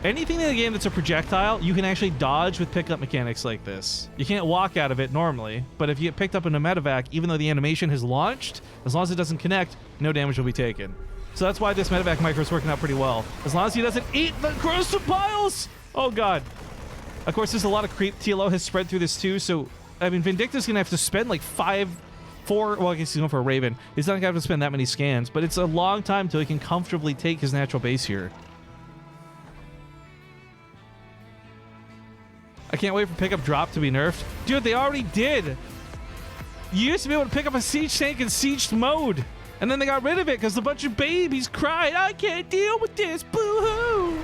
Anything in the game that's a projectile, you can actually dodge with pickup mechanics like this. You can't walk out of it normally, but if you get picked up in a medevac, even though the animation has launched, as long as it doesn't connect, no damage will be taken. So that's why this medevac micro is working out pretty well. As long as he doesn't eat the corrosive biles! Oh god. Of course, there's a lot of creep. TLO has spread through this too, so I mean, Vindicta's gonna have to spend like 4, well, I guess he's going for a Raven. He's not gonna have to spend that many scans, but it's a long time till he can comfortably take his natural base here. I can't wait for pickup drop to be nerfed. Dude, they already did. You used to be able to pick up a siege tank in sieged mode, and then they got rid of it because a bunch of babies cried, I can't deal with this, boo-hoo.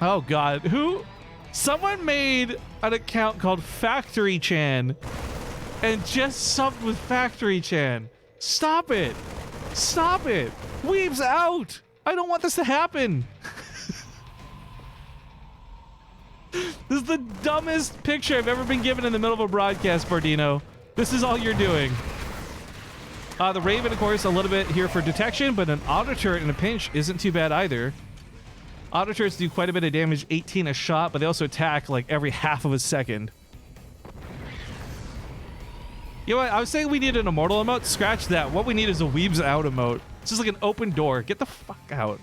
Oh God, who? Someone made an account called Factory Chan and just subbed with Factory Chan. Stop it. Stop it. Weeb's out. I don't want this to happen. This is the dumbest picture I've ever been given in the middle of a broadcast, Bardino. This is all you're doing. The Raven, of course, a little bit here for detection, but an auto turret in a pinch isn't too bad either. Auto turrets do quite a bit of damage, 18 a shot, but they also attack like every half of a second. You know what? I was saying we need an immortal emote. Scratch that. What we need is a Weeb's out emote. It's just like an open door. Get the fuck out.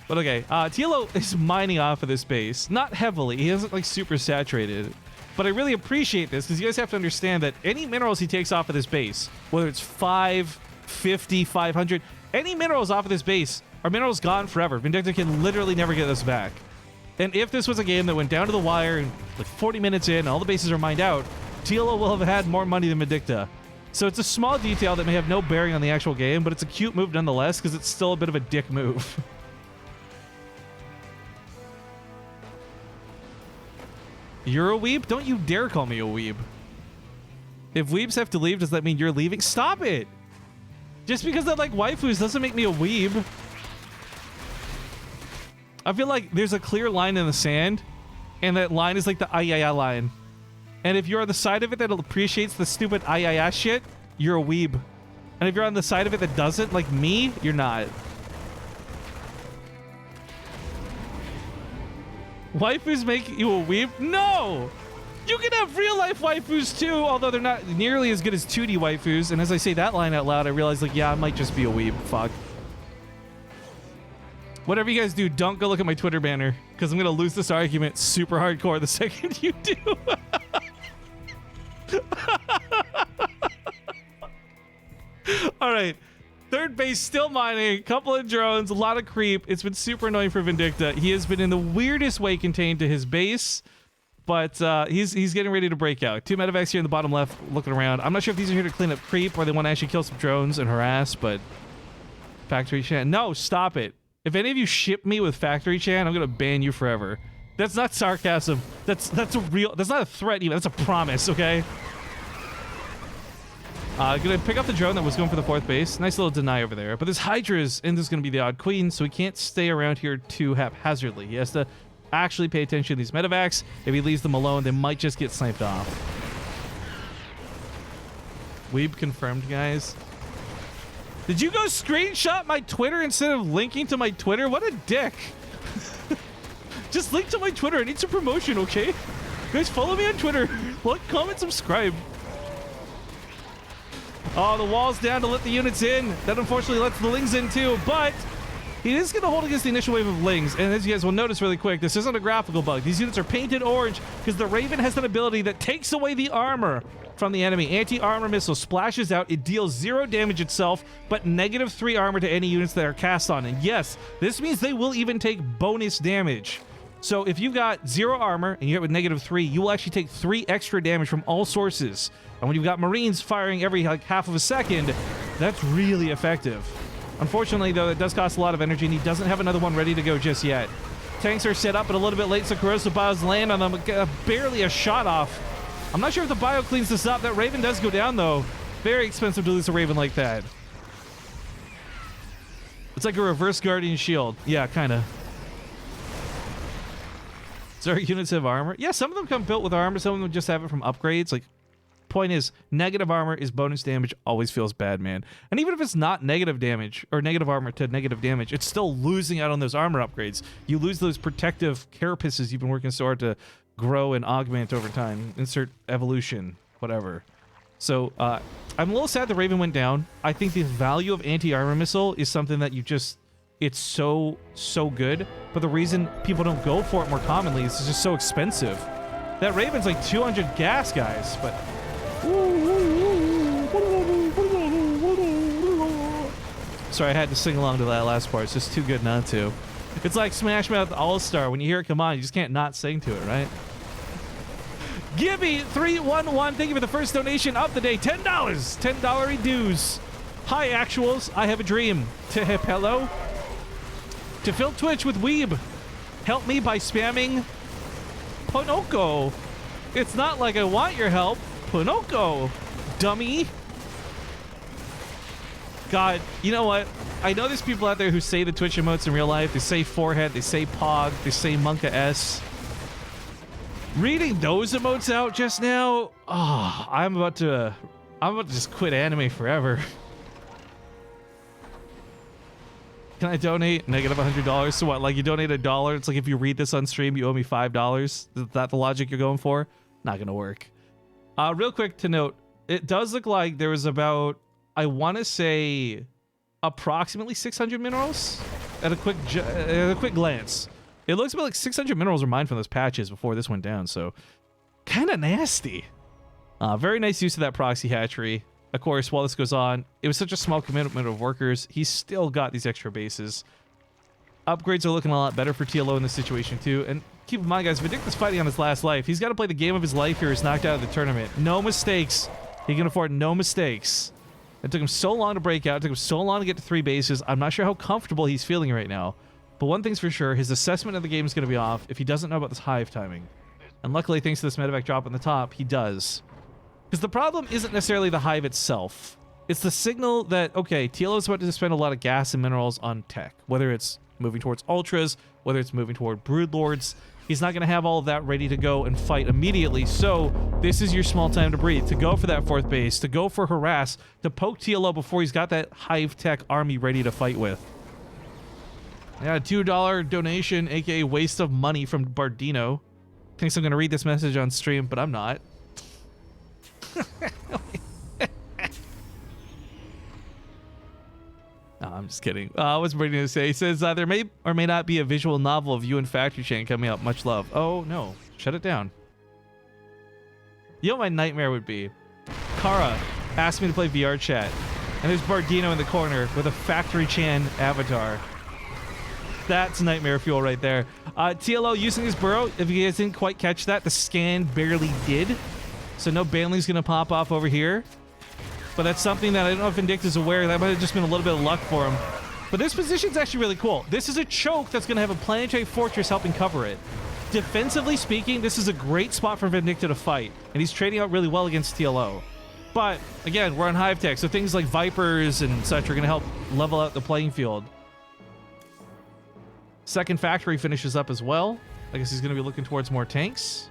But okay, TLO is mining off of this base. Not heavily. He isn't like super saturated. But I really appreciate this because you guys have to understand that any minerals he takes off of this base, whether it's 5, 50, 500, any minerals off of this base are minerals gone forever. Vindicta can literally never get this back. And if this was a game that went down to the wire and like 40 minutes in and all the bases are mined out, TLO will have had more money than Vindicta. So it's a small detail that may have no bearing on the actual game, but it's a cute move nonetheless because it's still a bit of a dick move. You're a weeb? Don't you dare call me a weeb. If weebs have to leave, does that mean you're leaving? Stop it! Just because I like waifus doesn't make me a weeb. I feel like there's a clear line in the sand, and that line is like the ayaya line. And if you're on the side of it that appreciates the stupid ayaya shit, you're a weeb. And if you're on the side of it that doesn't, like me, you're not. Waifus make you a weeb? No! You can have real life waifus too, although they're not nearly as good as 2D waifus. And as I say that line out loud, I realize like, yeah, I might just be a weeb. Fuck. Whatever you guys do, don't go look at my Twitter banner because I'm going to lose this argument super hardcore the second you do. All right. Third base still mining, a couple of drones, a lot of creep. It's been super annoying for Vindicta. He has been in the weirdest way contained to his base, but he's getting ready to break out. 2 medevacs here in the bottom left looking around. I'm not sure if these are here to clean up creep or they want to actually kill some drones and harass, but Factory Chan. No, stop it. If any of you ship me with Factory Chan, I'm going to ban you forever. That's not sarcasm. That's a real, that's not a threat even. That's a promise, okay? Gonna pick up the drone that was going for the 4th base. Nice little deny over there. But this Hydra is, and this is gonna be the odd queen, so he can't stay around here too haphazardly. He has to actually pay attention to these medevacs. If he leaves them alone, they might just get sniped off. Weeb confirmed, guys. Did you go screenshot my Twitter instead of linking to my Twitter? What a dick. Just link to my Twitter. I need some promotion, okay? Guys, follow me on Twitter. Like, comment, subscribe. Oh, the wall's down to let the units in. That unfortunately lets the Lings in too, but he is going to hold against the initial wave of Lings. And as you guys will notice really quick, this isn't a graphical bug. These units are painted orange because the Raven has an ability that takes away the armor from the enemy. Anti-armor missile splashes out. It deals 0 damage itself, but -3 armor to any units that are cast on. And yes, this means they will even take bonus damage. So if you've got 0 armor and you hit with -3, you will actually take 3 extra damage from all sources. And when you've got Marines firing every like half of a second, that's really effective. Unfortunately, though, it does cost a lot of energy, and he doesn't have another one ready to go just yet. Tanks are set up, but a little bit late, so corrosive bios land on them. Barely a shot off. I'm not sure if the bio cleans this up. That Raven does go down, though. Very expensive to lose a Raven like that. It's like a reverse Guardian Shield. Yeah, kind of. Does our units have armor? Yeah, some of them come built with armor. Some of them just have it from upgrades. Like, point is, negative armor is bonus damage. Always feels bad, man. And even if it's not negative damage or negative armor to negative damage, it's still losing out on those armor upgrades. You lose those protective carapaces you've been working so hard to grow and augment over time. Insert evolution, whatever. So I'm a little sad the Raven went down. I think the value of anti-armor missile is something that you just, it's so good. But the reason people don't go for it more commonly is it's just so expensive. That Raven's like 200 gas, guys, but sorry, I had to sing along to that last part. It's just too good not to. It's like Smash Mouth All-Star. When you hear it come on, you just can't not sing to it, right? Gibby311, thank you for the first donation of the day. $10. $10 dues. Hi, actuals. I have a dream. To hip hello. To fill Twitch with weeb. Help me by spamming Ponoko. It's not like I want your help. Ponoko, dummy. God, you know what? I know there's people out there who say the Twitch emotes in real life. They say forehead, they say pog, they say Monka S. Reading those emotes out just now, oh, I'm about to just quit anime forever. Can I donate? Negative $100. So what? Like you donate $1? It's like if you read this on stream, you owe me $5. Is that the logic you're going for? Not gonna work. Real quick to note, it does look like there was about, I want to say, approximately 600 minerals at a quick glance. It looks about like 600 minerals were mined from those patches before this went down, so kind of nasty. Very nice use of that proxy hatchery. Of course, while this goes on, it was such a small commitment of workers. He's still got these extra bases. Upgrades are looking a lot better for TLO in this situation too. And keep in mind, guys, Vindicta's fighting on his last life. He's got to play the game of his life here. He's knocked out of the tournament. No mistakes. He can afford no mistakes. It took him so long to break out. It took him so long to get to 3 bases. I'm not sure how comfortable he's feeling right now. But one thing's for sure, his assessment of the game is going to be off if he doesn't know about this hive timing. And luckily, thanks to this medevac drop on the top, he does. Because the problem isn't necessarily the hive itself. It's the signal that, okay, TLO is about to spend a lot of gas and minerals on tech. Whether it's moving towards ultras, whether it's moving toward broodlords. He's not going to have all of that ready to go and fight immediately. So this is your small time to breathe, to go for that 4th base, to go for harass, to poke TLO before he's got that hive tech army ready to fight with. Yeah, $2 donation, aka waste of money from Bardino. Thinks I'm going to read this message on stream, but I'm not. No, I'm just kidding. What's Bardino to say? He says, there may or may not be a visual novel of you and Factory Chain coming up. Much love. Oh, no. Shut it down. You know what my nightmare would be? Kara asked me to play VR chat, and there's Bardino in the corner with a Factory Chan avatar. That's nightmare fuel right there. TLO using his burrow. If you guys didn't quite catch that, the scan barely did. So no Baneling's going to pop off over here. But that's something that I don't know if Vindicta's aware. That might have just been a little bit of luck for him. But this position's actually really cool. This is a choke that's going to have a planetary fortress helping cover it. Defensively speaking, this is a great spot for Vindicta to fight. And he's trading out really well against TLO. But, again, we're on Hive Tech, so things like Vipers and such are going to help level out the playing field. Second factory finishes up as well. I guess he's going to be looking towards more tanks.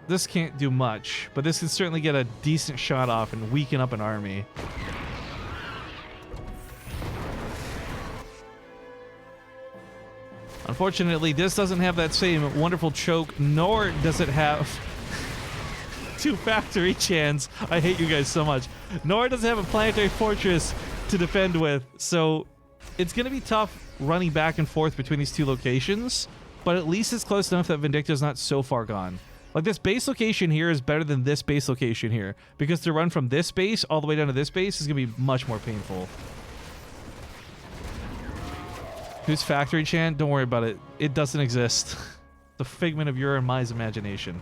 This can't do much, but this can certainly get a decent shot off and weaken up an army. Unfortunately, this doesn't have that same wonderful choke, nor does it have 2 factory chans. I hate you guys so much. Nor does it have a planetary fortress to defend with. So it's going to be tough running back and forth between these 2 locations, but at least it's close enough that Vindicta's not so far gone. Like, this base location here is better than this base location here, because to run from this base all the way down to this base is going to be much more painful. Who's Factory Chan? Don't worry about it. It doesn't exist. The figment of your and my imagination.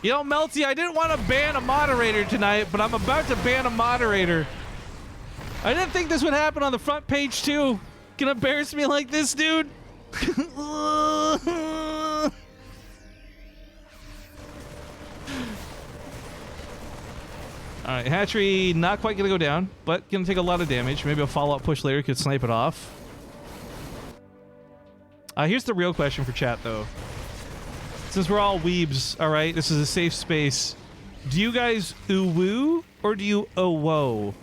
You know, Melty, I didn't want to ban a moderator tonight, but I'm about to ban a moderator. I didn't think this would happen on the front page, too. Gonna embarrass me like this, dude? Alright, hatchery not quite gonna go down, but gonna take a lot of damage. Maybe a follow-up push later could snipe it off. Here's the real question for chat, though. Since we're all weebs, alright, this is a safe space. Do you guys ooh-woo, or do you oh-whoa?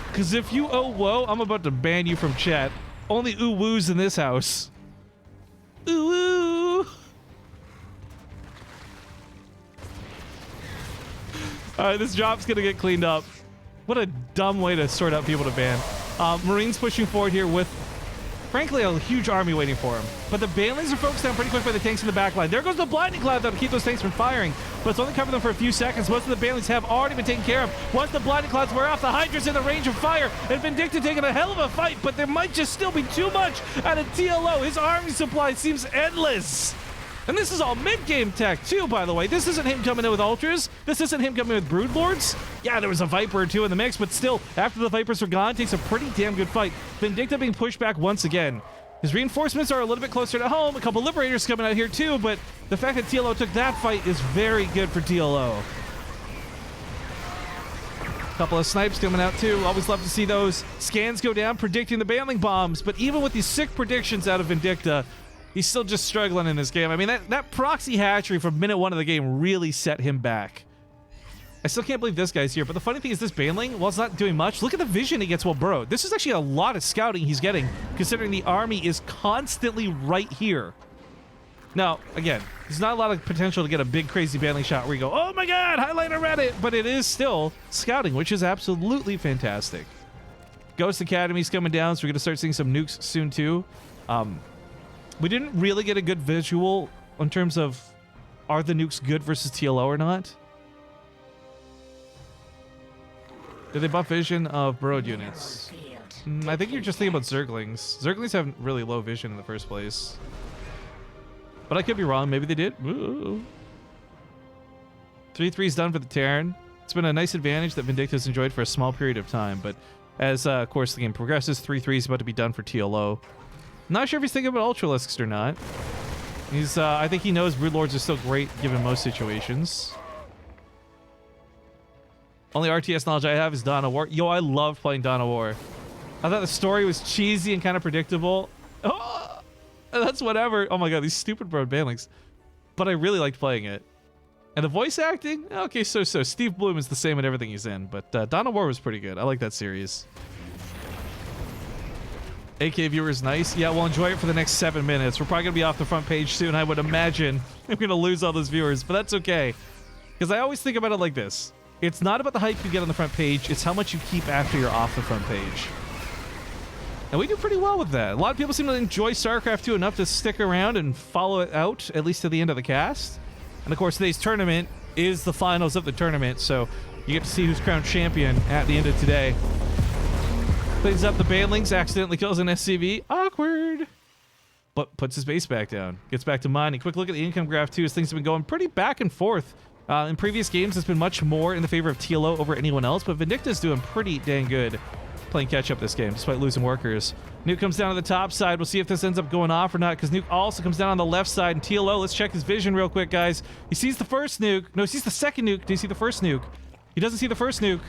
Because if you oh-whoa, I'm about to ban you from chat. Only ooh-woos in this house. Ooh-woo! Alright, this drop's gonna get cleaned up. What a dumb way to sort out people to ban. Marines pushing forward here with, frankly, a huge army waiting for him. But the Banelings are focused down pretty quick by the tanks in the back line. There goes the Blinding Cloud, that'll keep those tanks from firing. But it's only covering them for a few seconds. Most of the Banelings have already been taken care of. Once the Blinding Clouds wear off, the Hydra's in the range of fire. And Vindicta taking a hell of a fight, but there might just still be too much out of TLO. His army supply seems endless. And this is all mid-game tech, too, by the way. This isn't him coming in with Ultras. This isn't him coming in with Broodlords. Yeah, there was a Viper or two in the mix, but still, after the Vipers are gone, takes a pretty damn good fight. Vindicta being pushed back once again. His reinforcements are a little bit closer to home. A couple Liberators coming out here, too, but the fact that TLO took that fight is very good for TLO. Couple of snipes coming out, too. Always love to see those. Scans go down, predicting the baneling bombs, but even with these sick predictions out of Vindicta, he's still just struggling in this game. I mean, that proxy hatchery from minute 1 of the game really set him back. I still can't believe this guy's here, but the funny thing is this baneling, while it's not doing much, look at the vision he gets while burrowed. This is actually a lot of scouting he's getting, considering the army is constantly right here. Now, again, there's not a lot of potential to get a big, crazy baneling shot where you go, oh my god, highlight on Reddit, but it is still scouting, which is absolutely fantastic. Ghost Academy's coming down, so we're going to start seeing some nukes soon, too. We didn't really get a good visual in terms of are the nukes good versus TLO or not. Did they buff vision of burrowed units? I think you're just thinking about Zerglings. Zerglings have really low vision in the first place. But I could be wrong. Maybe they did. 3-3's done for the Terran. It's been a nice advantage that Vindicta's enjoyed for a small period of time, but as, of course, the game progresses, 3-3 is about to be done for TLO. Not sure if he's thinking about Ultralisks or not. He's, I think he knows Broodlords are still great given most situations. Only RTS knowledge I have is Dawn of War. Yo, I love playing Dawn of War. I thought the story was cheesy and kind of predictable. Oh, that's whatever. Oh my god, these stupid broad banelings. But I really liked playing it. And the voice acting? Okay, so. Steve Bloom is the same in everything he's in, but Dawn of War was pretty good. I like that series. AK viewers, nice. Yeah, we'll enjoy it for the next 7 minutes. We're probably going to be off the front page soon, I would imagine. I'm going to lose all those viewers, but that's okay. Because I always think about it like this. It's not about the hype you get on the front page, it's how much you keep after you're off the front page. And we do pretty well with that. A lot of people seem to enjoy StarCraft 2 enough to stick around and follow it out, at least to the end of the cast. And of course, today's tournament is the finals of the tournament, so you get to see who's crowned champion at the end of today. Cleans up the banelings, accidentally kills an SCV. Awkward. But puts his base back down. Gets back to mining. Quick look at the income graph, too, as things have been going pretty back and forth. In previous games, it's been much more in the favor of TLO over anyone else, but Vindicta's doing pretty dang good playing catch-up this game, despite losing workers. Nuke comes down to the top side. We'll see if this ends up going off or not, because Nuke also comes down on the left side, and TLO, let's check his vision real quick, guys. He sees the first nuke. No, he sees the second nuke. Did he see the first nuke? He doesn't see the first nuke.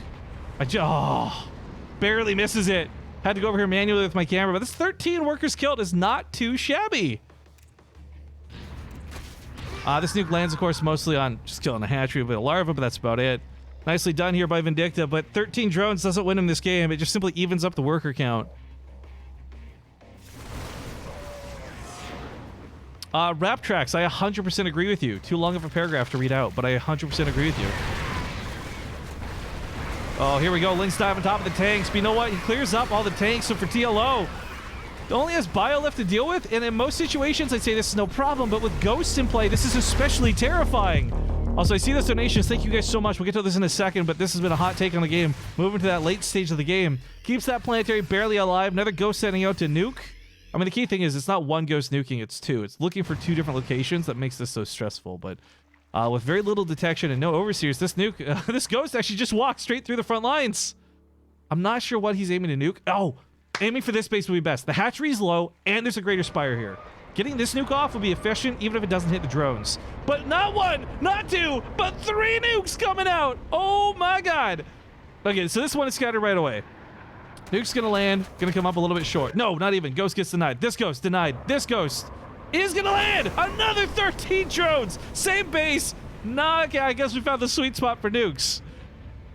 Barely misses it. Had to go over here manually with my camera, but this 13 workers killed is not too shabby. This nuke lands, of course, mostly on just killing a hatchery of a larva, but that's about it. Nicely done here by Vindicta, but 13 drones doesn't win him this game. It just simply evens up the worker count. Rap tracks, I 100% agree with you. Too long of a paragraph to read out, but I 100% agree with you. Oh, here we go. Link's dive on top of the tanks. But you know what? He clears up all the tanks, so for TLO, only has bio left to deal with, and in most situations, I'd say this is no problem, but with ghosts in play, this is especially terrifying. Also, I see those donations. Thank you guys so much. We'll get to this in a second, but this has been a hot take on the game. Moving to that late stage of the game. Keeps that planetary barely alive. Another ghost setting out to nuke. I mean, the key thing is it's not one ghost nuking, it's two. It's looking for two different locations that makes this so stressful, but with very little detection and no overseers, this nuke, this ghost actually just walked straight through the front lines. I'm not sure what he's aiming to nuke. Oh, aiming for this base would be best. The hatchery's low, and there's a greater spire here. Getting this nuke off will be efficient, even if it doesn't hit the drones. But not one, not two, but 3 nukes coming out. Oh my god. Okay, so this one is scattered right away. Nuke's gonna land, gonna come up a little bit short. No, not even. Ghost gets denied. This ghost denied. This ghost is gonna land. Another 13 drones. Same base. Nah, okay, I guess we found the sweet spot for nukes.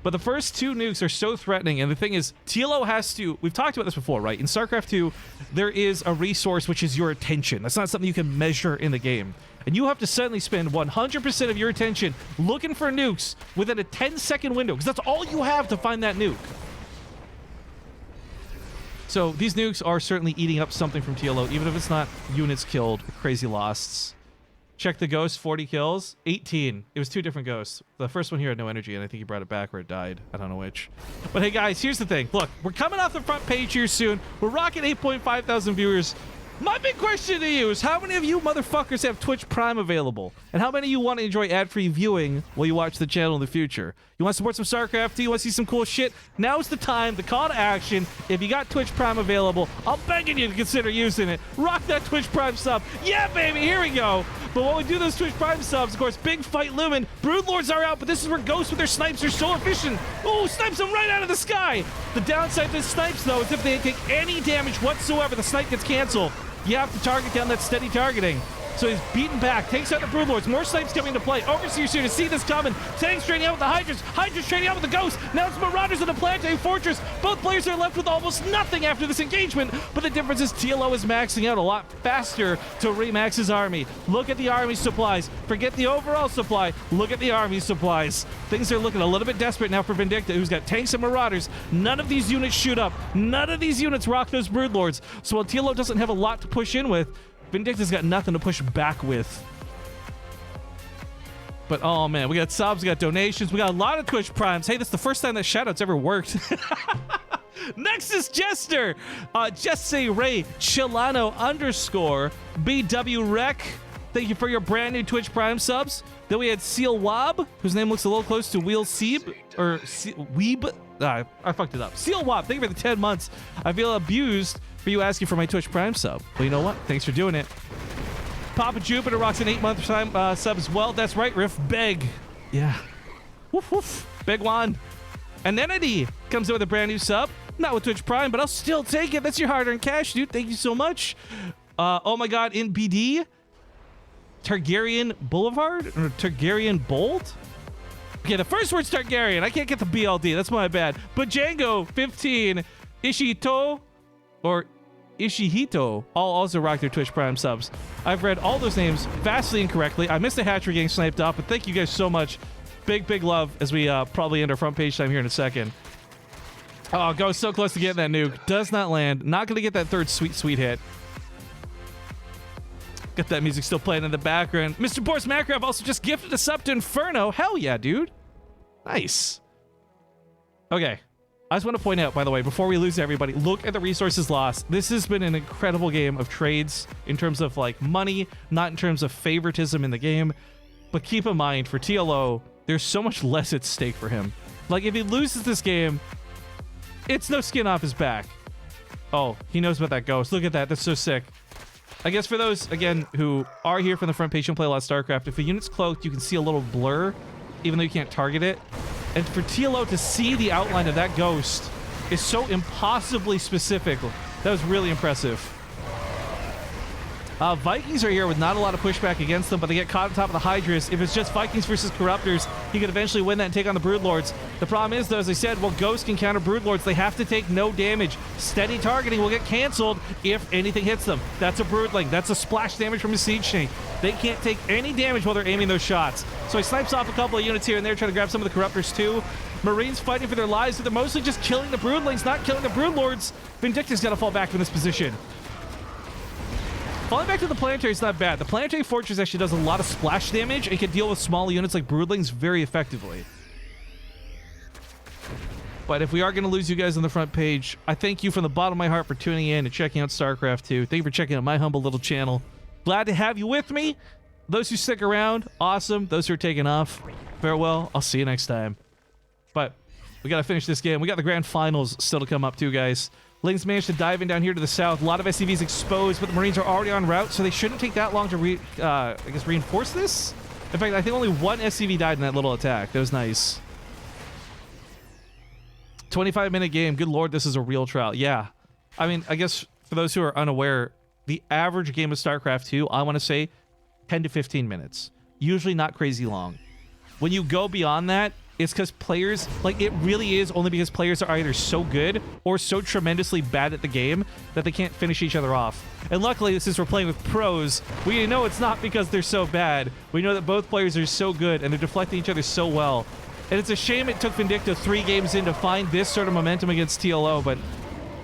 But the first 2 nukes are so threatening, and the thing is, TLO has to... We've talked about this before, right? In StarCraft 2, there is a resource which is your attention. That's not something you can measure in the game. And you have to suddenly spend 100% of your attention looking for nukes within a 10-second window, because that's all you have to find that nuke. So these nukes are certainly eating up something from TLO, even if it's not units killed or crazy losts. Check the ghost, 40 kills, 18. It was 2 different ghosts. The first one here had no energy, and I think he brought it back or it died. I don't know which. But hey, guys, here's the thing. Look, we're coming off the front page here soon. We're rocking 8.5 thousand viewers. My big question to you is how many of you motherfuckers have Twitch Prime available? And how many of you want to enjoy ad-free viewing while you watch the channel in the future? You want to support some StarCraft 2? You want to see some cool shit? Now's the time, the call to action. If you got Twitch Prime available, I'm begging you to consider using it. Rock that Twitch Prime sub. Yeah, baby, here we go. But while we do those Twitch Prime subs, of course, big fight looming. Broodlords are out, but this is where ghosts with their snipes are so efficient. Ooh, snipes them right out of the sky. The downside to the snipes, though, is if they take any damage whatsoever, the snipe gets canceled. You have to target down that steady targeting. So he's beaten back, takes out the Broodlords. More snipes coming into play. Overseer's here to see this coming. Tanks training out with the Hydras. Hydras training out with the Ghosts. Now it's Marauders in the Planetary Fortress. Both players are left with almost nothing after this engagement. But the difference is TLO is maxing out a lot faster to remax his army. Look at the army supplies. Forget the overall supply. Look at the army supplies. Things are looking a little bit desperate now for Vindicta, who's got tanks and Marauders. None of these units shoot up. None of these units rock those Broodlords. So while TLO doesn't have a lot to push in with, Vindicta's got nothing to push back with. But oh man, we got subs, we got donations, we got a lot of Twitch Primes. Hey, that's the first time that shoutouts ever worked. Next is Jester. Jesse Ray Chilano _ BW Rec. Thank you for your brand new Twitch Prime subs. Then we had Seal Wob, whose name looks a little close to Wheel Seeb or Weeb. I fucked it up. Seal Wob, thank you for the 10 months. I feel abused for you asking for my Twitch Prime sub. Well, you know what? Thanks for doing it. Papa Jupiter rocks an 8-month time sub as well. That's right, Riff. Beg. Yeah. Woof woof. Big one. Anenity comes in with a brand new sub. Not with Twitch Prime, but I'll still take it. That's your hard-earned cash, dude. Thank you so much. Oh my god, in BD, Targaryen Boulevard or Targaryen Bold? Okay, the first word's Targaryen. I can't get the BLD. That's my bad. But Django 15, Ishito or Ishihito all also rock their Twitch Prime subs. I've read all those names vastly incorrectly. I missed the hatchery getting sniped off, but thank you guys so much. Big love as we probably end our front page time here in a second. Oh, go so close to getting that nuke. Does not land. Not going to get that third sweet hit. Got that music still playing in the background. Mr. Boris Makarov also just gifted a sub to Inferno. Hell yeah, dude. Nice. Okay. I just want to point out, by the way, before we lose everybody, look at the resources lost. This has been an incredible game of trades in terms of like money, not in terms of favoritism in the game. But keep in mind, for TLO, there's so much less at stake for him. Like, if he loses this game, it's no skin off his back. Oh, he knows about that ghost. Look at that. That's so sick. I guess for those, again, who are here from the front page and play a lot of StarCraft, if a unit's cloaked, you can see a little blur, even though you can't target it. And for TLO to see the outline of that ghost is so impossibly specific. That was really impressive. Vikings are here with not a lot of pushback against them, but they get caught on top of the Hydras. If it's just Vikings versus Corruptors, he could eventually win that and take on the Broodlords. The problem is, though, as I said, well, Ghosts can counter Broodlords. They have to take no damage. Steady targeting will get canceled if anything hits them. That's a Broodling. That's a splash damage from a Siege Tank. They can't take any damage while they're aiming those shots. So he snipes off a couple of units here and there, trying to grab some of the Corruptors, too. Marines fighting for their lives, but they're mostly just killing the Broodlings, not killing the Broodlords. Vindicta's got to fall back from this position. Falling back to the Planetary is not bad. The Planetary Fortress actually does a lot of splash damage and can deal with small units like Broodlings very effectively. But if we are going to lose you guys on the front page, I thank you from the bottom of my heart for tuning in and checking out StarCraft 2. Thank you for checking out my humble little channel. Glad to have you with me. Those who stick around, awesome. Those who are taking off, farewell. I'll see you next time. But we got to finish this game. We got the grand finals still to come up too, guys. Lings managed to dive in down here to the south. A lot of SCVs exposed, but the Marines are already en route, so they shouldn't take that long to I guess reinforce this. In fact, I think only one SCV died in that little attack. That was nice. 25-minute game. Good lord, this is a real trial. Yeah. I mean, I guess for those who are unaware, the average game of StarCraft 2, I want to say 10 to 15 minutes. Usually not crazy long. When you go beyond that, it's because players, like, it really is only because players are either so good or so tremendously bad at the game that they can't finish each other off. And luckily, since we're playing with pros, we know it's not because they're so bad. We know that both players are so good and they're deflecting each other so well. And it's a shame it took Vindicta 3 games in to find this sort of momentum against TLO, but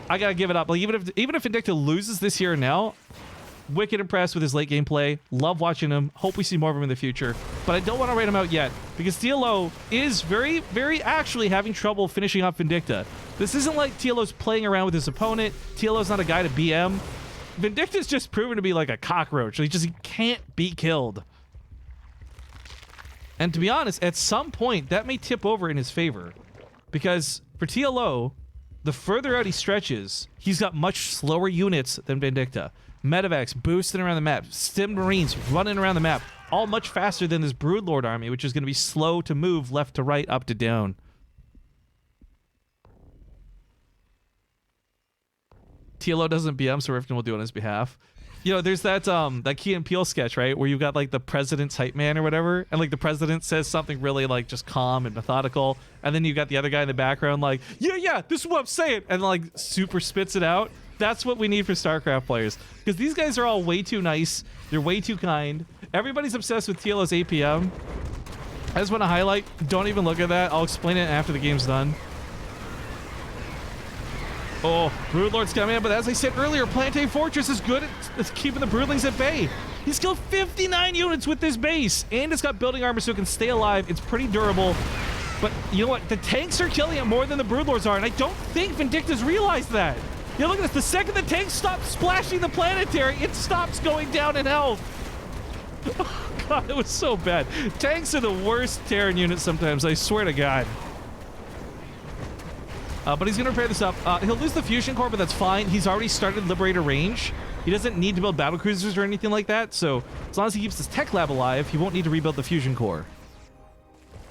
I gotta give it up. Like, even if Vindicta loses this year now, wicked impressed with his late game play. Love watching him. Hope we see more of him in the future. But I don't want to write him out yet because TLO is very actually having trouble finishing off Vindicta. This isn't like TLO's playing around with his opponent. TLO's not a guy to BM. Vindicta's just proven to be like a cockroach. He can't be killed. And to be honest, at some point, that may tip over in his favor. Because for TLO, the further out he stretches, he's got much slower units than Vindicta. Medevacs boosting around the map, Stim Marines running around the map, all much faster than this Broodlord army, which is going to be slow to move left to right, up to down. TLO doesn't BM, so Riften will do it on his behalf. You know, there's that Key and Peele sketch, right, where you've got like the president's hype man or whatever, and like the president says something really like just calm and methodical, and then you got the other guy in the background like, yeah, this is what I'm saying, and like super spits it out. That's what we need for StarCraft players, because these guys are all way too nice. They're way too kind. Everybody's obsessed with TLO's APM. I just want to highlight, don't even look at that. I'll explain it after the game's done. Oh, Broodlord's coming in, but as I said earlier, Planetary Fortress is good at keeping the Broodlings at bay. He's killed 59 units with this base, and it's got building armor so it can stay alive. It's pretty durable. But you know what? The tanks are killing it more than the Broodlords are, and I don't think Vindicta's realized that. Yeah, look at this. The second the tanks stop splashing the Planetary, it stops going down in health. Oh, God, it was so bad. Tanks are the worst Terran units sometimes, I swear to God. But he's going to repair this up. He'll lose the Fusion Core, but that's fine. He's already started Liberator range. He doesn't need to build battlecruisers or anything like that, so as long as he keeps his tech lab alive, he won't need to rebuild the Fusion Core.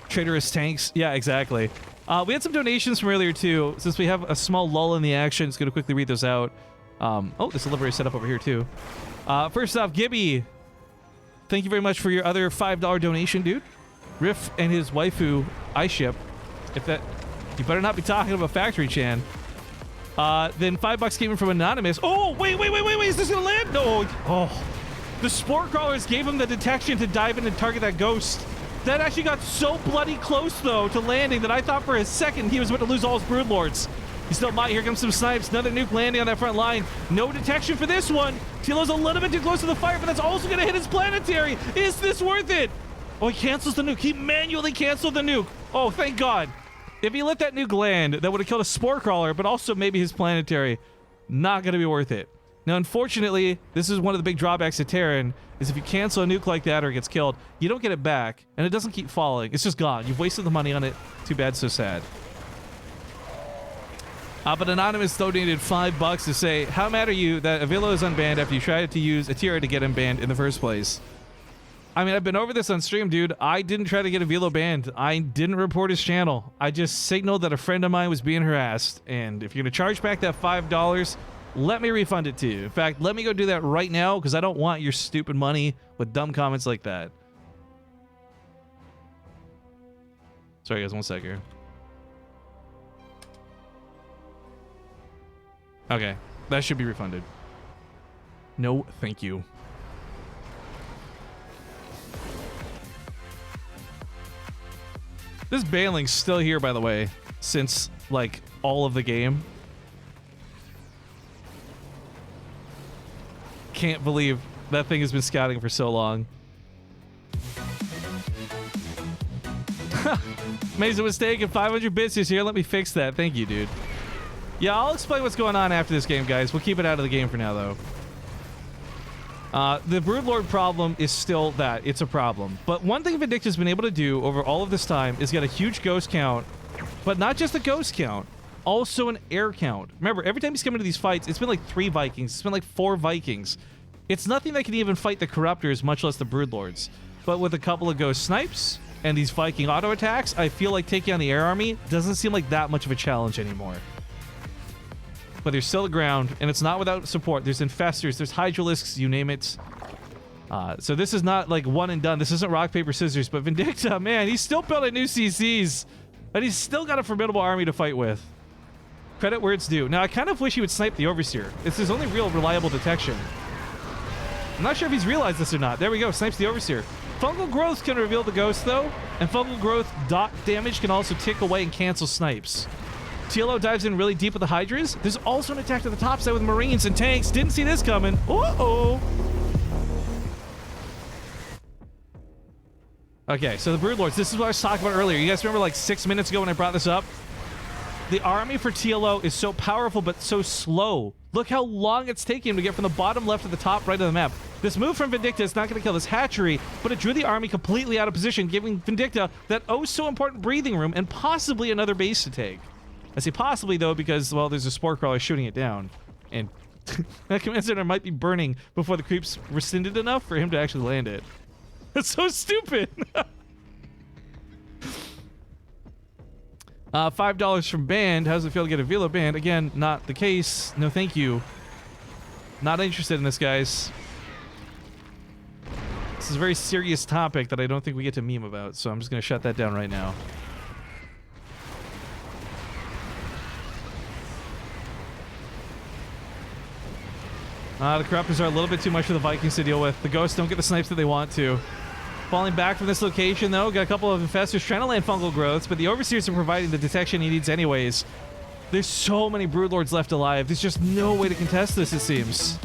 Traitorous tanks. Yeah, exactly. We had some donations from earlier, too. Since we have a small lull in the action, just going to quickly read those out. Oh, this delivery is set up over here, too. First off, Gibby, thank you very much for your other $5 donation, dude. Riff and his waifu, I ship. If that... You better not be talking about Factory Chan. Then $5 came in from Anonymous. Oh, wait. Is this gonna land? No. Oh. The Spore Crawlers gave him the detection to dive in and target that ghost. That actually got so bloody close, though, to landing that I thought for a second he was about to lose all his Broodlords. He still might. Here comes some snipes. Another nuke landing on that front line. No detection for this one. TLO's a little bit too close to the fire, but that's also gonna hit his Planetary. Is this worth it? Oh, he cancels the nuke. He manually canceled the nuke. Oh, thank God. If he let that nuke land, that would have killed a Spore Crawler, but also maybe his Planetary. Not going to be worth it. Now, unfortunately, this is one of the big drawbacks of Terran, is if you cancel a nuke like that or it gets killed, you don't get it back, and it doesn't keep falling. It's just gone. You've wasted the money on it. Too bad, so sad. But Anonymous donated $5 to say, how mad are you that Avilo is unbanned after you tried to use a tier to get him banned in the first place? I mean, I've been over this on stream, dude. I didn't try to get Avilo banned. I didn't report his channel. I just signaled that a friend of mine was being harassed. And if you're going to charge back that $5, let me refund it to you. In fact, let me go do that right now because I don't want your stupid money with dumb comments like that. Sorry, guys. 1 sec here. Okay. That should be refunded. No, thank you. This bailing's still here, by the way, since, like, all of the game. Can't believe that thing has been scouting for so long. Made a mistake and 500 bits is here. Let me fix that. Thank you, dude. Yeah, I'll explain what's going on after this game, guys. We'll keep it out of the game for now, though. The Broodlord problem is still that. It's a problem. But one thing Vindicta's been able to do over all of this time is get a huge ghost count. But not just a ghost count. Also an air count. Remember, every time he's come into these fights, it's been like 3 Vikings. It's been like 4 Vikings. It's nothing that can even fight the Corruptors, much less the Broodlords. But with a couple of ghost snipes and these Viking auto attacks, I feel like taking on the air army doesn't seem like that much of a challenge anymore. But there's still the ground, and it's not without support. There's infestors, there's hydralisks, you name it. So this is not like one and done. This isn't rock, paper, scissors. But Vindicta, man, he's still building new CCs. And he's still got a formidable army to fight with. Credit where it's due. Now, I kind of wish he would snipe the Overseer. It's his only real reliable detection. I'm not sure if he's realized this or not. There we go, snipes the Overseer. Fungal Growth can reveal the Ghost, though. And Fungal Growth dot damage can also tick away and cancel snipes. TLO dives in really deep with the Hydras. There's also an attack to the top side with Marines and tanks. Didn't see this coming. Uh-oh. Okay, so the Broodlords. This is what I was talking about earlier. You guys remember like 6 minutes ago when I brought this up? The army for TLO is so powerful but so slow. Look how long it's taking him to get from the bottom left to the top right of the map. This move from Vindicta is not going to kill this hatchery, but it drew the army completely out of position, giving Vindicta that oh-so-important breathing room and possibly another base to take. I say possibly, though, because, well, there's a spore crawler shooting it down. And that command center might be burning before the creeps rescinded enough for him to actually land it. That's so stupid! $5 from Band. How does it feel to get a Velo Band? Again, not the case. No, thank you. Not interested in this, guys. This is a very serious topic that I don't think we get to meme about, so I'm just going to shut that down right now. The Corruptors are a little bit too much for the Vikings to deal with. The Ghosts don't get the snipes that they want to. Falling back from this location, though, got a couple of Infestors trying to land fungal growths, but the Overseers are providing the detection he needs anyways. There's so many Broodlords left alive. There's just no way to contest this, it seems.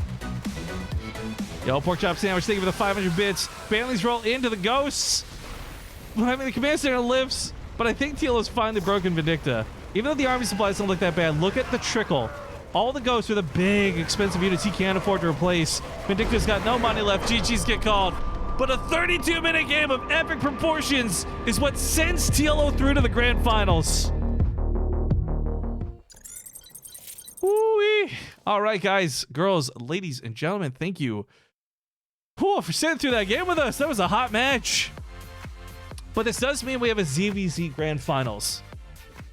Yo, Pork Chop Sandwich, thank you for the 500 bits. Bantley's roll into the Ghosts. I mean, the Command Center lives, but I think TLO's finally broken Vindicta. Even though the army supplies don't look that bad, look at the trickle. All the Ghosts are the big, expensive units he can't afford to replace. Vindicta's got no money left. GG's get called. But a 32-minute game of epic proportions is what sends TLO through to the grand finals. Woo-wee. All right, guys, girls, ladies, and gentlemen, thank you for sitting through that game with us. That was a hot match. But this does mean we have a ZVZ grand finals.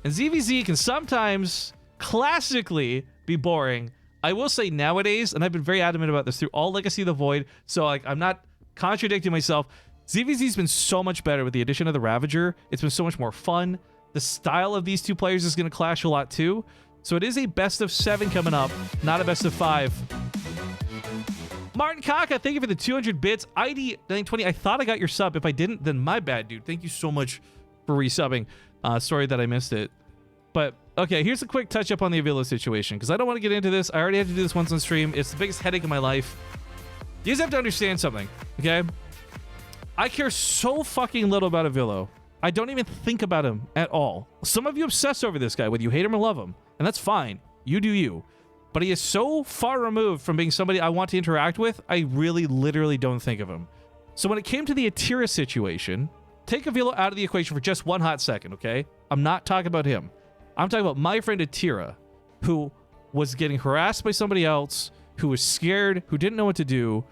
And ZVZ can sometimes, classically, be boring. I will say nowadays, and I've been very adamant about this through all Legacy of the Void, so like I'm not contradicting myself. ZVZ's been so much better with the addition of the Ravager. It's been so much more fun. The style of these two players is going to clash a lot too. So it is a best of 7 coming up, not a best of 5. Martin Kaka, thank you for the 200 bits. ID 920, I thought I got your sub. If I didn't, then my bad, dude. Thank you so much for resubbing. Sorry that I missed it. But, okay, here's a quick touch-up on the Avilo situation, because I don't want to get into this. I already had to do this once on stream. It's the biggest headache of my life. You guys have to understand something, okay? I care so fucking little about Avilo. I don't even think about him at all. Some of you obsess over this guy, whether you hate him or love him, and that's fine. You do you. But he is so far removed from being somebody I want to interact with, I really, literally don't think of him. So when it came to the Atira situation, take Avilo out of the equation for just one hot second, okay? I'm not talking about him. I'm talking about my friend Atira, who was getting harassed by somebody else, who was scared, who didn't know what to do.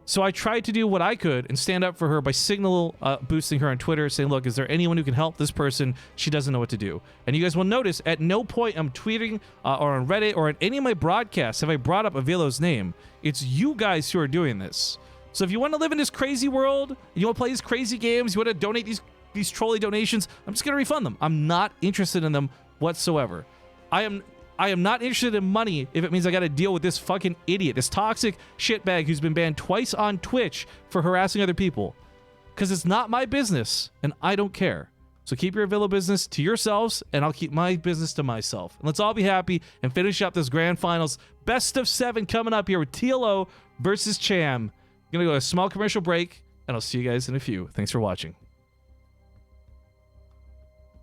So I tried to do what I could and stand up for her by signal boosting her on Twitter, saying, look, is there anyone who can help this person? She doesn't know what to do. And you guys will notice at no point I'm tweeting or on Reddit or in any of my broadcasts have I brought up Avilo's name. It's you guys who are doing this. So if you want to live in this crazy world, you want to play these crazy games, you want to donate these trolly donations, I'm just going to refund them. I'm not interested in them whatsoever. I am not interested in money if it means I got to deal with this fucking idiot, this toxic shitbag who's been banned twice on Twitch for harassing other people. Because it's not my business, and I don't care. So keep your Avilo business to yourselves, and I'll keep my business to myself. And let's all be happy and finish up this grand finals. Best of 7 coming up here with TLO versus Cham. I'm going to go a small commercial break, and I'll see you guys in a few. Thanks for watching.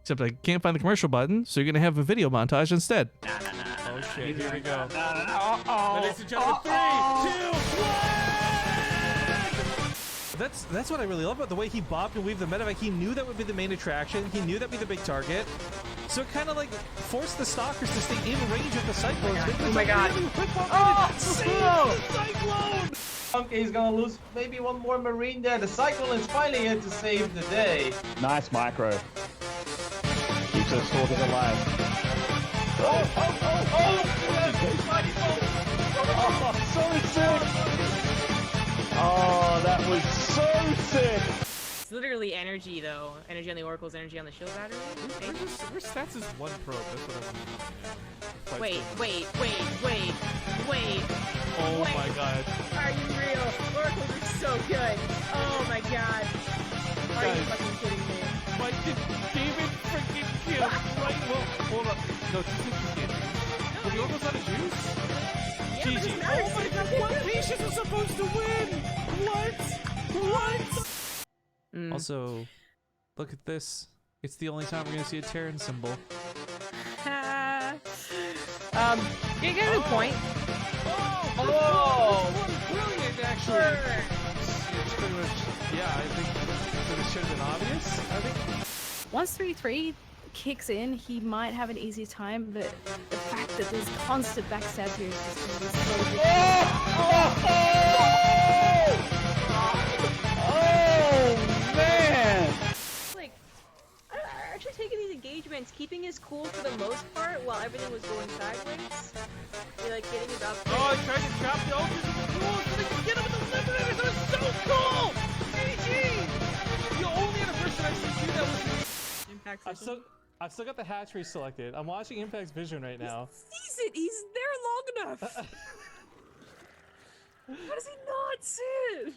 Except I can't find the commercial button, so you're going to have a video montage instead. Oh shit, here we go. Ladies and gentlemen, 3, 2, 1! That's what I really love about the way he bopped and weaved the medevac. He knew that would be the main attraction. He knew that'd be the big target. So it kind of like forced the stalkers to stay in range of the cyclones. Oh my god. Cyclone! Okay, he's gonna lose maybe one more Marine there. The Cyclone is finally here to save the day. Nice micro. Keeps us holding alive. Oh! So sick! Oh, that was so sick! It's literally energy, though. Energy on the Oracle's energy on the shield battery. Where's stats is 1 probe? That's what I mean. Wait. Oh my god. Are you real? Oracles are so good. Oh my god. Are you fucking kidding me? Why did David freaking kill? Right? Well, hold up. No, just think you can't. Well, the Oracle's out of juice? Yeah, GG. Oh my god, what Patience was supposed to win? What? Also, look at this. It's the only time we're gonna see a Terran symbol. You get a good point. Oh! Brilliant, actually. It's pretty much, yeah, I think that it should have been obvious. I think. Once 3-3 kicks in, he might have an easier time, but the fact that there's constant backstab here is just going to be so difficult. Oh, man! Like, actually taking these engagements, keeping his cool for the most part while everything was going sideways. You're like getting his up. Oh, he tried to trap the ultras with the cool so they could get him with the liberators. That was so cool! GG! The only other person I've seen do that was Impact I've still got the hatchery selected. I'm watching Impact's vision right now. sees it. He's there long enough. How does he not see it?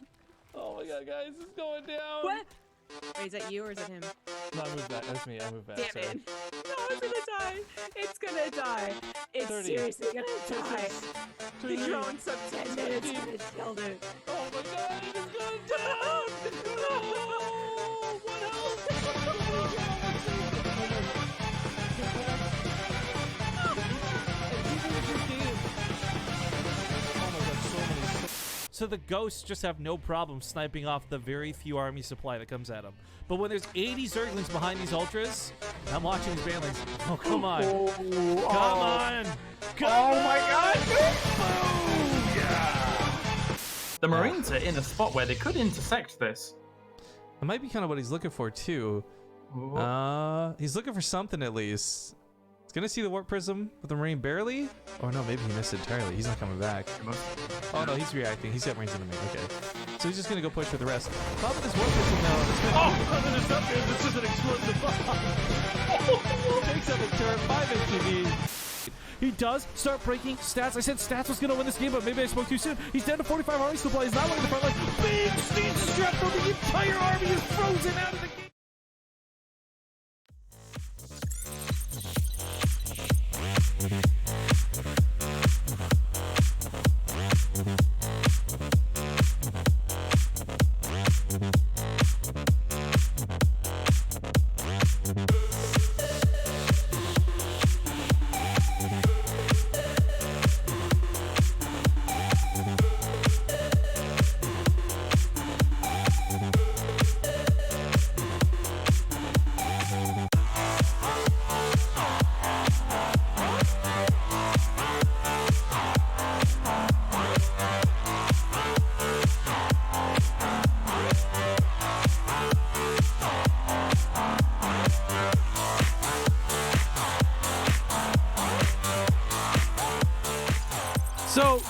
Oh my god, guys, it's going down. What? Wait, is that you or is it him? No, I moved back. That's me. I moved back. Damn Sorry. it. No, it's gonna die. It's gonna die. It's 30. seriously gonna die. The 20. drone sub 10 minutes and it killed it. Oh my god, it's going down! No! What else? So the ghosts just have no problem sniping off the very few army supply that comes at them. But when there's 80 Zerglings behind these ultras, I'm watching these banelings. Oh, come on. Come on! Oh my god! The Marines are in a spot where they could intersect this. That might be kind of what he's looking for, too. He's looking for something, at least. He's gonna see the Warp Prism with the Marine barely? Or no, maybe he missed it entirely. He's not coming back. Oh no, he's reacting. He's got Marines in the main. Okay. So he's just gonna go push for the rest. Problem with this Warp Prism now is this is an explosive bomb. Takes up a turn, 5 He does start breaking stats. I said stats was gonna win this game, but maybe I spoke too soon. He's down to 45 army supply. He's not winning the front line. Big siege strap for the entire army is frozen out of the game. So,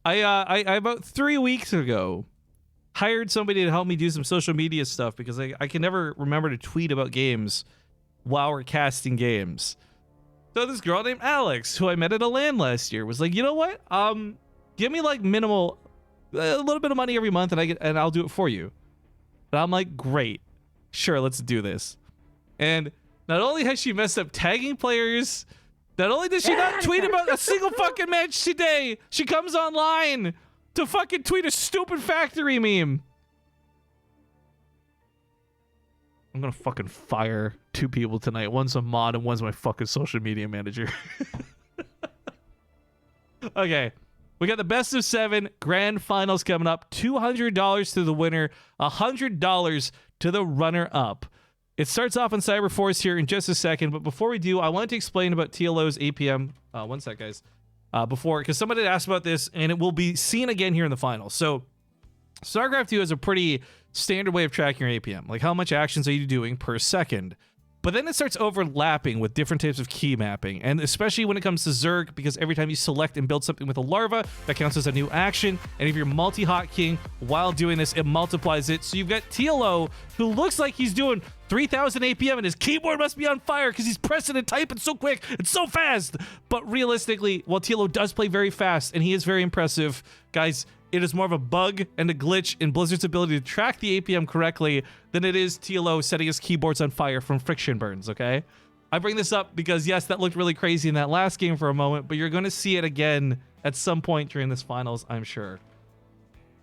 I about 3 weeks ago hired somebody to help me do some social media stuff because I can never remember to tweet about games while we're casting games. So this girl named Alex, who I met at a LAN last year, was like, you know what? Give me like minimal, a little bit of money every month, and I'll do it for you. And I'm like, great, sure, let's do this. And not only has she messed up tagging players. Not only does she not tweet about a single fucking match today, she comes online to fucking tweet a stupid factory meme. I'm gonna fucking fire 2 people tonight. One's a mod and one's my fucking social media manager. Okay. We got the best of 7 grand finals coming up. $200 to the winner, $100 to the runner-up. It starts off on Cyberforce here in just a second, but before we do, I wanted to explain about TLO's APM. One sec, guys. Because somebody had asked about this, and it will be seen again here in the finals. So, StarCraft 2 has a pretty standard way of tracking your APM. Like, how much actions are you doing per second? But then it starts overlapping with different types of key mapping, and especially when it comes to Zerg, because every time you select and build something with a larva, that counts as a new action, and if you're multi-hotking while doing this, it multiplies it. So you've got TLO, who looks like he's doing 3,000 APM, and his keyboard must be on fire because he's pressing and typing so quick and so fast. But realistically, while TLO does play very fast, and he is very impressive, guys, it is more of a bug and a glitch in Blizzard's ability to track the APM correctly than it is TLO setting his keyboards on fire from friction burns, okay? I bring this up because, yes, that looked really crazy in that last game for a moment, but you're going to see it again at some point during this finals, I'm sure.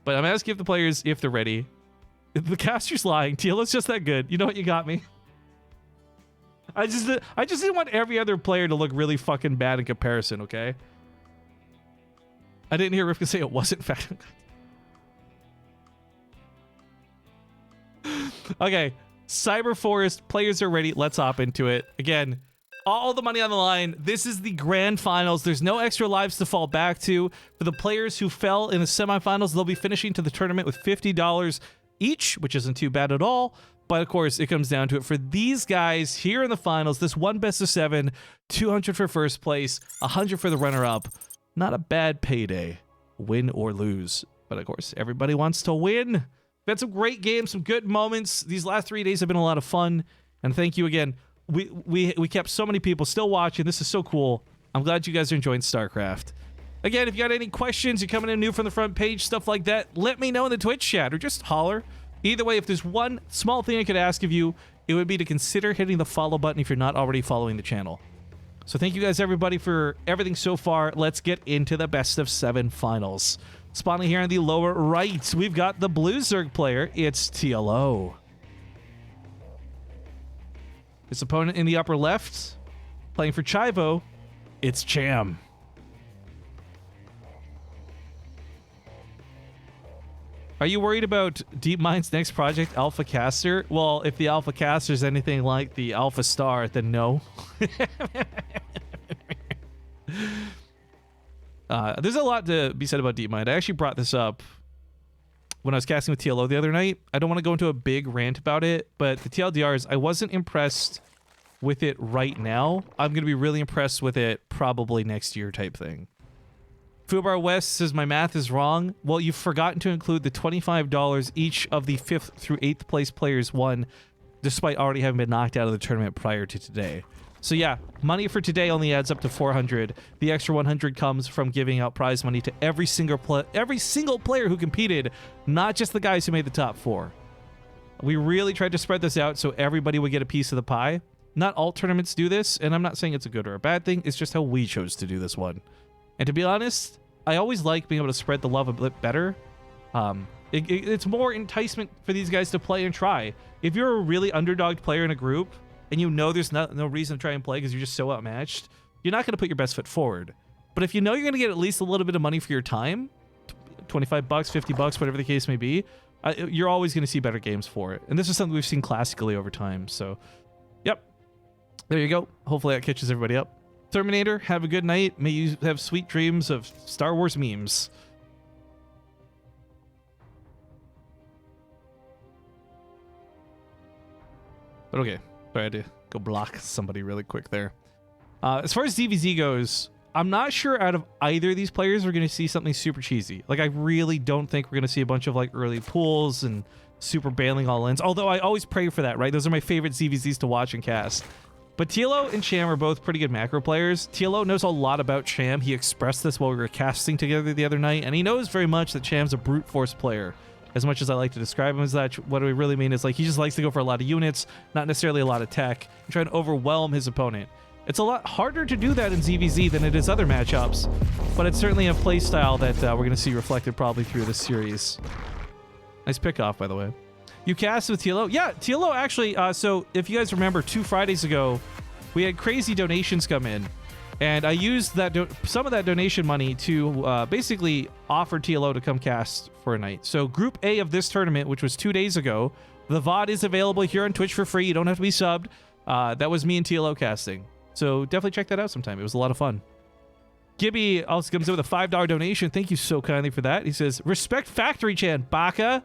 But I'm asking if the players, if they're ready. If the caster's lying, TLO's just that good. You know what? You got me. I just didn't want every other player to look really fucking bad in comparison, okay? I didn't hear Rivka say it wasn't factory. Okay, Cyber Forest, players are ready. Let's hop into it. Again, all the money on the line. This is the grand finals. There's no extra lives to fall back to. For the players who fell in the semifinals, they'll be finishing to the tournament with $50 each, which isn't too bad at all. But of course, it comes down to it. For these guys here in the finals, this one best of 7, 200 for first place, 100 for the runner-up. Not a bad payday, win or lose. But of course, everybody wants to win. We've had some great games, some good moments. These last 3 days have been a lot of fun. And thank you again. We kept so many people still watching. This is so cool. I'm glad you guys are enjoying StarCraft. Again, if you got any questions, you're coming in new from the front page, stuff like that, let me know in the Twitch chat or just holler. Either way, if there's one small thing I could ask of you, it would be to consider hitting the follow button if you're not already following the channel. So thank you guys, everybody, for everything so far. Let's get into the best of 7 finals. Spawning here in the lower right, we've got the blue Zerg player. It's TLO. His opponent in the upper left, playing for Chivo, it's Cham. Are you worried about DeepMind's next project, Alpha Caster? Well, if the Alpha Caster is anything like the Alpha Star, then no. There's a lot to be said about DeepMind. I actually brought this up when I was casting with TLO the other night. I don't want to go into a big rant about it, but the TLDR is I wasn't impressed with it right now. I'm going to be really impressed with it probably next year type thing. Fubar West says my math is wrong. Well, you've forgotten to include the $25 each of the 5th through 8th place players won, despite already having been knocked out of the tournament prior to today. So yeah, money for today only adds up to 400. The extra 100 comes from giving out prize money to every single player who competed, not just the guys who made the top 4. We really tried to spread this out so everybody would get a piece of the pie. Not all tournaments do this, and I'm not saying it's a good or a bad thing. It's just how we chose to do this one. And to be honest, I always like being able to spread the love a bit better. It's more enticement for these guys to play and try. If you're a really underdogged player in a group, and you know there's no reason to try and play because you're just so outmatched, you're not going to put your best foot forward. But if you know you're going to get at least a little bit of money for your time, $25, $50, whatever the case may be, you're always going to see better games for it. And this is something we've seen classically over time. So, yep. There you go. Hopefully that catches everybody up. Terminator, have a good night. May you have sweet dreams of Star Wars memes. But okay. Sorry, I had to go block somebody really quick there. As far as DVZ goes, I'm not sure out of either of these players we're going to see something super cheesy. Like, I really don't think we're going to see a bunch of, like, early pulls and super bailing all ins. Although I always pray for that, right? Those are my favorite DVZs to watch and cast. But TLO and Cham are both pretty good macro players. TLO knows a lot about Cham. He expressed this while we were casting together the other night, and he knows very much that Cham's a brute force player. As much as I like to describe him as that, what we really mean is like he just likes to go for a lot of units, not necessarily a lot of tech, and try and overwhelm his opponent. It's a lot harder to do that in ZVZ than it is other matchups, but it's certainly a play style that we're going to see reflected probably through this series. Nice pick off, by the way. You cast with TLO? Yeah, TLO actually, so if you guys remember, 2 Fridays ago, we had crazy donations come in, and I used that some of that donation money to basically offer TLO to come cast for a night. So Group A of this tournament, which was 2 days ago, the VOD is available here on Twitch for free. You don't have to be subbed. That was me and TLO casting. So definitely check that out sometime. It was a lot of fun. Gibby also comes in with a $5 donation. Thank you so kindly for that. He says, respect Factory Chan, Baka.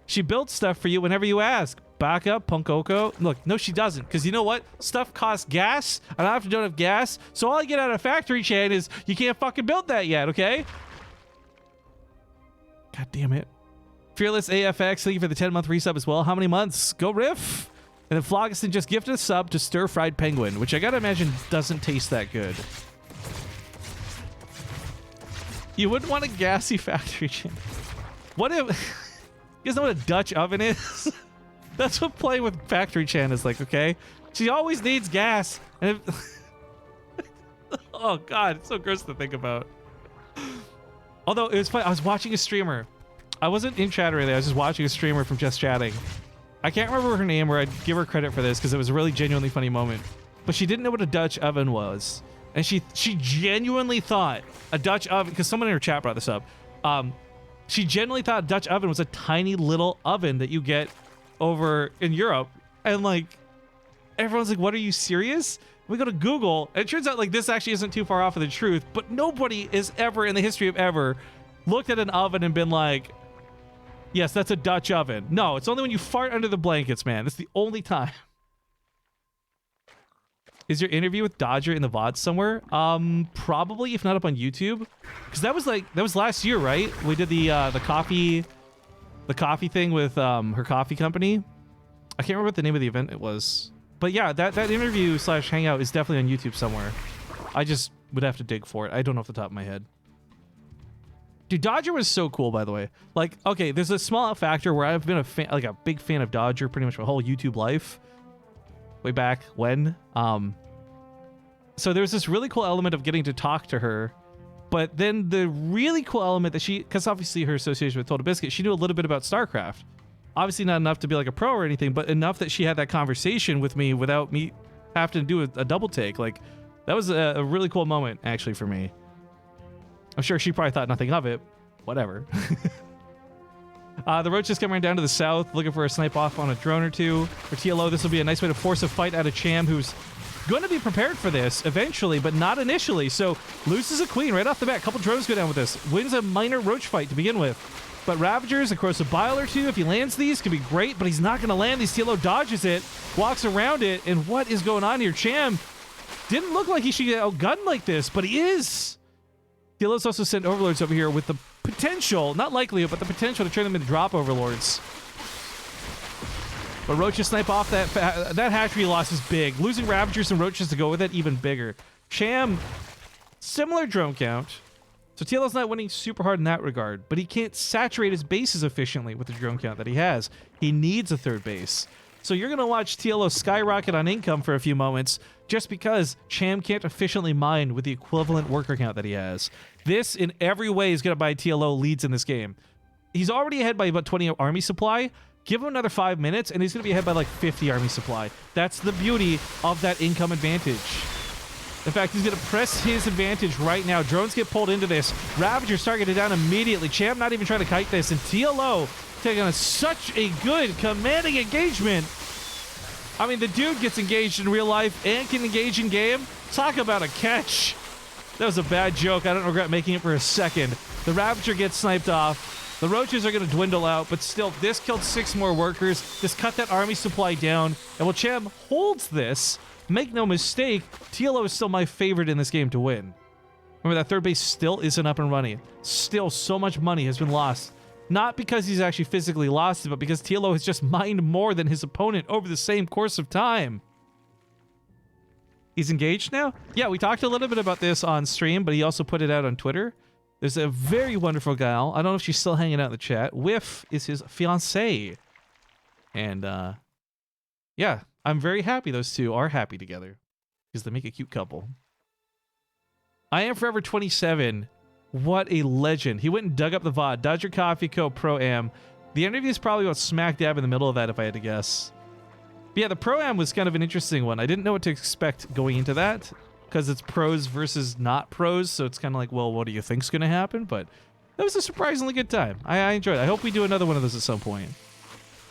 She built stuff for you whenever you ask. Baka, Punkoko. Look, no, she doesn't. Because you know what? Stuff costs gas, and I often don't have gas. So all I get out of Factory Chan is you can't fucking build that yet, okay? God damn it. Fearless AFX, thank you for the 10-month resub as well. How many months? Go Riff. And then Phlogiston just gifted a sub to Stir Fried Penguin, which I gotta imagine doesn't taste that good. You wouldn't want a gassy Factory Chan. What if... You guys know what a Dutch oven is? That's what playing with Factory Chan is like, okay? She always needs gas. And oh, God. It's so gross to think about. Although, it was funny. I was watching a streamer. I wasn't in chat or anything. I was just watching a streamer from Just Chatting. I can't remember her name, or I'd give her credit for this because it was a really genuinely funny moment. But she didn't know what a Dutch oven was. And she genuinely thought a Dutch oven, because someone in her chat brought this up. She genuinely thought a Dutch oven was a tiny little oven that you get over in Europe. And like, everyone's like, what, are you serious? We go to Google, and it turns out like this actually isn't too far off of the truth, but nobody is ever in the history of ever looked at an oven and been like, yes, that's a Dutch oven. No, it's only when you fart under the blankets, man. It's the only time. Is your interview with Dodger in the VOD somewhere? Probably, if not up on YouTube. Because that was last year, right? We did the coffee thing with her coffee company. I can't remember what the name of the event it was. But yeah, that interview / hangout is definitely on YouTube somewhere. I just would have to dig for it. I don't know off the top of my head. Dude, Dodger was so cool, by the way. Like, okay, there's a small factor where I've been a big fan of Dodger pretty much my whole YouTube life. Way back when. So there's this really cool element of getting to talk to her. But then the really cool element that because obviously her association with Total Biscuit, she knew a little bit about StarCraft. Obviously not enough to be like a pro or anything, but enough that she had that conversation with me without me having to do a double take. Like, that was a really cool moment, actually, for me. I'm sure she probably thought nothing of it. Whatever. The Roaches coming down to the south, looking for a snipe off on a drone or two. For TLO, this will be a nice way to force a fight out of Cham, who's going to be prepared for this eventually, but not initially. So loses a queen right off the bat. Couple drones go down with this. Wins a minor roach fight to begin with. But Ravagers, across a bile or two, if he lands these, could be great, but he's not going to land these. TLO dodges it, walks around it, and what is going on here? Cham didn't look like he should get outgunned like this, but he is. TLO's also sent Overlords over here with the potential, not likely, but the potential to turn them into drop Overlords. But Roaches snipe off that hatchery loss is big. Losing Ravagers and Roaches to go with it, even bigger. Cham, similar drone count. So TLO's not winning super hard in that regard, but he can't saturate his bases efficiently with the drone count that he has. He needs a third base. So you're going to watch TLO skyrocket on income for a few moments just because Cham can't efficiently mine with the equivalent worker count that he has. This, in every way, is going to buy TLO leads in this game. He's already ahead by about 20 army supply. Give him another 5 minutes, and he's going to be ahead by like 50 army supply. That's the beauty of that income advantage. In fact, he's going to press his advantage right now. Drones get pulled into this. Ravagers targeted down immediately. Cham not even trying to kite this, and TLO taking on such a good commanding engagement. I mean, the dude gets engaged in real life and can engage in game. Talk about a catch. That was a bad joke. I don't regret making it for a second. The Ravager gets sniped off. The Roaches are going to dwindle out, but still, this killed 6 more workers. This cut that army supply down. And while Cham holds this, make no mistake, TLO is still my favorite in this game to win. Remember, that third base still isn't up and running. Still, so much money has been lost. Not because he's actually physically lost it, but because TLO has just mined more than his opponent over the same course of time. He's engaged now? Yeah, we talked a little bit about this on stream, but he also put it out on Twitter. There's a very wonderful gal. I don't know if she's still hanging out in the chat. Whiff is his fiancée. And, yeah, I'm very happy those two are happy together because they make a cute couple. I am forever 27. What a legend. He went and dug up the VOD. Dodger Coffee Co. Pro-Am. The interview is probably about smack dab in the middle of that if I had to guess. But yeah, the Pro-Am was kind of an interesting one. I didn't know what to expect going into that because it's pros versus not pros. So it's kind of like, well, what do you think's going to happen? But that was a surprisingly good time. I enjoyed it. I hope we do another one of those at some point.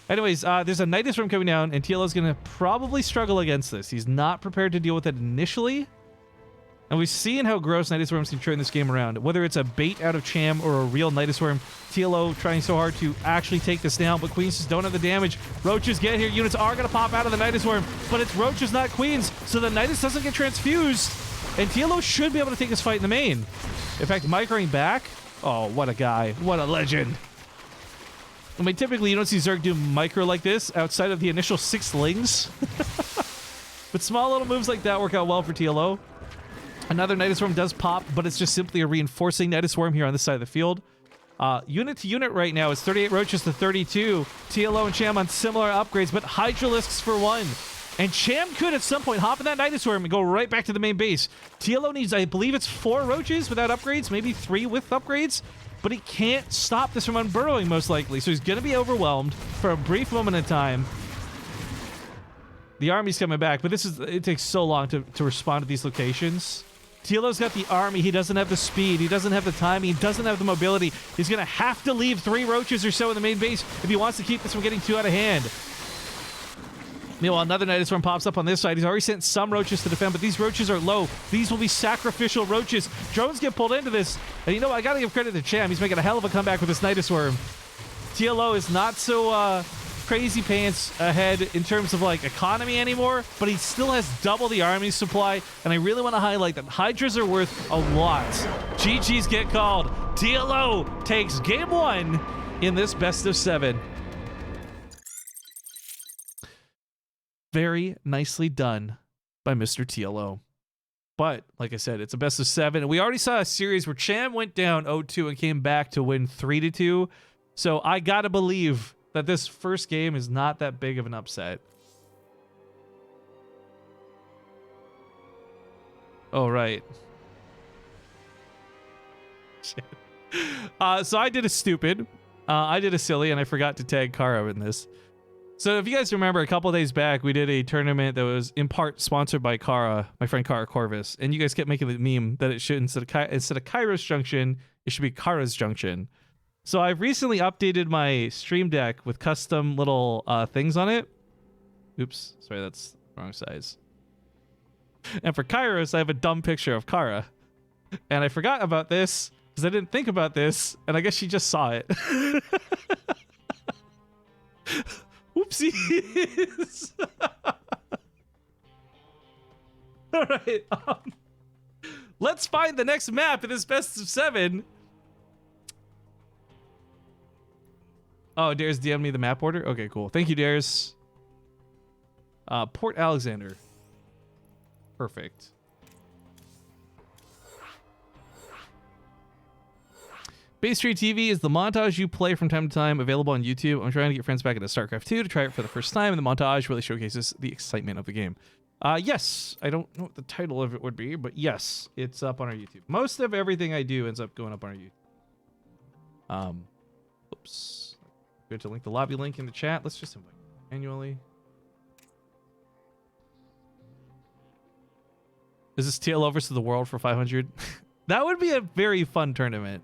Anyways, there's a Nidus Worm coming down, and TLO's going to probably struggle against this. He's not prepared to deal with it initially. And we've seen how gross Nidus Worms can turn this game around. Whether it's a bait out of Cham or a real Nidus Worm, TLO trying so hard to actually take this down, but Queens just don't have the damage. Roaches get here. Units are going to pop out of the Nidus Worm, but it's Roaches, not Queens, so the Nidus doesn't get transfused. And TLO should be able to take this fight in the main. In fact, microing back. Oh, what a guy. What a legend. I mean, typically you don't see Zerg do micro like this outside of the initial 6 lings. But small little moves like that work out well for TLO. Another Nidus Worm does pop, but it's just simply a reinforcing Nidus Worm here on this side of the field. Unit to unit right now is 38 Roaches to 32. TLO and Cham on similar upgrades, but Hydralisks for 1. And Cham could at some point hop in that Nidus Worm and go right back to the main base. TLO needs, I believe it's 4 Roaches without upgrades, maybe 3 with upgrades. But he can't stop this from unburrowing, most likely. So he's going to be overwhelmed for a brief moment in time. The army's coming back, but it takes so long to respond to these locations. TLO's got the army. He doesn't have the speed. He doesn't have the timing. He doesn't have the mobility. He's going to have to leave 3 roaches or so in the main base if he wants to keep this from getting too out of hand. Meanwhile, another Nidus Swarm pops up on this side. He's already sent some roaches to defend, but these roaches are low. These will be sacrificial roaches. Drones get pulled into this. And you know what? I got to give credit to Cham. He's making a hell of a comeback with this Nidus Swarm. TLO is not so crazy pants ahead in terms of like economy anymore, but he still has double the army supply. And I really want to highlight that Hydras are worth a lot. GG's get called. TLO takes game 1 in this best of 7. Very nicely done by Mr. TLO. But, like I said, it's a best of 7. And we already saw a series where Cham went down 0-2 and came back to win 3-2. So I gotta believe that this first game is not that big of an upset. Oh, right. Shit. So I did a stupid. I did a silly, and I forgot to tag Kara in this. So if you guys remember, a couple days back, we did a tournament that was in part sponsored by Kara, my friend Kara Corvus, and you guys kept making the meme that it should, instead of Kairos Junction, it should be Kara's Junction. So I've recently updated my stream deck with custom little things on it. Oops, sorry, that's the wrong size. And for Kairos, I have a dumb picture of Kara. And I forgot about this because I didn't think about this, and I guess she just saw it. Whoopsies. All right. Let's find the next map in this best of 7. Oh, Dares DM'd me the map order? Okay, cool. Thank you, Dares. Port Alexander. Perfect. BaseTradeTV is the montage you play from time to time, available on YouTube. I'm trying to get friends back into StarCraft 2 to try it for the first time, and the montage really showcases the excitement of the game. Yes, I don't know what the title of it would be, but yes, it's up on our YouTube. Most of everything I do ends up going up on our YouTube. Oops. Good to link the lobby link in the chat. Let's just invite manually. Is this TLO versus the world for 500? That would be a very fun tournament.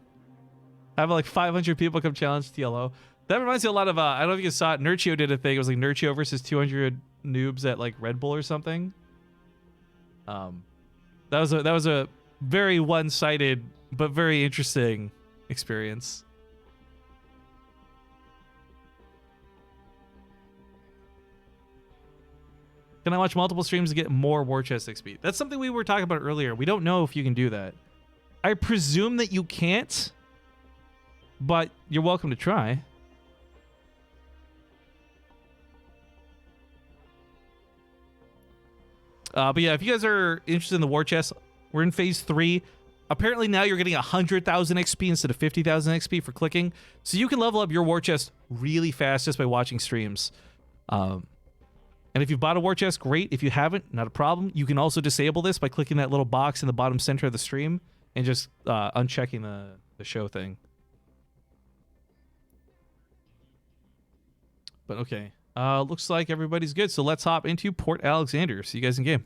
Have like 500 people come challenge TLO. That reminds me a lot of, I don't know if you saw it, Nurchio did a thing. It was like Nurchio versus 200 noobs at like Red Bull or something. That was a very one-sided but very interesting experience. Can I watch multiple streams to get more War Chest XP? That's something we were talking about earlier. We don't know if you can do that. I presume that you can't, but you're welcome to try. But yeah, if you guys are interested in the War Chest, we're in phase 3. Apparently now you're getting 100,000 XP instead of 50,000 XP for clicking. So you can level up your War Chest really fast just by watching streams. And if you've bought a War Chest, great. If you haven't, not a problem. You can also disable this by clicking that little box in the bottom center of the stream and just unchecking the show thing. But okay. Looks like everybody's good. So let's hop into Port Alexander. See you guys in game.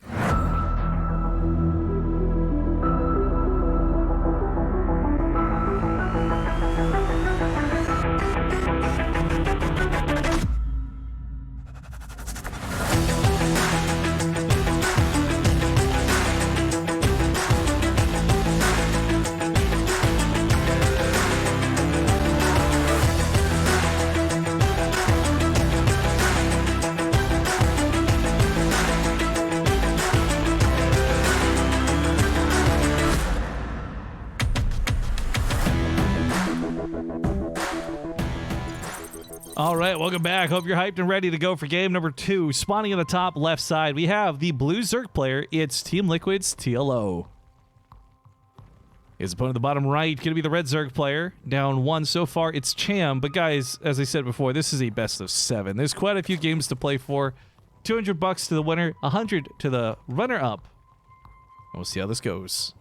All right, welcome back. Hope you're hyped and ready to go for game number 2. Spawning in the top left side, we have the blue Zerg player. It's Team Liquid's TLO. His opponent at the bottom right, going to be the red Zerg player. Down 1 so far, it's Cham. But guys, as I said before, this is a best of 7. There's quite a few games to play for. $200 to the winner, 100 to the runner-up. We'll see how this goes.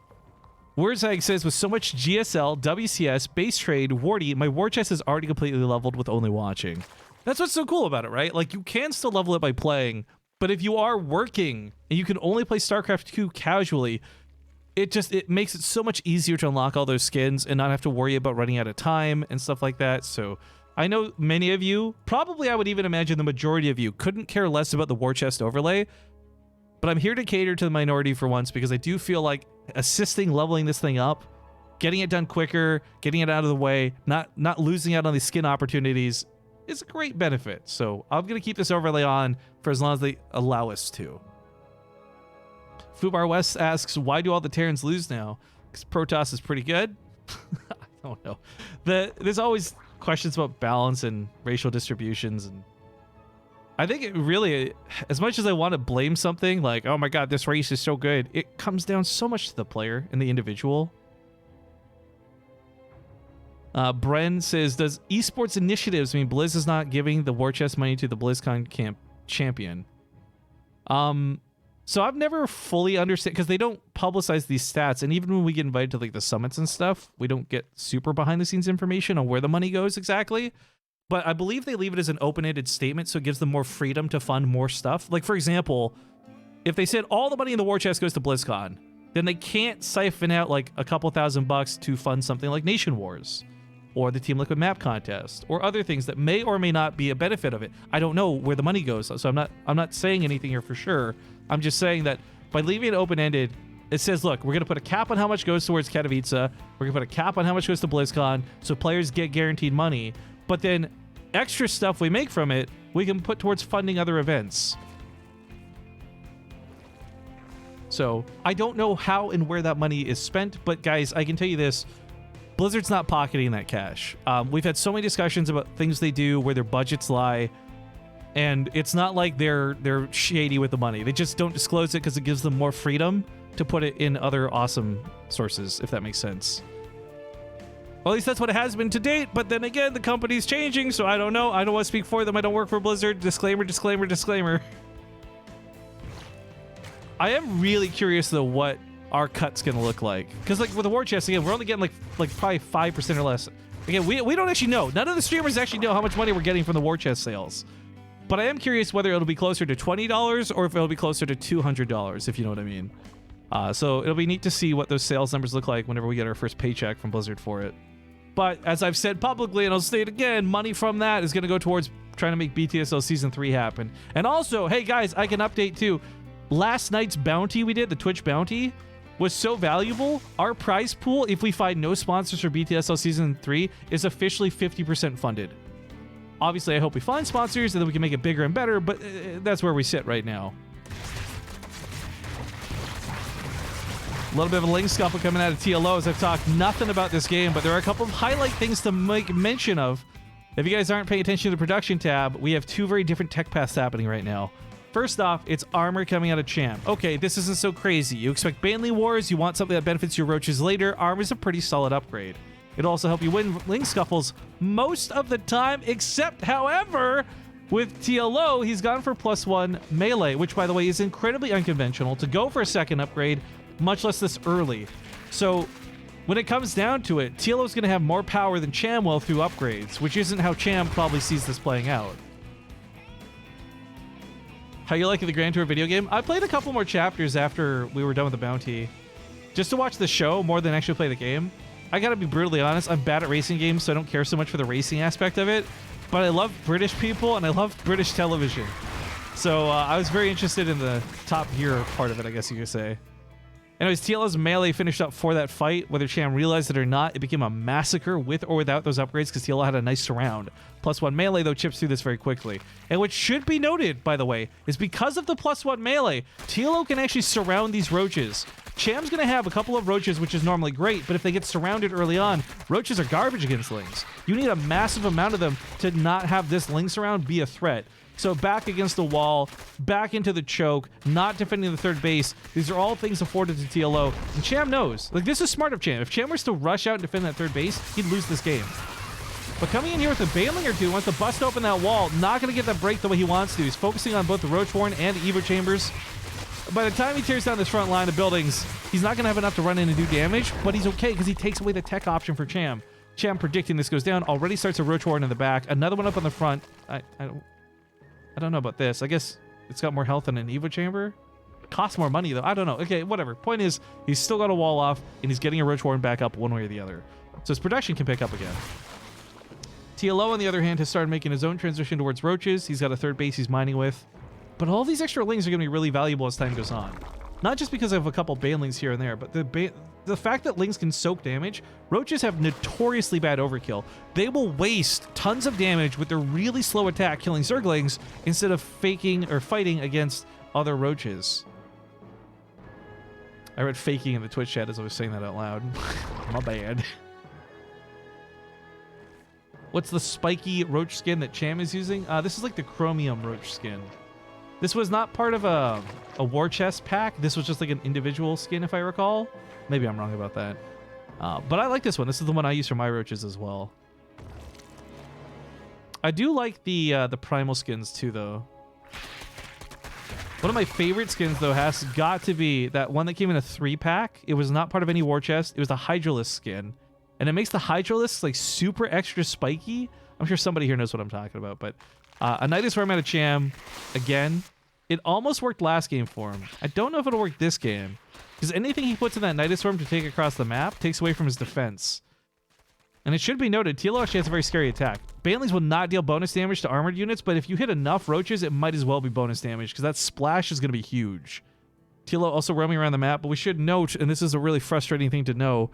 Wurzag says, with so much GSL, WCS, base trade, Wardy, my war chest is already completely leveled with only watching. That's what's so cool about it, right? Like, you can still level it by playing, but if you are working and you can only play StarCraft 2 casually, it makes it so much easier to unlock all those skins and not have to worry about running out of time and stuff like that. So I know many of you, probably I would even imagine the majority of you, couldn't care less about the war chest overlay, but I'm here to cater to the minority for once, because I do feel like assisting leveling this thing up, getting it done quicker, getting it out of the way, not losing out on these skin opportunities is a great benefit. So I'm going to keep this overlay on for as long as they allow us to. Fubar West asks, why do all the Terrans lose now? Because Protoss is pretty good. I don't know. There's always questions about balance and racial distributions, and I think it really, as much as I want to blame something like, oh my god, this race is so good, it comes down so much to the player and the individual. Bren says, does esports initiatives mean Blizz is not giving the war chest money to the BlizzCon camp champion? So I've never fully understood, because they don't publicize these stats, and even when we get invited to like the summits and stuff, we don't get super behind the scenes information on where the money goes exactly. But I believe they leave it as an open-ended statement, so it gives them more freedom to fund more stuff. Like, for example, if they said all the money in the war chest goes to BlizzCon, then they can't siphon out like a couple $1,000 to fund something like Nation Wars, or the Team Liquid map contest, or other things that may or may not be a benefit of it. I don't know where the money goes, so I'm not saying anything here for sure. I'm just saying that by leaving it open-ended, it says, look, we're going to put a cap on how much goes towards Katowice, we're going to put a cap on how much goes to BlizzCon, so players get guaranteed money, but then extra stuff we make from it, we can put towards funding other events. So I don't know how and where that money is spent, but guys, I can tell you this, Blizzard's not pocketing that cash. We've had so many discussions about things they do, where their budgets lie, and it's not like they're shady with the money. They just don't disclose it because it gives them more freedom to put it in other awesome sources, if that makes sense. Well, at least that's what it has been to date, but then again, the company's changing, so I don't know. I don't want to speak for them. I don't work for Blizzard. Disclaimer, disclaimer, disclaimer. I am really curious, though, what our cut's gonna look like, because like with the war chest, again, we're only getting like probably 5% or less. Again, we don't actually know. None of the streamers actually know how much money we're getting from the war chest sales. But I am curious whether it'll be closer to $20 or if it'll be closer to $200, if you know what I mean. So it'll be neat to see what those sales numbers look like whenever we get our first paycheck from Blizzard for it. But as I've said publicly, and I'll say it again, money from that is going to go towards trying to make BTSL Season 3 happen. And also, hey guys, I can update too. Last night's bounty we did, the Twitch bounty, was so valuable. Our prize pool, if we find no sponsors for BTSL Season 3, is officially 50% funded. Obviously, I hope we find sponsors and then we can make it bigger and better, but that's where we sit right now. A little bit of a link scuffle coming out of TLO as I've talked nothing about this game, but there are a couple of highlight things to make mention of. If you guys aren't paying attention to the production tab, we have two very different tech paths happening right now. First off, it's armor coming out of Cham. Okay, this isn't so crazy. You expect Banley Wars, you want something that benefits your roaches later. Armor's a pretty solid upgrade. It'll also help you win link scuffles most of the time, except, however, with TLO, he's gone for +1 melee, which, by the way, is incredibly unconventional to go for a second upgrade, much less this early. So when it comes down to it, TLO's going to have more power than Cham will through upgrades, which isn't how Cham probably sees this playing out. How you liking the Grand Tour video game? I played a couple more chapters after we were done with the bounty, just to watch the show more than actually play the game. I gotta be brutally honest, I'm bad at racing games, so I don't care so much for the racing aspect of it, but I love British people and I love British television. So I was very interested in the Top Gear part of it, I guess you could say. Anyways, TLO's melee finished up for that fight. Whether Cham realized it or not, it became a massacre with or without those upgrades because TLO had a nice surround. +1 melee, though, chips through this very quickly. And what should be noted, by the way, is because of the +1 melee, TLO can actually surround these roaches. Cham's going to have a couple of roaches, which is normally great, but if they get surrounded early on, roaches are garbage against lings. You need a massive amount of them to not have this ling surround be a threat. So back against the wall, back into the choke, not defending the third base. These are all things afforded to TLO. And Cham knows. Like, this is smart of Cham. If Cham was to rush out and defend that third base, he'd lose this game. But coming in here with a Baneling or two, wants to bust open that wall, not going to get that break the way he wants to. He's focusing on both the Roach Warren and Evo Chambers. By the time he tears down this front line of buildings, he's not going to have enough to run in and do damage, but he's okay because he takes away the tech option for Cham. Cham predicting this goes down, already starts a Roach Warren in the back, another one up on the front. I don't know about this. I guess it's got more health than an Evo Chamber. costs more money, though. I don't know. Okay, whatever. Point is, he's still got a wall off, and he's getting a Roach Warren back up one way or the other. So his production can pick up again. TLO, on the other hand, has started making his own transition towards roaches. He's got a third base he's mining with. But all these extra lings are going to be really valuable as time goes on. Not just because I have a couple banelings here and there, but the fact that lings can soak damage, roaches have notoriously bad overkill. They will waste tons of damage with their really slow attack killing Zerglings instead of faking or fighting against other roaches. I read faking in the Twitch chat as I was saying that out loud. My bad. What's the spiky roach skin that Cham is using? This is like the chromium roach skin. This was not part of a war chest pack. This was just like an individual skin, if I recall. Maybe I'm wrong about that. But I like this one. This is the one I use for my roaches as well. I do like the primal skins too, though. One of my favorite skins, though, has got to be that one that came in a 3-pack. It was not part of any war chest. It was the Hydralisk skin. And it makes the Hydralisk like super extra spiky. I'm sure somebody here knows what I'm talking about, but a Nidus Worm out of Cham, again, it almost worked last game for him. I don't know if it'll work this game, because anything he puts in that Nidus Worm to take across the map takes away from his defense. And it should be noted, TLO actually has a very scary attack. Banelings will not deal bonus damage to armored units, but if you hit enough roaches, it might as well be bonus damage, because that splash is going to be huge. TLO also roaming around the map, but we should note, and this is a really frustrating thing to know,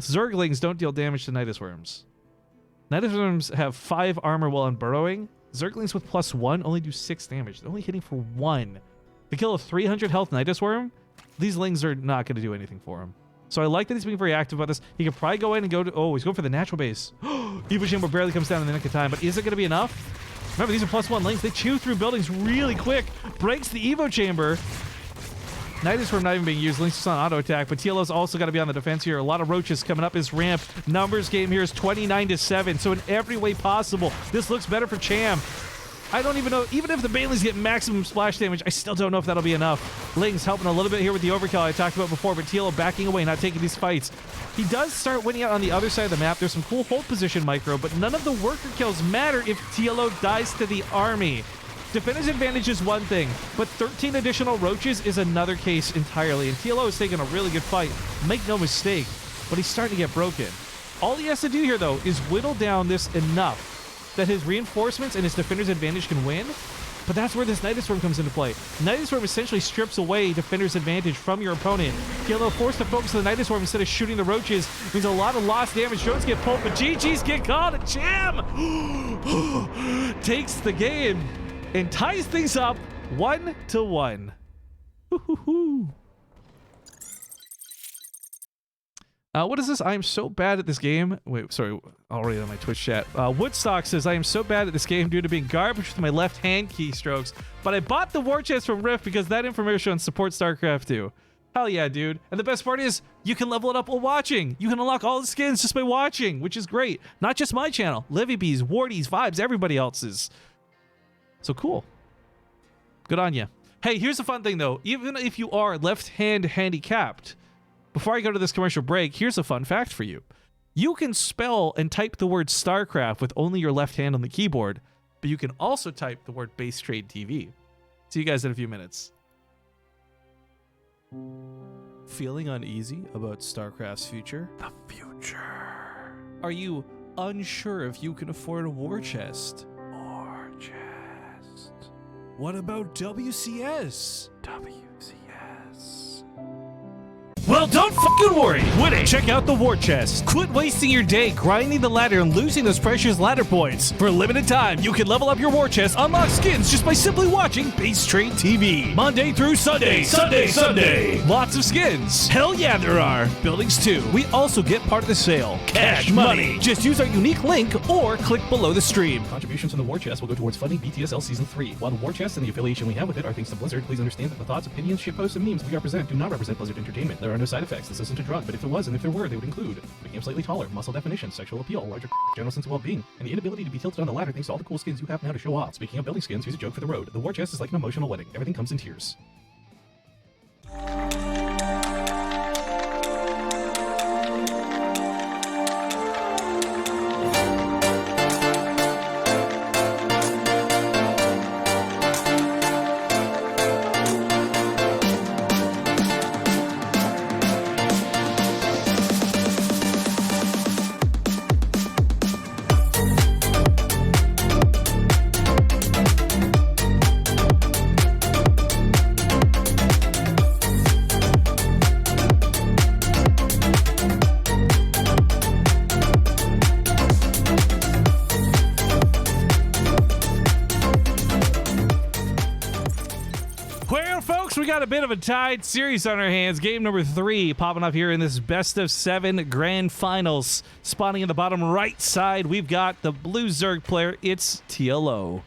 Zerglings don't deal damage to Nidus Worms. Nidus Worms have 5 armor while on burrowing. Zerglings with +1 only do 6 damage. They're only hitting for 1. To kill a 300 health Nidus Worm, these lings are not going to do anything for him. So I like that he's being very active about this. He could probably go in and go to... Oh, he's going for the natural base. Evo Chamber barely comes down in the nick of time, but is it going to be enough? Remember, these are +1 lings. They chew through buildings really quick. Breaks the Evo Chamber. Nidus Worm not even being used. Lynx is on auto attack, but TLO's also got to be on the defense here. A lot of roaches coming up his ramp. Numbers game here is 29-7, so in every way possible, this looks better for Cham. I don't even know, even if the Banelings get maximum splash damage, I still don't know if that'll be enough. Lings helping a little bit here with the overkill I talked about before, but TLO backing away, not taking these fights. He does start winning out on the other side of the map. There's some cool hold position micro, but none of the worker kills matter if TLO dies to the army. Defender's advantage is one thing, but 13 additional roaches is another case entirely, and TLO is taking a really good fight. Make no mistake, but he's starting to get broken. All he has to do here, though, is whittle down this enough that his reinforcements and his defender's advantage can win, but that's where this Nidus Worm comes into play. Nidus Worm essentially strips away defender's advantage from your opponent. TLO forced to focus on the Nidus Worm instead of shooting the roaches means a lot of lost damage. Drones get pulled, but GG's get called, and Cham takes the game and ties things up 1-1. What is this? I am so bad at this game. Wait, sorry, already on my Twitch chat. Woodstock says, I am so bad at this game due to being garbage with my left-hand keystrokes, but I bought the war chest from Rift because that information supports StarCraft 2. Hell yeah, dude. And the best part is, you can level it up while watching. You can unlock all the skins just by watching, which is great. Not just my channel. Livy Bees, Wardy's, Vibes, everybody else's. So cool. Good on you. Hey, here's the fun thing, though. Even if you are left-hand handicapped, before I go to this commercial break, here's a fun fact for you. You can spell and type the word StarCraft with only your left hand on the keyboard, but you can also type the word BaseTradeTV. See you guys in a few minutes. Feeling uneasy about StarCraft's future? The future. Are you unsure if you can afford a war chest? War chest. What about WCS? WCS. Well, don't fucking worry. Win it. Check out the war chest. Quit wasting your day grinding the ladder and losing those precious ladder points. For a limited time, you can level up your war chest, unlock skins just by simply watching BaseTradeTV. Monday through Sunday. Sunday. Lots of skins. Hell yeah, there are. Buildings too. We also get part of the sale. Cash money. Just use our unique link or click below the stream. Contributions from the War Chest will go towards funding BTSL Season 3. While the War Chest and the affiliation we have with it are thanks to Blizzard, please understand that the thoughts, opinions, shitposts, and memes we represent do not represent Blizzard Entertainment. There are no side effects. This isn't a drug, but if there was and if there were, they would include became slightly taller, muscle definition, sexual appeal, larger general sense of well-being, and the inability to be tilted on the ladder thanks to all the cool skins you have now to show off. Speaking of building skins, here's a joke for the road. The War Chest is like an emotional wedding. Everything comes in tears. folks, we got a bit of a tied series on our hands. Game number 3 popping up here in this best of 7 grand finals. Spawning in the bottom right side, we've got the blue Zerg player. It's TLO.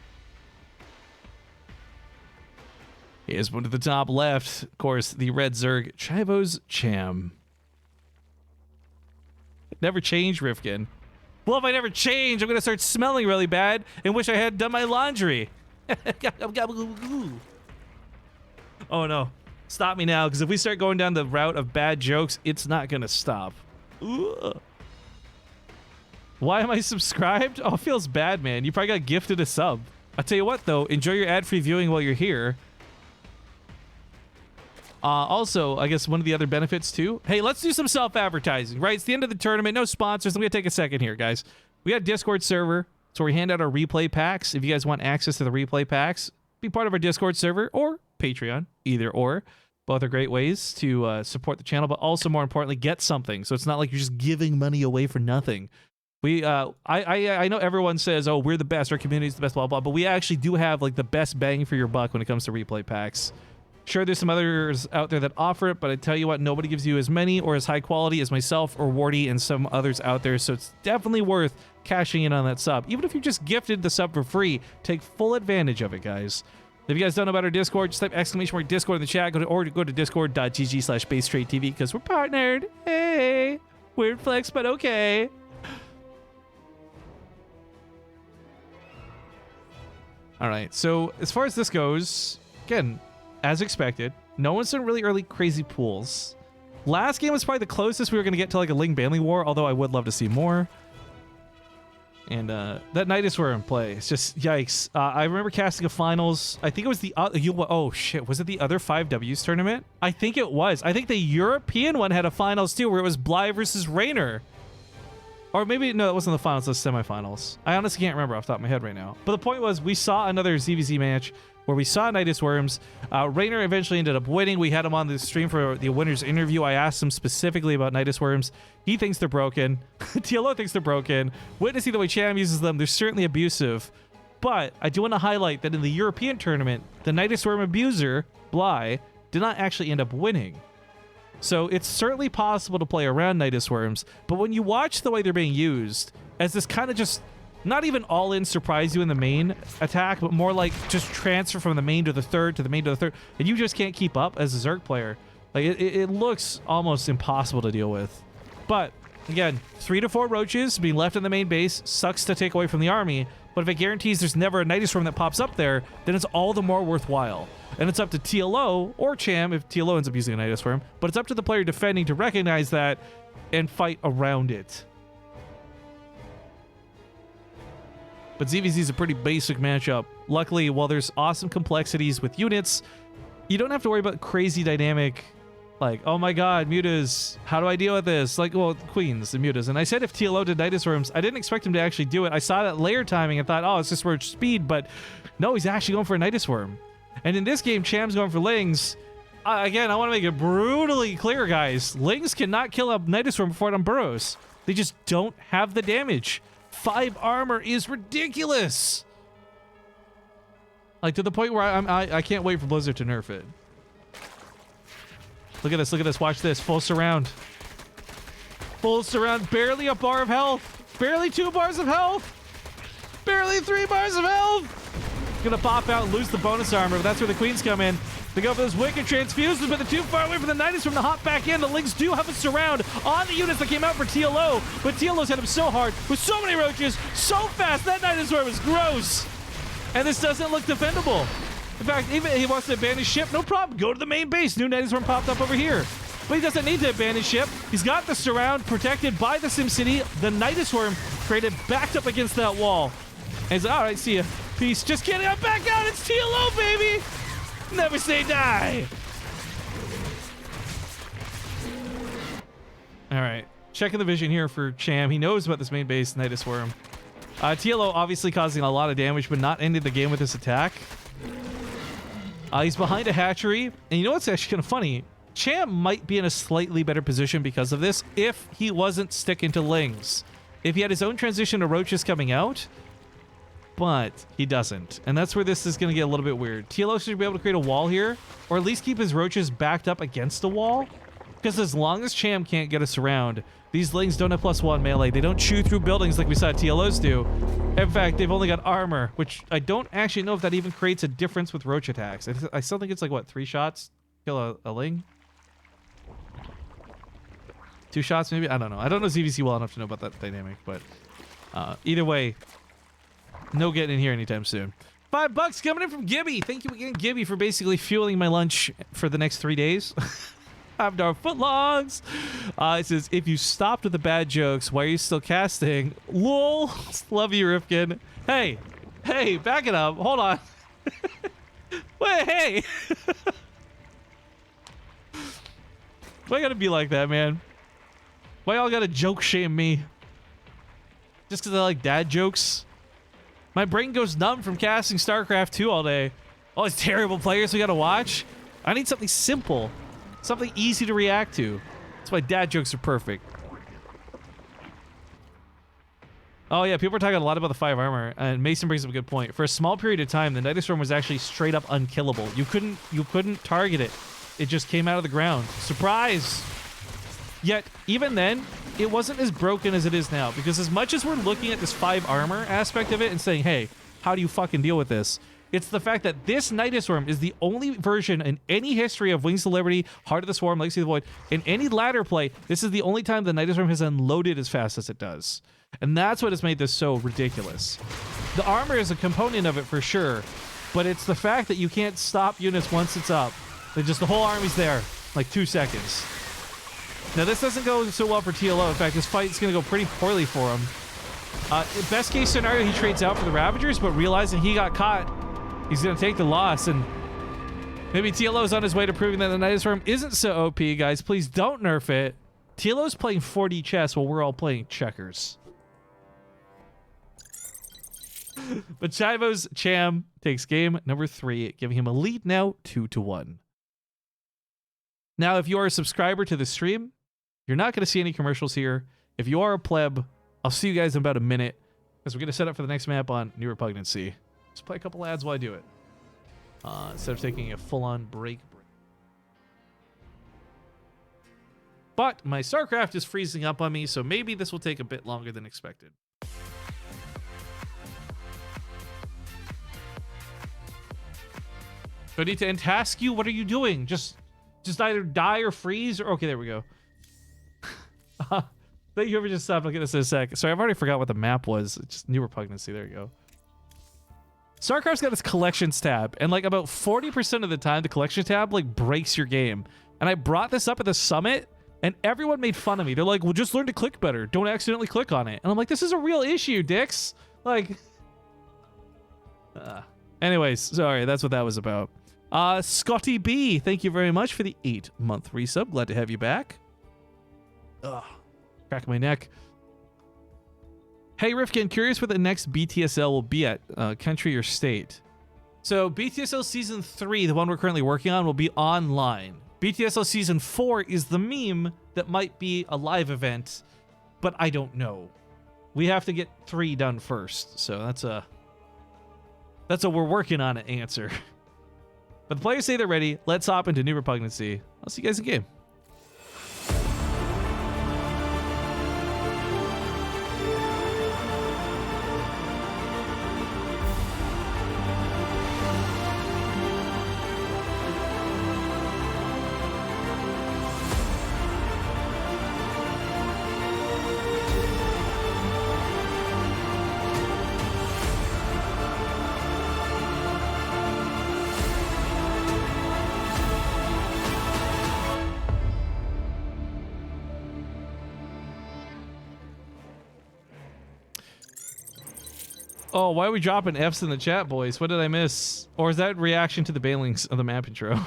Here's one to the top left. Of course, the red Zerg, Chivo's Cham. Never change, Rifkin. Well, if I never change, I'm going to start smelling really bad and wish I had done my laundry. Oh no. Stop me now, because if we start going down the route of bad jokes, it's not going to stop. Ugh. Why am I subscribed? Oh, it feels bad, man. You probably got gifted a sub. I'll tell you what, though. Enjoy your ad-free viewing while you're here. Also, I guess one of the other benefits, too. Hey, let's do some self-advertising, right? It's the end of the tournament. No sponsors. I'm going to take a second here, guys. We got a Discord server. So we hand out our replay packs. If you guys want access to the replay packs, be part of our Discord server or Patreon, either or. Both are great ways to support the channel, but also more importantly, get something. So it's not like you're just giving money away for nothing. We, I know everyone says, oh, we're the best, our community's the best, blah, blah, but we actually do have like the best bang for your buck when it comes to replay packs. Sure, there's some others out there that offer it, but I tell you what, nobody gives you as many or as high quality as myself or Wardy and some others out there, so it's definitely worth cashing in on that sub. Even if you're just gifted the sub for free, take full advantage of it, guys. If you guys don't know about our Discord, just type ! Discord in the chat, go to discord.gg/BaseTradeTV, because we're partnered. Hey, weird flex, but okay. All right, so as far as this goes, again, as expected, no one's done really early crazy pools. Last game was probably the closest we were going to get to like a Ling Banley war, although I would love to see more. And that Nidus were in play. It's just yikes. I remember casting a finals. I think it was the oh shit, was it the other 5W's tournament? I think it was. I think the European one had a finals too, where it was Bly versus Raynor. Or maybe, no, it wasn't the finals, it was semifinals. I honestly can't remember off the top of my head right now. But the point was, we saw another ZVZ match where we saw Nidus Worms. Raynor eventually ended up winning. We had him on the stream for the winner's interview. I asked him specifically about Nidus Worms. He thinks they're broken. TLO thinks they're broken. Witnessing the way Cham uses them, they're certainly abusive. But I do want to highlight that in the European tournament, the Nidus Worm abuser, Bly, did not actually end up winning. So it's certainly possible to play around Nidus Worms, but when you watch the way they're being used, as this kind of just, not even all-in surprise you in the main attack, but more like just transfer from the main to the third, to the main to the third, and you just can't keep up as a Zerg player. Like, it looks almost impossible to deal with. But, again, 3 to 4 roaches being left in the main base sucks to take away from the army, but if it guarantees there's never a Nidus Worm that pops up there, then it's all the more worthwhile. And it's up to TLO or Cham if TLO ends up using a Nidus Worm, but it's up to the player defending to recognize that and fight around it. But ZVZ is a pretty basic matchup. Luckily, while there's awesome complexities with units, you don't have to worry about crazy dynamic, like, oh my god, mutas, how do I deal with this? Like, well, queens and mutas. And I said if TLO did Nidus Worms, I didn't expect him to actually do it. I saw that layer timing and thought, oh, it's just for speed, but no, he's actually going for a Nidus Worm. And in this game, Cham's going for Lings. Again, I want to make it brutally clear, guys. Lings cannot kill a Nidus Worm before it on burrows. They just don't have the damage. 5 armor is ridiculous. Like, to the point where I can't wait for Blizzard to nerf it. Look at this, look at this, watch this. Full surround. Full surround, barely a bar of health. Barely 2 bars of health. Barely 3 bars of health. Gonna pop out and lose the bonus armor, but that's where the queens come in. They go for those wicked transfuses, but they're too far away from the Nidus from the hop back in. The Lings do have a surround on the units that came out for TLO, but TLO's hit him so hard with so many roaches, so fast. That Nidus Worm is gross. And this doesn't look defendable. In fact, even if he wants to abandon ship, no problem. Go to the main base. New Nidus Worm popped up over here. But he doesn't need to abandon ship. He's got the surround protected by the SimCity. The Nidus Worm created backed up against that wall. And he's like, all right, see ya. Peace. Just kidding. I'm back out. It's TLO, baby. Never say die. All right. Checking the vision here for Cham. He knows about this main base Nidus Worm. TLO obviously causing a lot of damage, but not ending the game with this attack. He's behind a hatchery. And you know what's actually kind of funny? Cham might be in a slightly better position because of this if he wasn't sticking to Lings. If he had his own transition to roaches coming out, but he doesn't. And that's where this is going to get a little bit weird. TLO should be able to create a wall here, or at least keep his roaches backed up against the wall. Because as long as Cham can't get us around, these Lings don't have +1 melee. They don't chew through buildings like we saw TLOs do. In fact, they've only got armor, which I don't actually know if that even creates a difference with roach attacks. I still think it's like, what, 3 shots? Kill a Ling? 2 shots maybe? I don't know. I don't know ZVC well enough to know about that dynamic, but either way, no getting in here anytime soon. $5 coming in from Gibby. Thank you again, Gibby, for basically fueling my lunch for the next 3 days. $5 footlongs. It says, if you stopped with the bad jokes, why are you still casting? Lol. Love you, Rifkin. Hey, back it up. Hold on. Wait, hey. Why gotta be like that, man? Why y'all gotta joke shame me? Just because I like dad jokes? My brain goes numb from casting StarCraft 2 all day. All these terrible players we gotta watch. I need something simple. Something easy to react to. That's why dad jokes are perfect. Oh yeah, people are talking a lot about the 5 armor, and Mason brings up a good point. For a small period of time, the Nidus Storm was actually straight up unkillable. You couldn't target it. It just came out of the ground. Surprise! Yet, even then, it wasn't as broken as it is now, because as much as we're looking at this 5 armor aspect of it and saying, hey, how do you fucking deal with this? It's the fact that this Nidus Worm is the only version in any history of Wings of Liberty, Heart of the Swarm, Legacy of the Void, in any ladder play, this is the only time the Nidus Worm has unloaded as fast as it does. And that's what has made this so ridiculous. The armor is a component of it for sure, but it's the fact that you can't stop units once it's up. The whole army's there, like 2 seconds. Now this doesn't go so well for TLO. In fact, this fight's gonna go pretty poorly for him. Best case scenario, he trades out for the Ravagers, but realizing he got caught, he's gonna take the loss, and maybe TLO's on his way to proving that the Nidus Worm isn't so OP, guys. Please don't nerf it. TLO's playing 4D chess while we're all playing checkers. But Chivo's Cham takes game number 3, giving him a lead now 2-1. Now, if you are a subscriber to the stream, you're not going to see any commercials here. If you are a pleb, I'll see you guys in about a minute, because we're going to set up for the next map on New Repugnancy. Just play a couple ads while I do it, instead of taking a full-on break. But my StarCraft is freezing up on me, so maybe this will take a bit longer than expected. Do I need to task you? What are you doing? Just either die or freeze, or okay, there we go. Thank you for just stopped. I'll get this in a sec. Sorry, I've already forgot what the map was. It's just New Repugnancy. There you go. StarCraft's got its collections tab, and like about 40% of the time, the collection tab like breaks your game. And I brought this up at the summit, and everyone made fun of me. They're like, well, just learn to click better. Don't accidentally click on it. And I'm like, this is a real issue, dicks. Like, anyways, sorry, that's what that was about. Scotty B, thank you very much for the 8-month resub. Glad to have you back. Ugh, crack my neck. Hey, Rifkin, curious where the next BTSL will be at, country or state. So BTSL Season 3, the one we're currently working on, will be online. BTSL Season 4 is the meme that might be a live event, but I don't know. We have to get 3 done first, so that's a we're working on it answer. But the players say they're ready. Let's hop into New Repugnancy. I'll see you guys in game. Oh, why are we dropping F's in the chat, boys? What did I miss? Or is that reaction to the bailings of the map intro?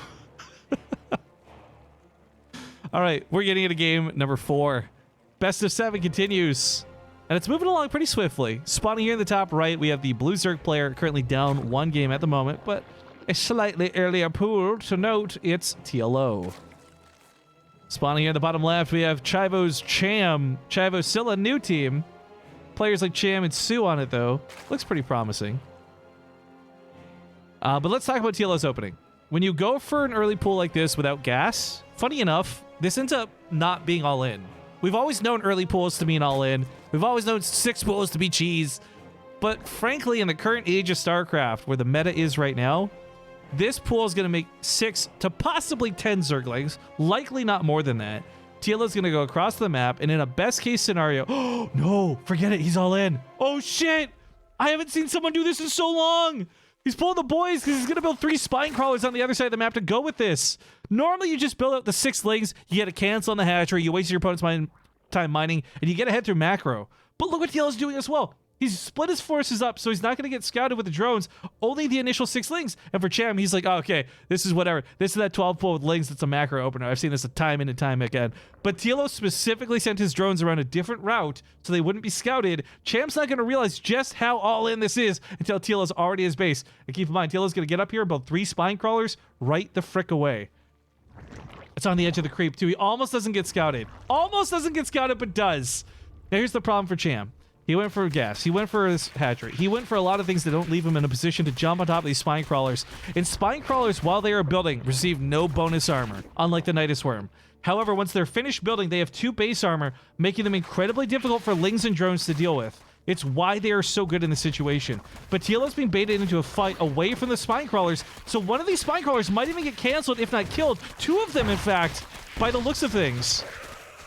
All right, we're getting into game number 4. Best of 7 continues, and it's moving along pretty swiftly. Spawning here in the top right, we have the Blue Zerg player currently down 1 game at the moment, but a slightly earlier pool to note it's TLO. Spawning here in the bottom left, we have Chivo's Cham. Chivo's still a new team. players like Cham and Sue on it, though. Looks pretty promising. But let's talk about TLO's opening. When you go for an early pool like this without gas, funny enough, this ends up not being all in. We've always known early pools to mean all in. We've always known 6 pools to be cheese. But frankly, in the current age of StarCraft, where the meta is right now, this pool is going to make 6 to possibly 10 Zerglings, likely not more than that. TLO's going to go across the map, and in a best case scenario, oh no, forget it, he's all in. Oh shit, I haven't seen someone do this in so long. He's pulling the boys because he's going to build 3 spine crawlers on the other side of the map to go with this. Normally, you just build out the 6 lings, you get a cancel on the hatchery, you waste your opponent's time mining, and you get ahead through macro. But look what TLO's doing as well. He's split his forces up, so he's not going to get scouted with the drones, only the initial 6 lings. And for Cham, he's like, oh, okay, this is whatever. This is that 12 pool with lings that's a macro opener. I've seen this time in and time again. But TLO specifically sent his drones around a different route so they wouldn't be scouted. Cham's not going to realize just how all in this is until TLO's already his base. And keep in mind, TLO's going to get up here and build 3 spine crawlers right the frick away. It's on the edge of the creep, too. He almost doesn't get scouted. Almost doesn't get scouted, but does. Now, here's the problem for Cham. He went for gas. He went for his hatchery. He went for a lot of things that don't leave him in a position to jump on top of these spine crawlers. And spine crawlers, while they are building, receive no bonus armor, unlike the Nidus Worm. However, once they're finished building, they have 2 base armor, making them incredibly difficult for lings and drones to deal with. It's why they are so good in this situation. But TLO's being baited into a fight away from the spine crawlers, so one of these spine crawlers might even get canceled, if not killed. 2 of them, in fact, by the looks of things.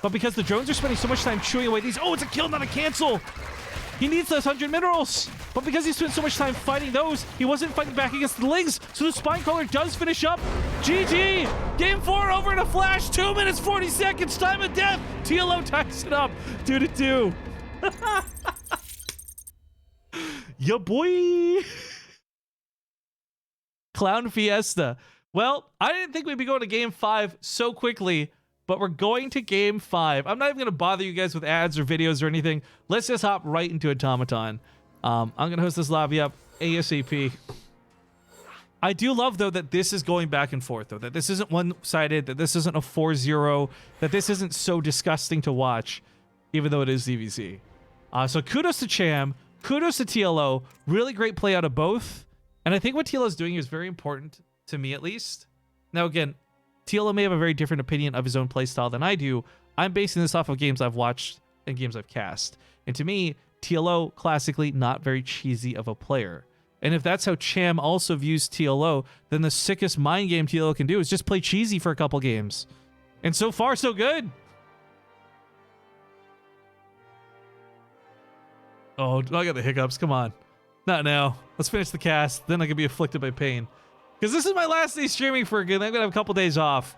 But because the drones are spending so much time chewing away these... Oh, it's a kill, not a cancel! He needs those 100 minerals! But because he spent so much time fighting those, he wasn't fighting back against the lings, so the spine crawler does finish up. GG! Game 4 over in a flash! 2 minutes, 40 seconds, time of death! TLO ties it up 2-2. Ya boy! Clown Fiesta. Well, I didn't think we'd be going to Game 5 so quickly, but we're going to Game 5. I'm not even going to bother you guys with ads or videos or anything. Let's just hop right into Automaton. I'm going to host this lobby up ASAP. I do love, though, that this is going back and forth, though. That this isn't one-sided, that this isn't a 4-0, that this isn't so disgusting to watch, even though it is ZVZ. So kudos to Cham. Kudos to TLO. Really great play out of both. And I think what TLO is doing is very important, to me at least. Now, again, TLO may have a very different opinion of his own playstyle than I do. I'm basing this off of games I've watched and games I've cast. And to me, TLO, classically, not very cheesy of a player. And if that's how Cham also views TLO, then the sickest mind game TLO can do is just play cheesy for a couple games. And so far, so good. Oh, I got the hiccups. Come on. Not now. Let's finish the cast. Then I can be afflicted by pain. Because this is my last day streaming for good. I'm going to have a couple days off.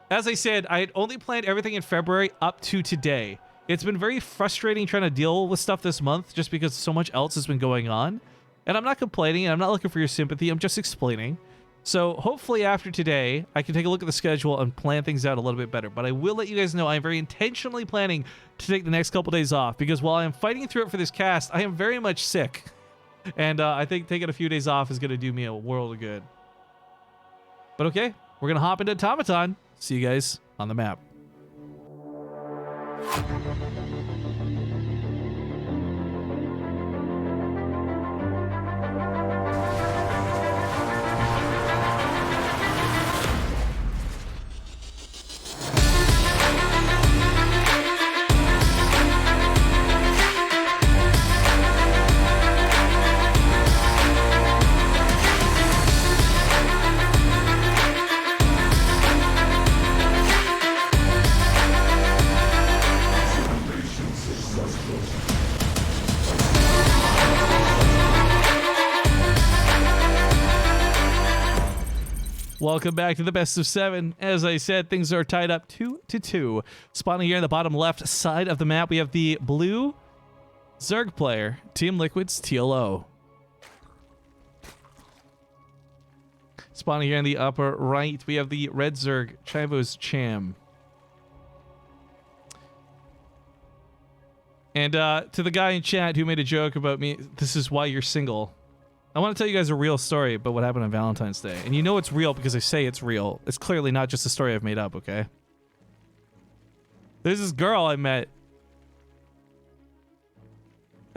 As I said, I had only planned everything in February up to today. It's been very frustrating trying to deal with stuff this month just because so much else has been going on. And I'm not complaining, and I'm not looking for your sympathy. I'm just explaining. So hopefully after today, I can take a look at the schedule and plan things out a little bit better. But I will let you guys know I'm very intentionally planning to take the next couple days off because while I'm fighting through it for this cast, I am very much sick. And I think taking a few days off is going to do me a world of good. But okay, we're going to hop into Automaton. See you guys on the map. Welcome back to the best of 7. As I said, things are tied up 2-2. Spawning here in the bottom left side of the map, we have the blue Zerg player, Team Liquid's TLO. Spawning here in the upper right, we have the red Zerg, Chivo's Cham. And to the guy in chat who made a joke about me, this is why you're single. I want to tell you guys a real story about what happened on Valentine's Day. And you know it's real because I say it's real. It's clearly not just a story I've made up, okay? There's this girl I met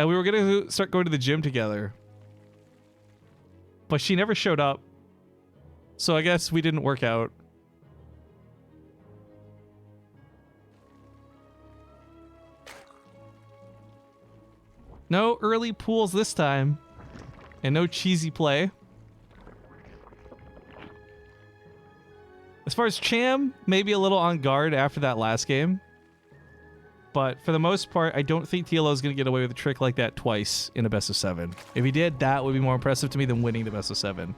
and we were gonna start going to the gym together, but she never showed up. So I guess we didn't work out. No early pools this time, and no cheesy play. As far as Cham, maybe a little on guard after that last game. But for the most part, I don't think TLO is going to get away with a trick like that twice in a best of 7. If he did, that would be more impressive to me than winning the best of 7.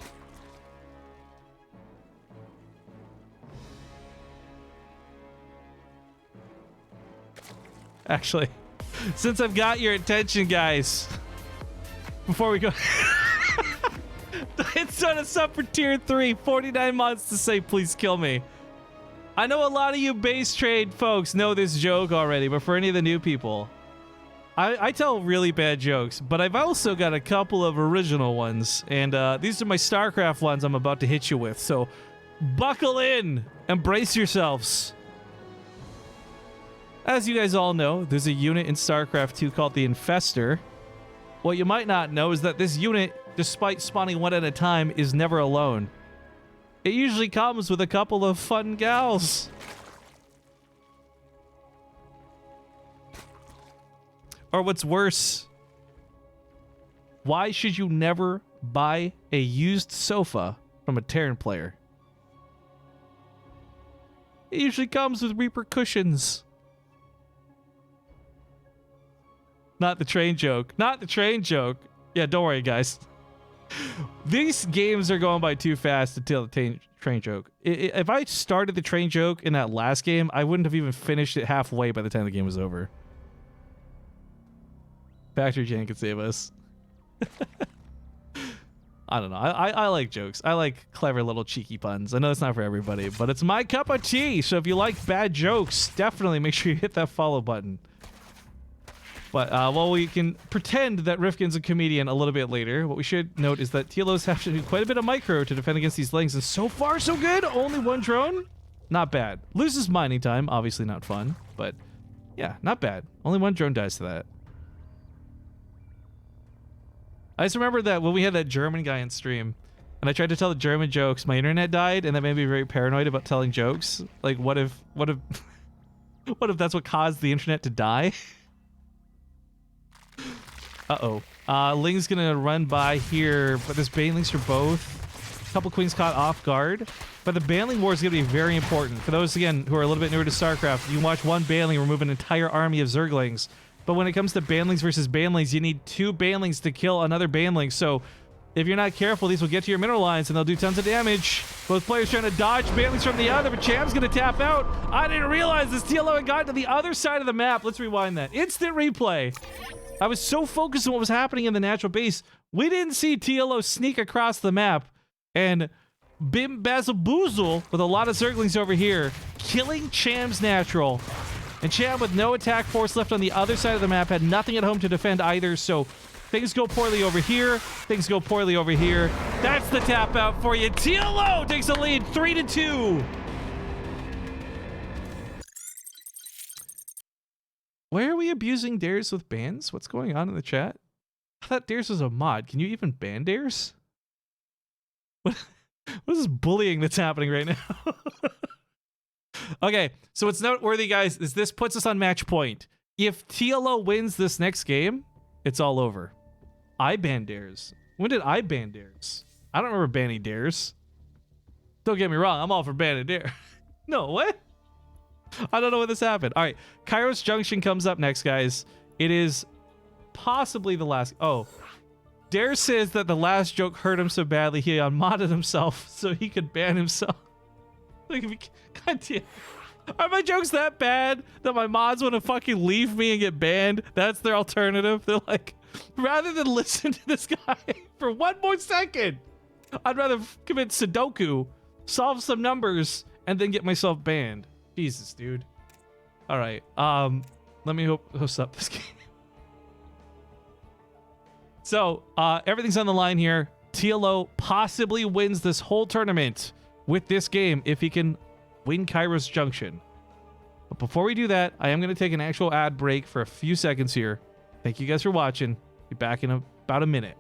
Actually, since I've got your attention, guys, before we go... It's on a sub for tier 3, 49 months to say, please kill me. I know a lot of you base trade folks know this joke already, but for any of the new people, I tell really bad jokes, but I've also got a couple of original ones, and these are my StarCraft ones I'm about to hit you with, so buckle in and brace yourselves. As you guys all know, there's a unit in StarCraft 2 called the Infestor. What you might not know is that this unit, despite spawning one at a time, is never alone. It usually comes with a couple of fun gals. Or what's worse, why should you never buy a used sofa from a Terran player? It usually comes with repercussions. Not the train joke. Not the train joke. Yeah, don't worry, guys. These games are going by too fast to tell the train joke. If I started the train joke in that last game, I wouldn't have even finished it halfway by the time the game was over. Factory Jane could save us. I don't know. I like jokes. I like clever little cheeky puns. I know it's not for everybody, but it's my cup of tea. So if you like bad jokes, definitely make sure you hit that follow button. But while we can pretend that Rifkin's a comedian a little bit later, what we should note is that TLOs have to do quite a bit of micro to defend against these lings, and so far so good. Only one drone, not bad. Loses mining time, obviously not fun, but yeah, not bad. Only one drone dies to that. I just remember that when we had that German guy in stream, and I tried to tell the German jokes, my internet died, and that made me very paranoid about telling jokes. Like, what if what if that's what caused the internet to die? Uh-oh. Ling's gonna run by here, but there's banelings for both. A couple queens caught off guard. But the baneling war is gonna be very important. For those, again, who are a little bit newer to StarCraft, you can watch one baneling remove an entire army of Zerglings. But when it comes to banelings versus banelings, you need 2 banelings to kill another baneling. So if you're not careful, these will get to your mineral lines and they'll do tons of damage. Both players trying to dodge banelings from the other, but Cham's gonna tap out. I didn't realize this TLO had gotten to the other side of the map. Let's rewind that. Instant replay. I was so focused on what was happening in the natural base, we didn't see TLO sneak across the map and Bim Basil Boozle with a lot of Zerglings over here, killing Cham's natural. And Cham, with no attack force left on the other side of the map, had nothing at home to defend either, so things go poorly over here, things go poorly over here. That's the tap out for you. TLO takes the lead, 3-2. Why are we abusing dares with bans? What's going on in the chat? I thought dares was a mod. Can you even ban dares? What is this bullying that's happening right now? Okay, so what's noteworthy, guys, is this puts us on match point. If TLO wins this next game, it's all over. I ban dares. When did I ban dares? I don't remember banning dares. Don't get me wrong, I'm all for banning dare. No, what? I don't know when this happened. All right, Kairos Junction comes up next, guys. It is possibly the last... Oh. Dare says that the last joke hurt him so badly he unmodded himself so he could ban himself. Like, God damn. Are my jokes that bad that my mods want to fucking leave me and get banned? That's their alternative. They're like, rather than listen to this guy for 1 more second, I'd rather commit Sudoku, solve some numbers, and then get myself banned. Jesus, dude. All right. Let me host up this game. So, everything's on the line here. TLO possibly wins this whole tournament with this game if he can win Kairos Junction. But before we do that, I am going to take an actual ad break for a few seconds here. Thank you guys for watching. Be back in about a minute.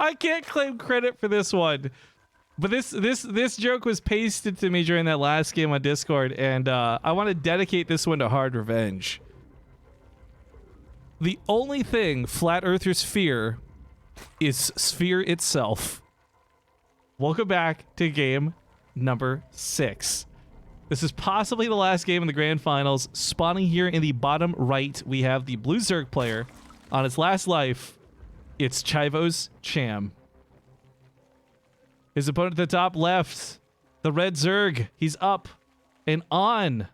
I can't claim credit for this one, but this joke was pasted to me during that last game on Discord, and I want to dedicate this one to Hard Revenge. The only thing flat earthers fear is sphere itself. Welcome back to game number 6. This is possibly the last game in the grand finals. Spawning here in the bottom right, we have the blue Zerg player on his last life. It's Chivo's Cham. His opponent at the top left, the red Zerg. He's up and on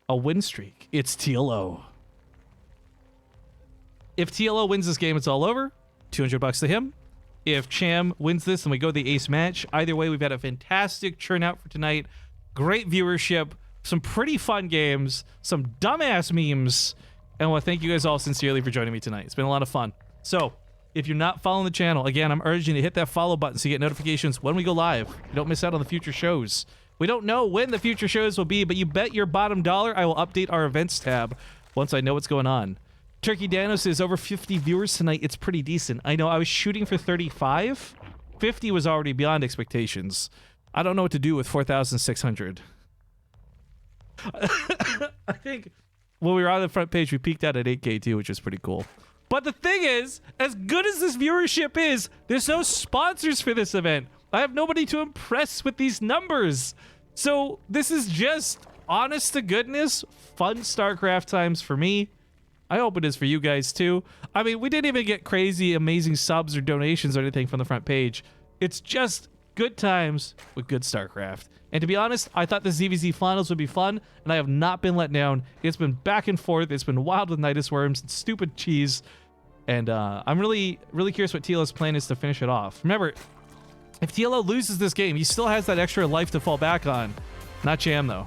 a win streak. It's TLO. If TLO wins this game, it's all over. $200 to him. If Cham wins this, then we go the ace match. Either way, we've had a fantastic turnout for tonight. Great viewership, some pretty fun games, some dumbass memes, and I want to thank you guys all sincerely for joining me tonight. It's been a lot of fun. So, if you're not following the channel, again, I'm urging you to hit that follow button so you get notifications when we go live. You don't miss out on the future shows. We don't know when the future shows will be, but you bet your bottom dollar I will update our events tab once I know what's going on. Turkey Danos is over 50 viewers tonight. It's pretty decent. I know I was shooting for 35. 50 was already beyond expectations. I don't know what to do with 4,600. I think when we were on the front page, we peaked out at 8K too, which is pretty cool. But the thing is, as good as this viewership is, there's no sponsors for this event. I have nobody to impress with these numbers. So this is just honest to goodness, fun StarCraft times for me. I hope it is for you guys too. I mean, we didn't even get crazy, amazing subs or donations or anything from the front page. It's just good times with good StarCraft. And to be honest, I thought the ZVZ finals would be fun, and I have not been let down. It's been back and forth. It's been wild with Nidus Worms and stupid cheese. And I'm really curious what TLO's plan is to finish it off. Remember, if TLO loses this game, he still has that extra life to fall back on. Not Cham, though.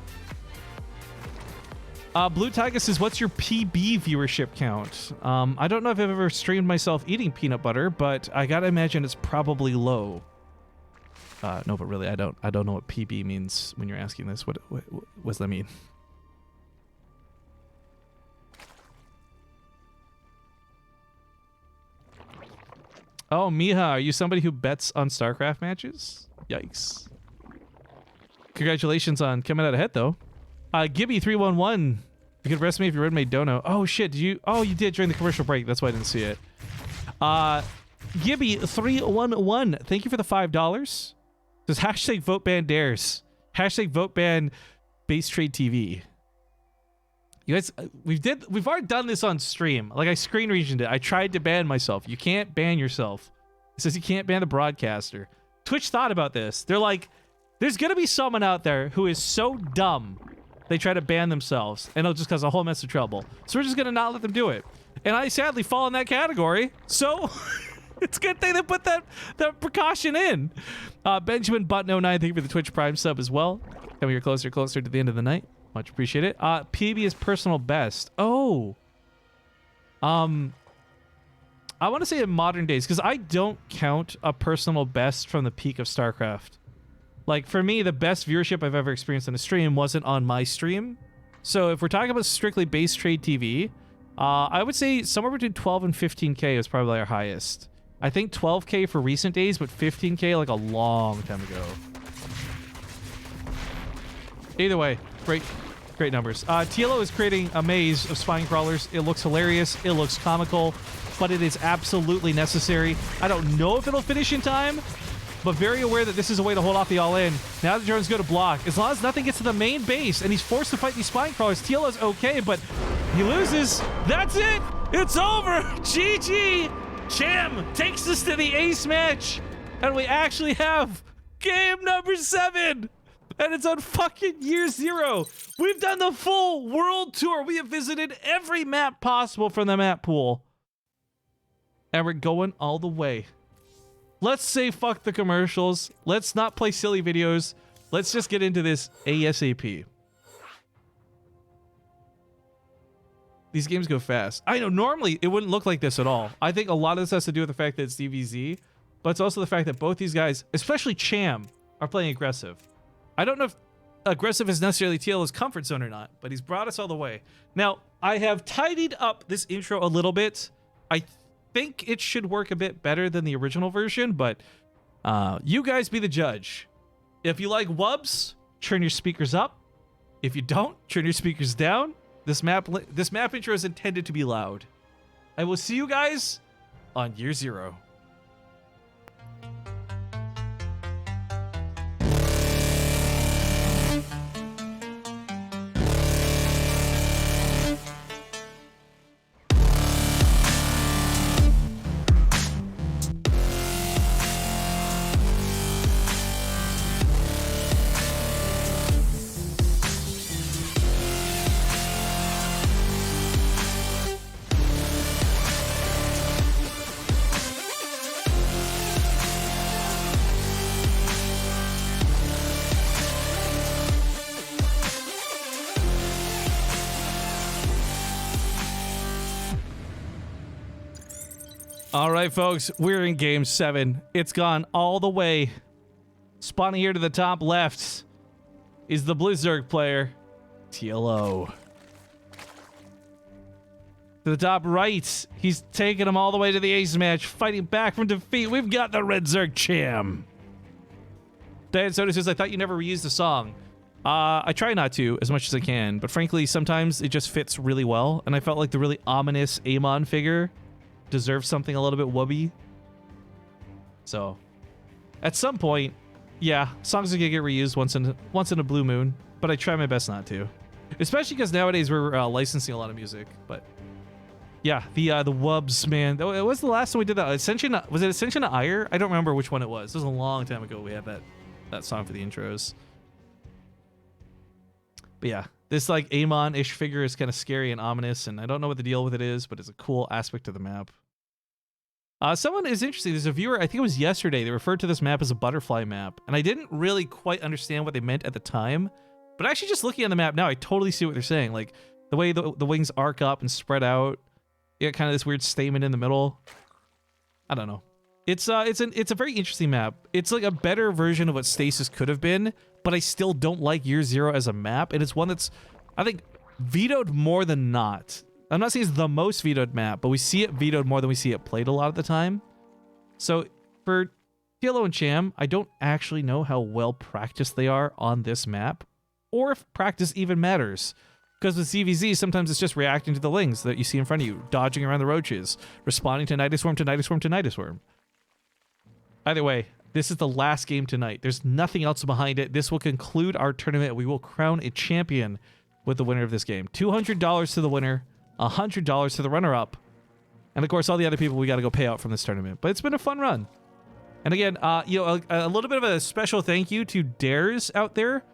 Blue Tiger says, what's your PB viewership count? I don't know if I've ever streamed myself eating peanut butter, but I gotta imagine it's probably low. No, but really, I don't know what PB means when you're asking this. What does that mean? Oh, Miha, are you somebody who bets on StarCraft matches? Yikes. Congratulations on coming out ahead, though. Gibby311 You could arrest me if you read my dono. Oh shit, did you? Oh, you did during the commercial break. That's why I didn't see it. Gibby311, thank you for the $5. Says hashtag vote ban dares. Hashtag vote ban BaseTradeTV. You guys, we've already done this on stream. Like I screen regioned it. I tried to ban myself. You can't ban yourself. It says you can't ban the broadcaster. Twitch thought about this. They're like, there's gonna be someone out there who is so dumb they try to ban themselves, and it'll just cause a whole mess of trouble. So we're just gonna not let them do it. And I sadly fall in that category. So it's a good thing they put that precaution in. Benjamin Button09, thank you for the Twitch Prime sub as well. Coming here closer to the end of the night. Much appreciate it. PB is personal best. Oh. I want to say in modern days, because I don't count a personal best from the peak of StarCraft. Like, for me, the best viewership I've ever experienced on a stream wasn't on my stream. So if we're talking about strictly BaseTradeTV, I would say somewhere between 12 and 15K is probably our highest. I think 12K for recent days, but 15K like a long time ago. Either way, great numbers. TLO is creating a maze of spine crawlers. It looks hilarious. It looks comical, but it is absolutely necessary. I don't know if it'll finish in time, but very aware that this is a way to hold off the all-in. Now the drones go to block. As long as nothing gets to the main base and he's forced to fight these spine crawlers, TLO's okay, but he loses. That's it. It's over. GG. Cham takes us to the ace match, and we actually have game number 7. And it's on fucking year 0. We've done the full world tour. We have visited every map possible from the map pool. And we're going all the way. Let's say fuck the commercials. Let's not play silly videos. Let's just get into this ASAP. These games go fast. I know, normally it wouldn't look like this at all. I think a lot of this has to do with the fact that it's DVZ, but it's also the fact that both these guys, especially Cham, are playing aggressive. I don't know if aggressive is necessarily TLO's comfort zone or not, but he's brought us all the way. Now, I have tidied up this intro a little bit. I think it should work a bit better than the original version, but you guys be the judge. If you like wubs, turn your speakers up. If you don't, turn your speakers down. This map intro is intended to be loud. I will see you guys on year 0. All right, folks, we're in game 7. It's gone all the way. Spawning here to the top left is the Blizzard player, TLO. To the top right, he's taking them all the way to the ace match, fighting back from defeat. We've got the Red Zerg Cham. Dan Soda says, I thought you never reused the song. I try not to as much as I can, but frankly, sometimes it just fits really well, and I felt like the really ominous Amon figure deserves something a little bit wubby. So, at some point, yeah, songs are gonna get reused once in a blue moon, but I try my best not to. Especially because nowadays we're licensing a lot of music, but yeah, the wubs, man. What was the last time we did that? Ascension, was it Ascension to Ire? I don't remember which one it was. It was a long time ago we had that song for the intros. But yeah, this like Amon-ish figure is kind of scary and ominous, and I don't know what the deal with it is, but it's a cool aspect of the map. Someone is interesting. There's a viewer, I think it was yesterday, they referred to this map as a butterfly map, and I didn't really quite understand what they meant at the time, but actually just looking at the map now, I totally see what they're saying. Like, the way the wings arc up and spread out, you got kind of this weird stamen in the middle. I don't know. It's a very interesting map. It's like a better version of what Stasis could have been, but I still don't like Year Zero as a map, and it's one that's, I think, vetoed more than not. I'm not saying it's the most vetoed map, but we see it vetoed more than we see it played a lot of the time. So for TLO and Cham, I don't actually know how well practiced they are on this map, or if practice even matters. Because with CVZ, sometimes it's just reacting to the lings that you see in front of you, dodging around the roaches, responding to Nidusworm to Nidusworm to Nidusworm. Either way, this is the last game tonight. There's nothing else behind it. This will conclude our tournament. We will crown a champion with the winner of this game. $200 to the winner, $100 to the runner-up, and of course all the other people we got to go pay out from this tournament. But it's been a fun run. And again, you know, a little bit of a special thank you to Dares out there.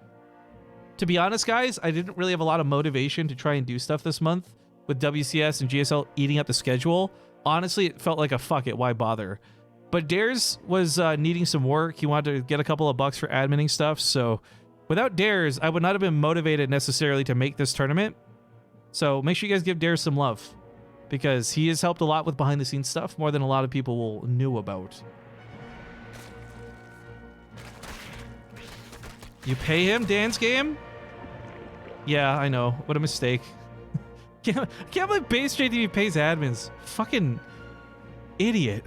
To be honest, guys, I didn't really have a lot of motivation to try and do stuff this month with WCS and GSL eating up the schedule. Honestly, it felt like a fuck it, why bother? But Dares was needing some work. He wanted to get a couple of bucks for adminning stuff. So without Dares, I would not have been motivated necessarily to make this tournament. So make sure you guys give Dares some love, because he has helped a lot with behind the scenes stuff, more than a lot of people knew about. You pay him, Dan's game? Yeah, I know. What a mistake. Can't believe BaseTradeTV pays admins. Fucking idiot.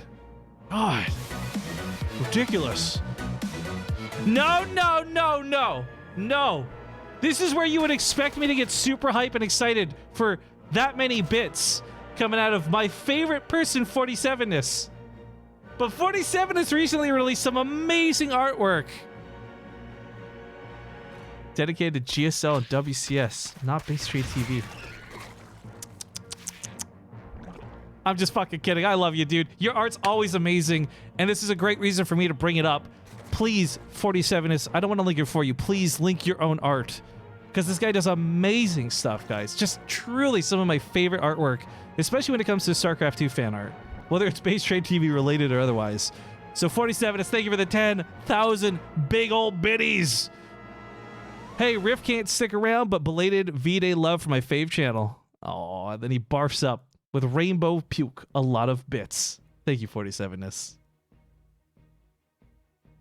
God. Ridiculous. No, no, no, no. No. This is where you would expect me to get super hype and excited for that many bits coming out of my favorite person, 47ness. But 47 has recently released some amazing artwork. Dedicated to GSL and WCS, not BaseTradeTV. I'm just fucking kidding. I love you, dude. Your art's always amazing, and this is a great reason for me to bring it up. Please, 47ness, I don't want to link it for you. Please link your own art, because this guy does amazing stuff, guys. Just truly some of my favorite artwork, especially when it comes to StarCraft 2 fan art, whether it's BaseTradeTV related or otherwise. So 47ness, thank you for the 10,000 big old biddies. Hey, Riff can't stick around, but belated V-Day love for my fave channel. Oh, and then he barfs up with rainbow puke a lot of bits. Thank you, 47ness.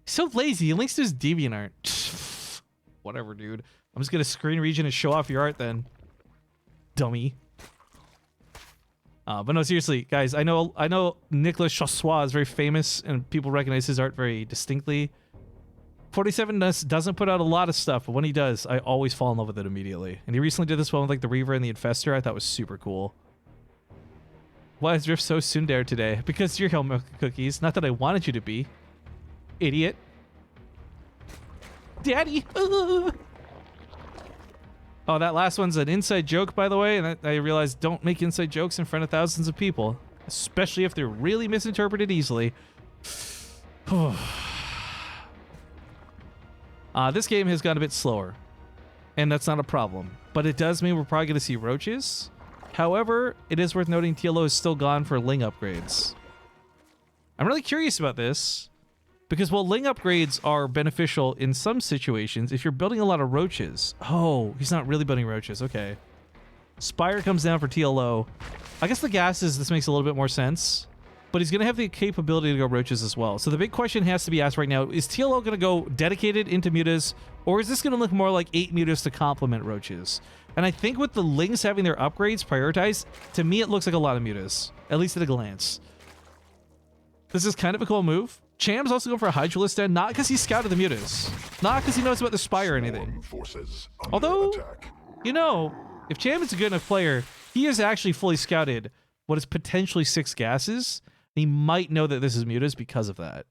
He's so lazy. He links to his DeviantArt. Whatever, dude. I'm just gonna screen region and show off your art then. Dummy. But no, seriously, guys, I know Nicolas Chassois is very famous and people recognize his art very distinctly. 47ness doesn't put out a lot of stuff, but when he does, I always fall in love with it immediately. And he recently did this one with like the Reaver and the Infestor. I thought was super cool. Why is Rift so tsundere today? Because you're Milk Cookies. Not that I wanted you to be. Idiot. Daddy. Oh, that last one's an inside joke, by the way. And I realized don't make inside jokes in front of thousands of people, especially if they're really misinterpreted easily. This game has gone a bit slower, and that's not a problem. But it does mean we're probably going to see roaches. However, it is worth noting TLO is still gone for Ling upgrades. I'm really curious about this, because while Ling upgrades are beneficial in some situations, if you're building a lot of roaches... Oh, he's not really building roaches. Okay. Spire comes down for TLO. I guess the gases, this makes a little bit more sense. But he's going to have the capability to go roaches as well. So the big question has to be asked right now, is TLO going to go dedicated into mutas, or is this going to look more like 8 mutas to complement roaches? And I think with the Lings having their upgrades prioritized, to me it looks like a lot of mutas, at least at a glance. This is kind of a cool move. Cham's also going for a Hydralisk, not because he scouted the mutas, not because he knows about the Spire or anything. Although, you know, if Cham is a good enough player, he has actually fully scouted what is potentially 6 gases. He might know that this is mutas because of that.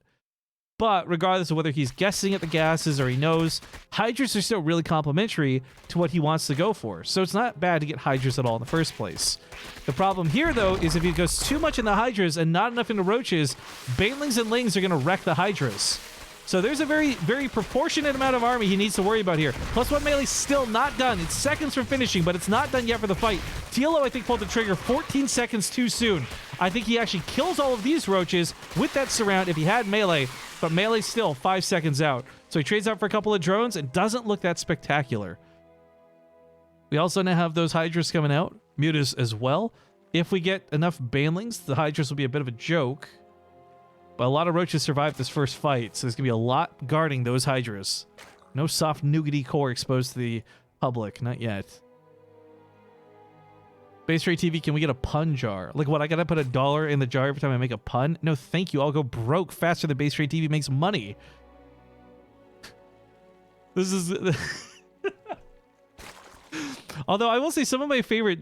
But regardless of whether he's guessing at the gases or he knows, Hydras are still really complementary to what he wants to go for. So it's not bad to get Hydras at all in the first place. The problem here, though, is if he goes too much in the Hydras and not enough into Roaches, Banelings and Lings are going to wreck the Hydras. So there's a very, very proportionate amount of army he needs to worry about here. +1 melee still not done. It's seconds from finishing, but it's not done yet for the fight. TLO, I think, pulled the trigger 14 seconds too soon. I think he actually kills all of these roaches with that surround if he had melee, but melee still 5 seconds out. So he trades out for a couple of drones. It doesn't look that spectacular. We also now have those Hydras coming out, mutas as well. If we get enough Banelings, the Hydras will be a bit of a joke. But a lot of roaches survived this first fight, so there's going to be a lot guarding those Hydras. No soft nougaty core exposed to the public, not yet. BaseTradeTV, can we get a pun jar? Like what, I gotta put $1 in the jar every time I make a pun? No, thank you. I'll go broke faster than BaseTradeTV makes money. This is... Although I will say some of my favorite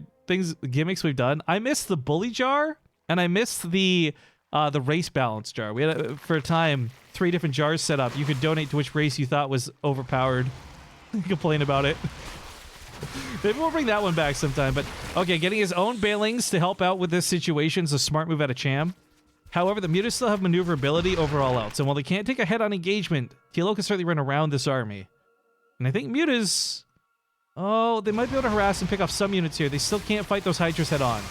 gimmicks we've done. I missed the bully jar, and I missed the race balance jar. We had for a time 3 different jars set up. You could donate to which race you thought was overpowered. Complain about it. Maybe we'll bring that one back sometime. But okay, getting his own bailings to help out with this situation is a smart move out of Cham. However, the Mutas still have maneuverability over all else, and while they can't take a head-on engagement, TLO can certainly run around this army. And I think Mutas... Oh, they might be able to harass and pick off some units here. They still can't fight those Hydras head-on.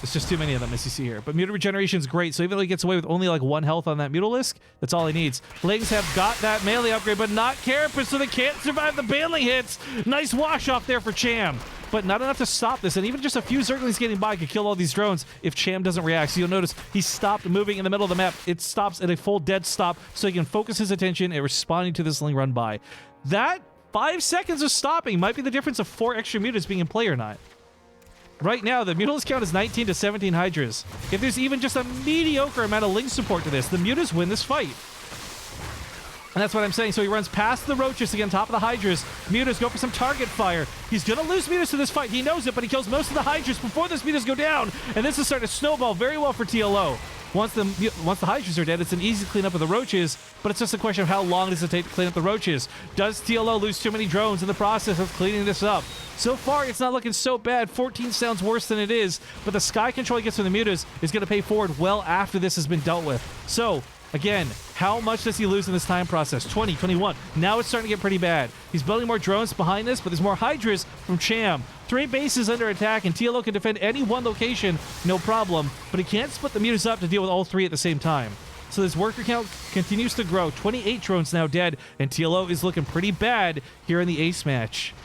There's just too many of them, as you see here. But Muta regeneration is great, so even though he gets away with only like 1 health on that Mutalisk, that's all he needs. Lings have got that melee upgrade, but not Carapace, so they can't survive the bailing hits. Nice wash-off there for Cham. But not enough to stop this, and even just a few Zerglings getting by could kill all these drones if Cham doesn't react. So you'll notice he stopped moving in the middle of the map. It stops at a full dead stop, so he can focus his attention at responding to this Ling run by. That 5 seconds of stopping might be the difference of 4 extra Mutas being in play or not. Right now, the Mutalisk count is 19 to 17 Hydras. If there's even just a mediocre amount of Ling support to this, the Mutas win this fight. And that's what I'm saying. So he runs past the Roaches to get on top of the Hydras. Mutas go for some target fire. He's going to lose Mutas to this fight. He knows it, but he kills most of the Hydras before this Mutas go down. And this is starting to snowball very well for TLO. Once the Hydras are dead, it's an easy cleanup of the Roaches, but it's just a question of how long does it take to clean up the Roaches. Does TLO lose too many drones in the process of cleaning this up? So far, it's not looking so bad. 14 sounds worse than it is, but the sky control he gets from the Mutas is going to pay forward well after this has been dealt with. So, again, how much does he lose in this time process? 20, 21. Now it's starting to get pretty bad. He's building more drones behind this, but there's more Hydras from Cham. 3 bases under attack, and TLO can defend any one location, no problem, but he can't split the Mutas up to deal with all 3 at the same time. So this worker count continues to grow. 28 drones now dead, and TLO is looking pretty bad here in the ace match.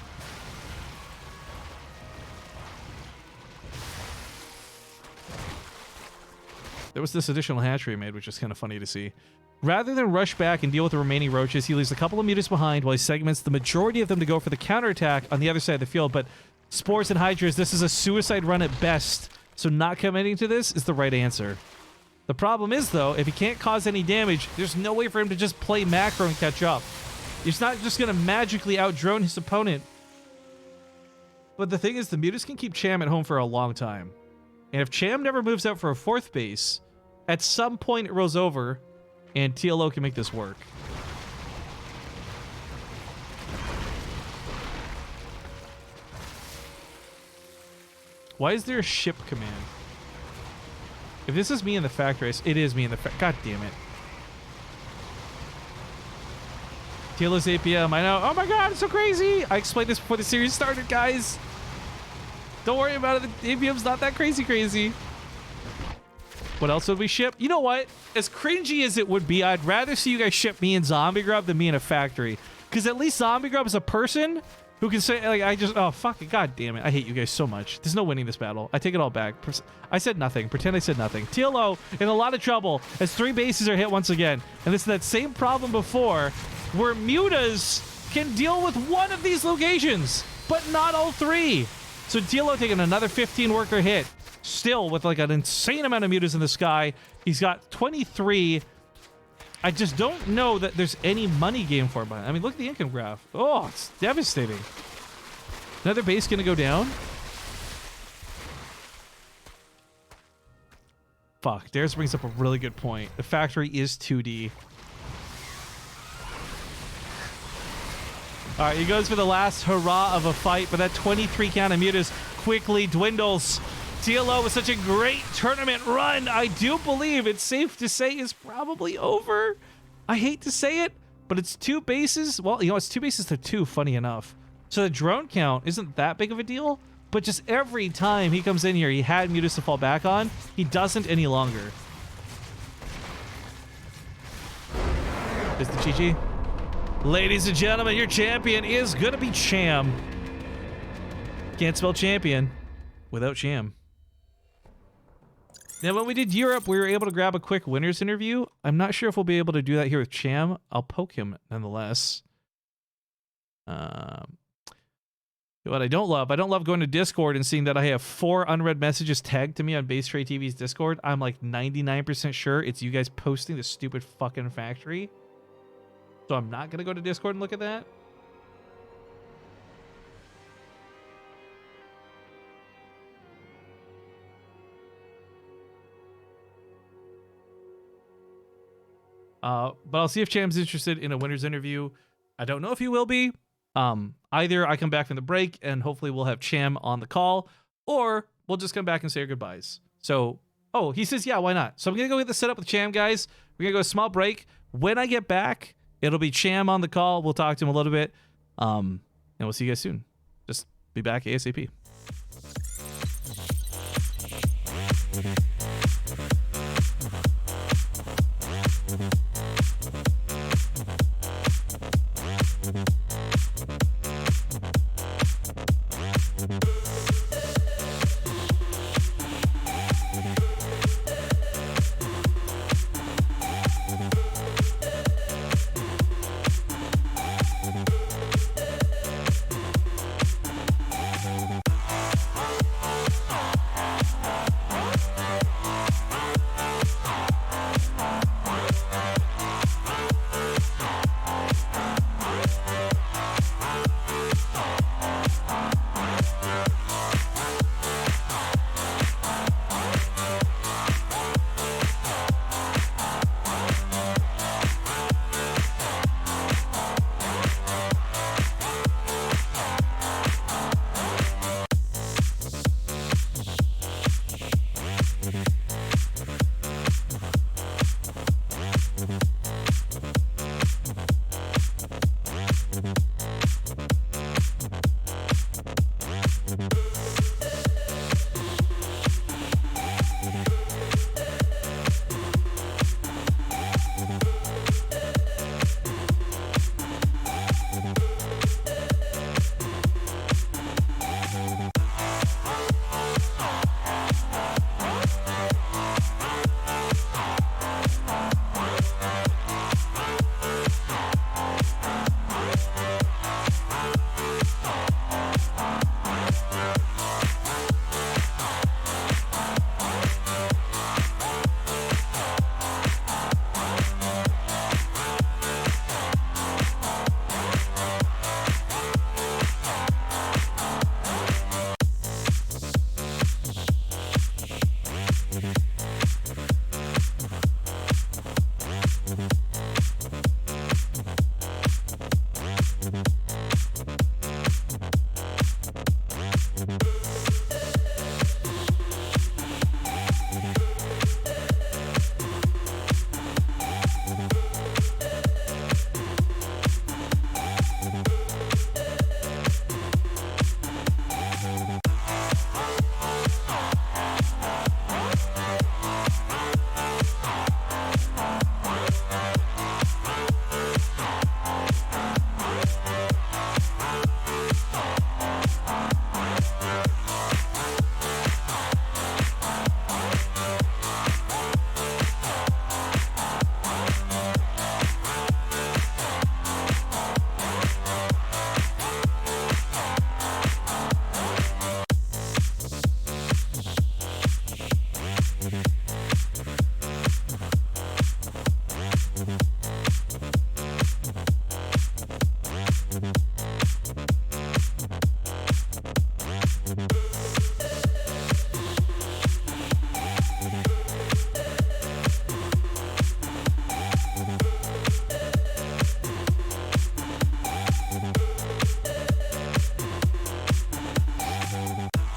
There was this additional hatchery made, which is kind of funny to see. Rather than rush back and deal with the remaining Roaches, he leaves a couple of Mutas behind while he segments the majority of them to go for the counterattack on the other side of the field. But Spores and Hydras, this is a suicide run at best, so not committing to this is the right answer. The problem is, though, if he can't cause any damage, there's no way for him to just play macro and catch up. He's not just going to magically out-drone his opponent. But the thing is, the Mutas can keep Cham at home for a long time. And if Cham never moves out for a 4th base, at some point it rolls over, and TLO can make this work. Why is there a ship command? If this is me in the factory, it is me in the God damn it. TLO's APM, I know. Oh my god, it's so crazy! I explained this before the series started, guys. Don't worry about it. The APM's not that crazy. What else would we ship? You know what? As cringy as it would be, I'd rather see you guys ship me in Zombie Grub than me in a factory. Because at least Zombie Grub is a person who can say, like, oh, fuck it. God damn it. I hate you guys so much. There's no winning this battle. I take it all back. I said nothing. Pretend I said nothing. TLO in a lot of trouble as 3 bases are hit once again. And this is that same problem before where Mutas can deal with one of these locations, but not all 3. So TLO taking another 15 worker hit. Still with like an insane amount of Mutas in the sky. He's got 23. I just don't know that there's any money game for him. I mean, look at the income graph. Oh, it's devastating. Another base gonna go down. Fuck, Dares brings up a really good point. The factory is 2D. All right, he goes for the last hurrah of a fight, but that 23 count of Mutas quickly dwindles. TLO with such a great tournament run, I do believe it's safe to say is probably over. I hate to say it, but it's 2 bases. Well, you know, it's 2 bases to 2, funny enough. So the drone count isn't that big of a deal, but just every time he comes in here, he had Mutas to fall back on. He doesn't any longer. Is the GG? Ladies and gentlemen, your champion is gonna be Cham. Can't spell champion without Cham. Now, when we did Europe, we were able to grab a quick winner's interview. I'm not sure if we'll be able to do that here with Cham. I'll poke him nonetheless. What I don't love going to Discord and seeing that I have 4 unread messages tagged to me on BaseTradeTV's Discord. I'm like 99% sure it's you guys posting the stupid fucking factory. So I'm not going to go to Discord and look at that. But I'll see if Cham's interested in a winner's interview. I don't know if he will be. Either I come back from the break and hopefully we'll have Cham on the call, or we'll just come back and say our goodbyes. So, oh, he says, yeah, why not? So I'm going to go get this set up with Cham, guys. We're going to go a small break. When I get back, it'll be Cham on the call. We'll talk to him a little bit. And we'll see you guys soon. Just be back ASAP.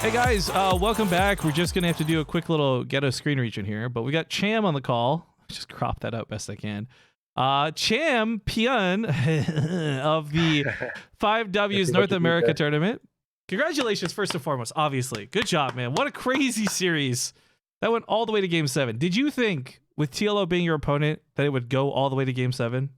Hey guys, welcome back. We're just gonna have to do a quick little ghetto screen region here, but we got Cham on the call. Just crop that out best I can. Champion of the 5W's North America tournament. Congratulations, first and foremost, obviously. Good job, man. What a crazy series. That went all the way to Game 7. Did you think, with TLO being your opponent, that it would go all the way to Game 7?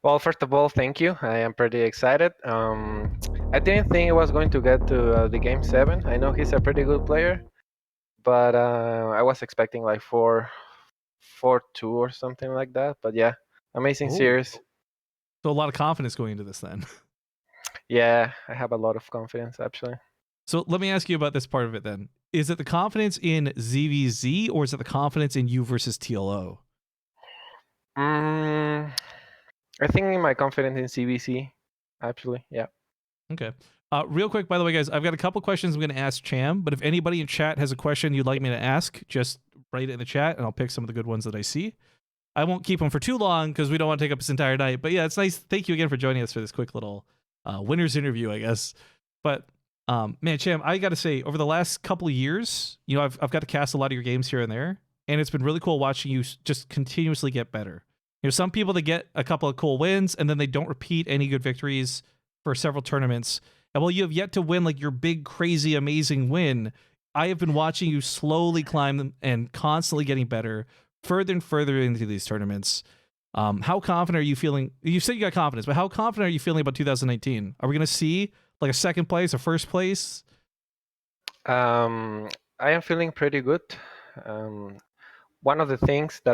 Well, first of all, thank you. I am pretty excited. I didn't think it was going to get to the Game 7. I know he's a pretty good player, but I was expecting like 4-2 or something like that. But yeah, amazing series. So a lot of confidence going into this then. Yeah, I have a lot of confidence, actually. So let me ask you about this part of it then. Is it the confidence in ZVZ or is it the confidence in you versus TLO? I think my confidence in CBC, actually, yeah. Okay. Real quick, by the way, guys, I've got a couple questions I'm going to ask Cham, but if anybody in chat has a question you'd like me to ask, just write it in the chat and I'll pick some of the good ones that I see. I won't keep him for too long because we don't want to take up his entire night. But yeah, it's nice. Thank you again for joining us for this quick little winners interview, I guess. But man, Cham, I got to say, over the last couple of years, you know, I've got to cast a lot of your games here and there, and it's been really cool watching you just continuously get better. You know, some people that get a couple of cool wins and then they don't repeat any good victories for several tournaments. And while you have yet to win like your big, crazy, amazing win, I have been watching you slowly climb and constantly getting better, further and further into these tournaments. How confident are you feeling? You said you got confidence, but how confident are you feeling about 2019? Are we going to see like a second place, a first place? I am feeling pretty good. Um, One of the things that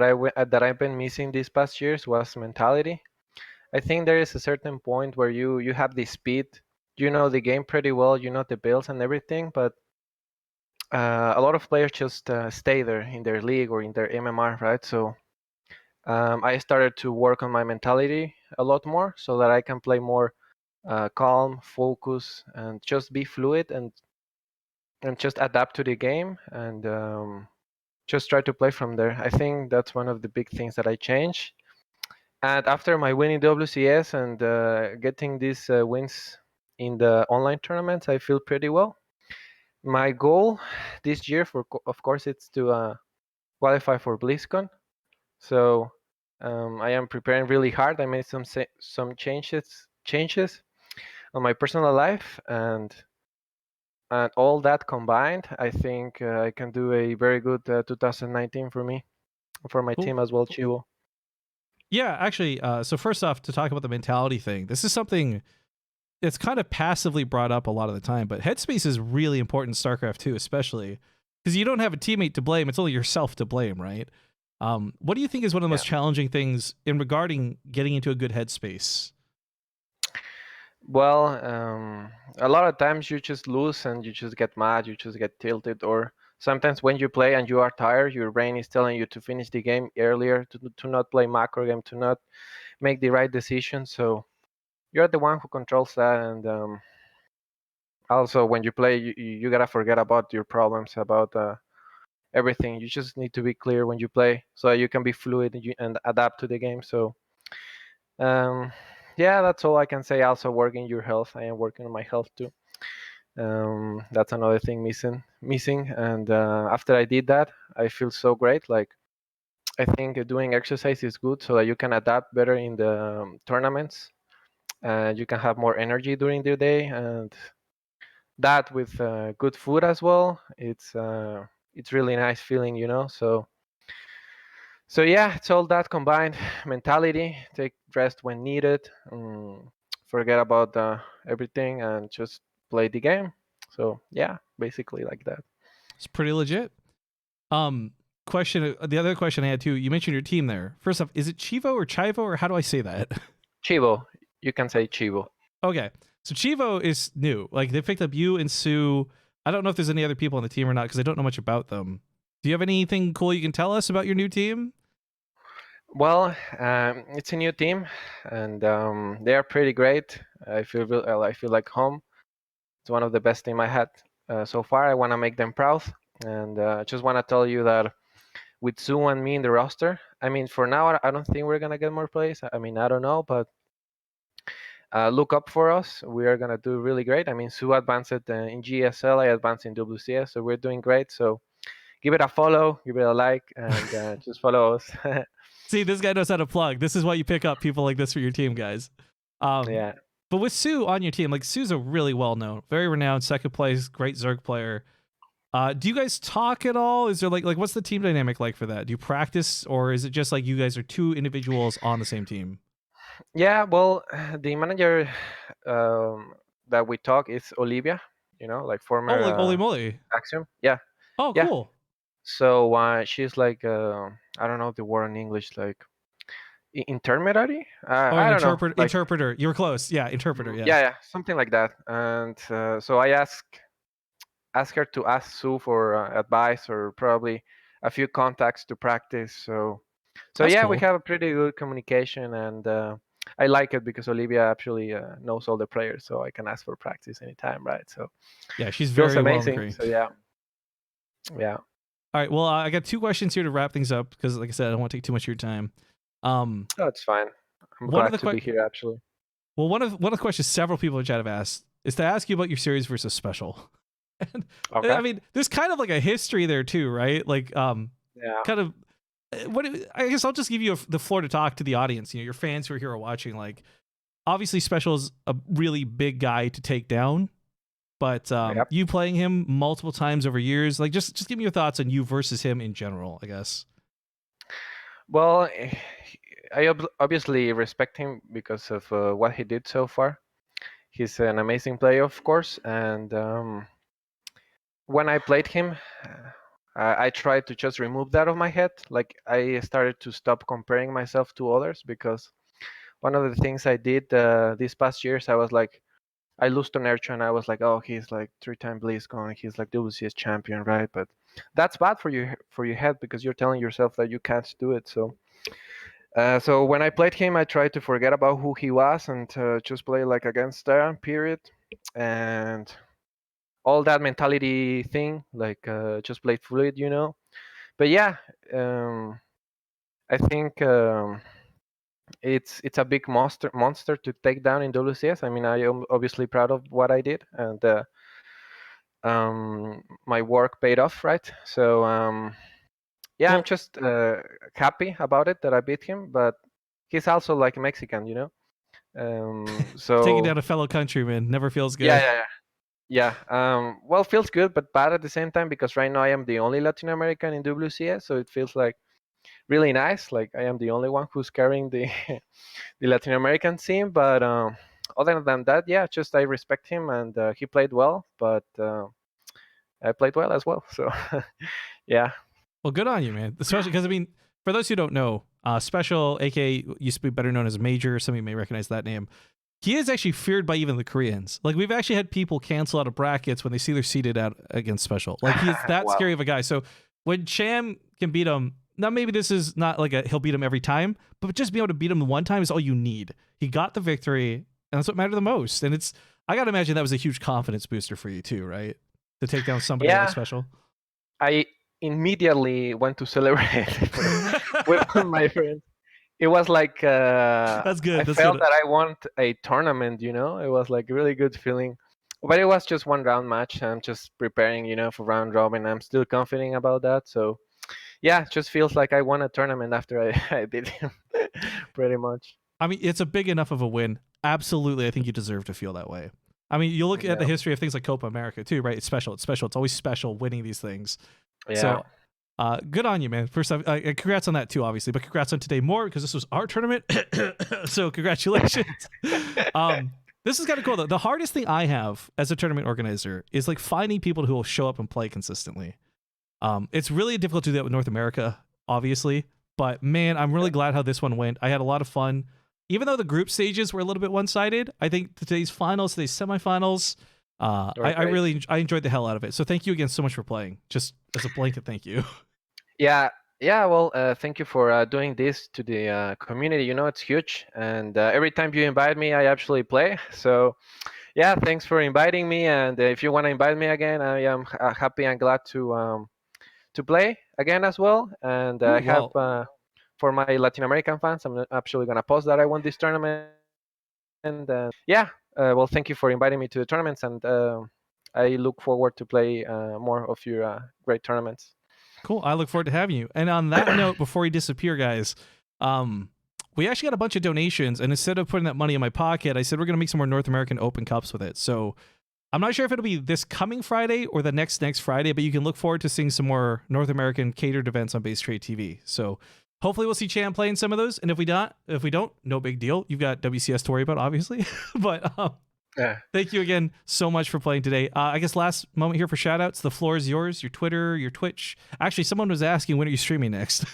that I've been missing these past years was mentality. I think there is a certain point where you have the speed, you know the game pretty well, you know the builds and everything, but a lot of players just stay there in their league or in their MMR, right? So I started to work on my mentality a lot more so that I can play more calm, focus, and just be fluid and just adapt to the game and just try to play from there. I think that's one of the big things that I changed. And after my win in WCS and getting these wins in the online tournaments, I feel pretty well. My goal this year, of course, it's to qualify for BlizzCon. So I am preparing really hard. I made some changes on my personal life, and all that combined, I think I can do a very good 2019 for me, for my Cool. team as well, Chivo. Yeah, actually, so first off, to talk about the mentality thing, this is something that's kind of passively brought up a lot of the time, but headspace is really important in StarCraft 2, especially because you don't have a teammate to blame. It's only yourself to blame, right? What do you think is one of the most challenging things in regarding getting into a good headspace? Well, a lot of times you just lose and you just get mad, you just get tilted, or sometimes when you play and you are tired, your brain is telling you to finish the game earlier, to not play macro game, to not make the right decision. So you're the one who controls that, and also when you play, you gotta forget about your problems, about everything. You just need to be clear when you play, so you can be fluid and adapt to the game. So. Yeah, that's all I can say. Also, working your health. I am working on my health too. That's another thing missing. And after I did that, I feel so great. Like I think doing exercise is good so that you can adapt better in the tournaments, and you can have more energy during the day. And that with good food as well, it's really nice feeling, you know. So yeah, it's all that combined mentality. Take rest when needed. Forget about everything and just play the game. So yeah, basically like that. It's pretty legit. The other question I had too, you mentioned your team there. First off, is it Chivo or Chivo, or how do I say that? Chivo, you can say Chivo. Okay, so Chivo is new. Like they picked up you and Sue. I don't know if there's any other people on the team or not because I don't know much about them. Do you have anything cool you can tell us about your new team? Well, it's a new team, and they are pretty great. I feel like home. It's one of the best team I had so far. I want to make them proud, and just want to tell you that with Sue and me in the roster, I mean, for now, I don't think we're gonna get more plays. I mean, I don't know, but look up for us. We are gonna do really great. I mean, Sue advanced in GSL, I advanced in WCS, so we're doing great. So give it a follow, give it a like, and just follow us. See, this guy knows how to plug. This is why you pick up people like this for your team, guys. Yeah. But with Sue on your team, like Sue's a really well-known, very renowned second place, great Zerg player. Do you guys talk at all? Is there like what's the team dynamic like for that? Do you practice, or is it just like you guys are two individuals on the same team? Yeah, well, the manager that we talk is Olivia, you know, like former Oh, like holy moly. Axiom. Yeah, Oh, yeah. cool. So she's like, I don't know the word in English, like intermediary. Oh, I an don't know. Like, interpreter. You were close. Yeah, interpreter. Yeah. yeah, something like that. And so I ask her to ask Sue for advice or probably a few contacts to practice. So That's yeah, we cool. have a pretty good communication, and I like it because Olivia actually knows all the players, so I can ask for practice anytime, right? So Yeah, she's feels very well amazing. ingrained. So yeah, yeah. All right. Well, I got 2 questions here to wrap things up because, like I said, I don't want to take too much of your time. Oh, it's fine. I'm One of glad the to be here, actually. Well, one of the questions several people in chat have asked is to ask you about your series versus special. And, Okay. I mean, there's kind of like a history there too, right? Like, Yeah. kind of. I guess I'll just give you the floor to talk to the audience. You know, your fans who are here are watching. Like, obviously, special is a really big guy to take down, but Yep. you playing him multiple times over years, like, just give me your thoughts on you versus him in general. I guess. Well, I obviously respect him because of what he did so far. He's an amazing player, of course, and when I played him, I tried to just remove that of my head. Like I started to stop comparing myself to others because one of the things I did these past years, I was like, I lost to Nercho and I was like, oh, he's like 3-time BlizzCon, he's like WCS champion, right? But that's bad for your head because you're telling yourself that you can't do it. So when I played him, I tried to forget about who he was and just play like against Terran, period. And all that mentality thing, like just play fluid, you know. But yeah, I think it's a big monster to take down in WCS. I mean, I am obviously proud of what I did, and my work paid off, right? So yeah, Well, I'm just happy about it that I beat him, but he's also like Mexican, you know. taking So down a fellow countryman never feels yeah, good. yeah, yeah. Yeah, well, feels good, but bad at the same time because right now I am the only Latin American in WCS, so it feels like really nice. Like I am the only one who's carrying the the Latin American team. But other than that, yeah, just I respect him and he played well, but I played well as well. So yeah, Well, good on you, man. Especially because, I mean, for those who don't know, Special, aka used to be better known as Major, some of you may recognize that name. He is actually feared by even the Koreans. Like, we've actually had people cancel out of brackets when they see they're seated out against Special. Like, he is that wow. scary of a guy. So when Cham can beat him, now maybe this is not like he'll beat him every time, but just being able to beat him the one time is all you need. He got the victory, and that's what mattered the most. And I got to imagine that was a huge confidence booster for you too, right? To take down somebody like Yeah, Special. I immediately went to celebrate with my friends. It was like That's good. I That's felt good. that I won a tournament. You know, it was like a really good feeling. But it was just one round match. I'm just preparing, you know, for round robin. I'm still confident about that. So yeah, it just feels like I won a tournament after I beat him, pretty much. I mean, it's a big enough of a win. Absolutely, I think you deserve to feel that way. I mean, you look at the Yeah, history of things like Copa America too, right? It's special. It's special. It's always special winning these things. yeah, So, good on you, man. First off, congrats on that too, obviously, but congrats on today more because this was our tournament. So, congratulations. This is kind of cool though. The hardest thing I have as a tournament organizer is like finding people who will show up and play consistently. It's really difficult to do that with North America, obviously. But man, I'm really glad how this one went. I had a lot of fun. Even though the group stages were a little bit one-sided, I think today's semifinals, I really enjoyed the hell out of it. So thank you again so much for playing. Just as a blanket thank you. yeah, yeah. Well, thank you for doing this to the community. You know, it's huge, and every time you invite me, I actually play. So yeah, thanks for inviting me. And if you want to invite me again, I am happy and glad to play again as well. And Ooh, I have well, for my Latin American fans, I'm actually gonna post that I won this tournament. And yeah, well, thank you for inviting me to the tournaments, and I look forward to play more of your great tournaments. cool. I look forward to having you. And on that note, before we disappear, guys, we actually got a bunch of donations, and instead of putting that money in my pocket, I said we're gonna make some more North American Open Cups with it. So I'm not sure if it'll be this coming Friday or the next Friday, but you can look forward to seeing some more North American catered events on BaseTradeTV. So hopefully we'll see Cham play in some of those. And if we don't, no big deal. You've got WCS to worry about, obviously. But Yeah. thank you again so much for playing today. I guess last moment here for shout outs. The floor is yours, your Twitter, your Twitch. Actually, someone was asking, when are you streaming next?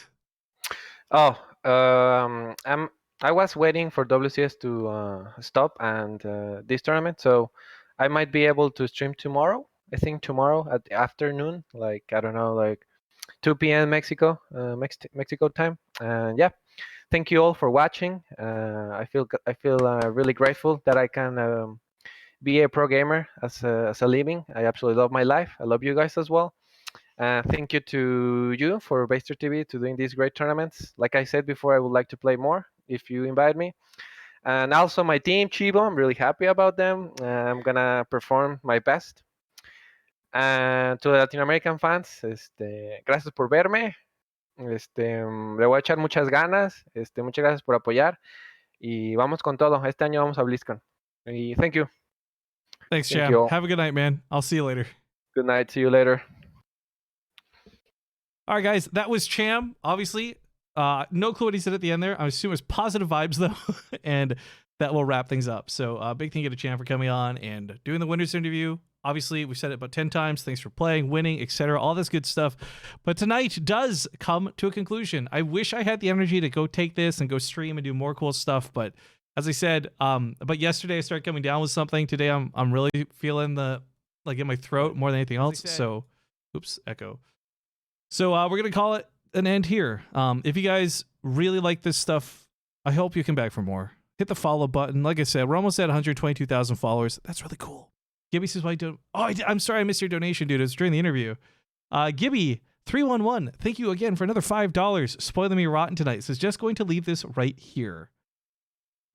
Oh, I was waiting for WCS to stop and this tournament, so I might be able to stream tomorrow. I think tomorrow at the afternoon, like I don't know, like 2 p.m. Mexico time. And yeah, thank you all for watching. I feel really grateful that I can be a pro gamer as a living. I absolutely love my life. I love you guys as well. Thank you to you for BaseTradeTV to doing these great tournaments. Like I said before, I would like to play more if you invite me. And also my team, Chivo, I'm really happy about them. I'm gonna perform my best. And to the Latin American fans, gracias por verme. Le voy a echar muchas ganas. Muchas gracias por apoyar. Y vamos con todo. Este año vamos a BlizzCon. Y thank you. Thanks, Thank Cham. you all. Have a good night, man. I'll see you later. Good night. See you later. All right, guys, that was Cham. Obviously, no clue what he said at the end there. I assume it was positive vibes, though, and that will wrap things up. So big thank you to Cham for coming on and doing the winners interview. Obviously, we said it about 10 times. Thanks for playing, winning, etc., all this good stuff. But tonight does come to a conclusion. I wish I had the energy to go take this and go stream and do more cool stuff, but as I said, but yesterday I started coming down with something. Today I'm really feeling the like in my throat more than anything else. So, oops, echo. So we're gonna call it an end here. If you guys really like this stuff, I hope you come back for more. Hit the follow button. Like I said, we're almost at 122,000 followers. That's really cool. Gibby says, "Why don't?" Oh, I'm sorry, I missed your donation, dude. It was during the interview. Gibby 311, thank you again for another $5. Spoiling me rotten tonight. Says just going to leave this right here,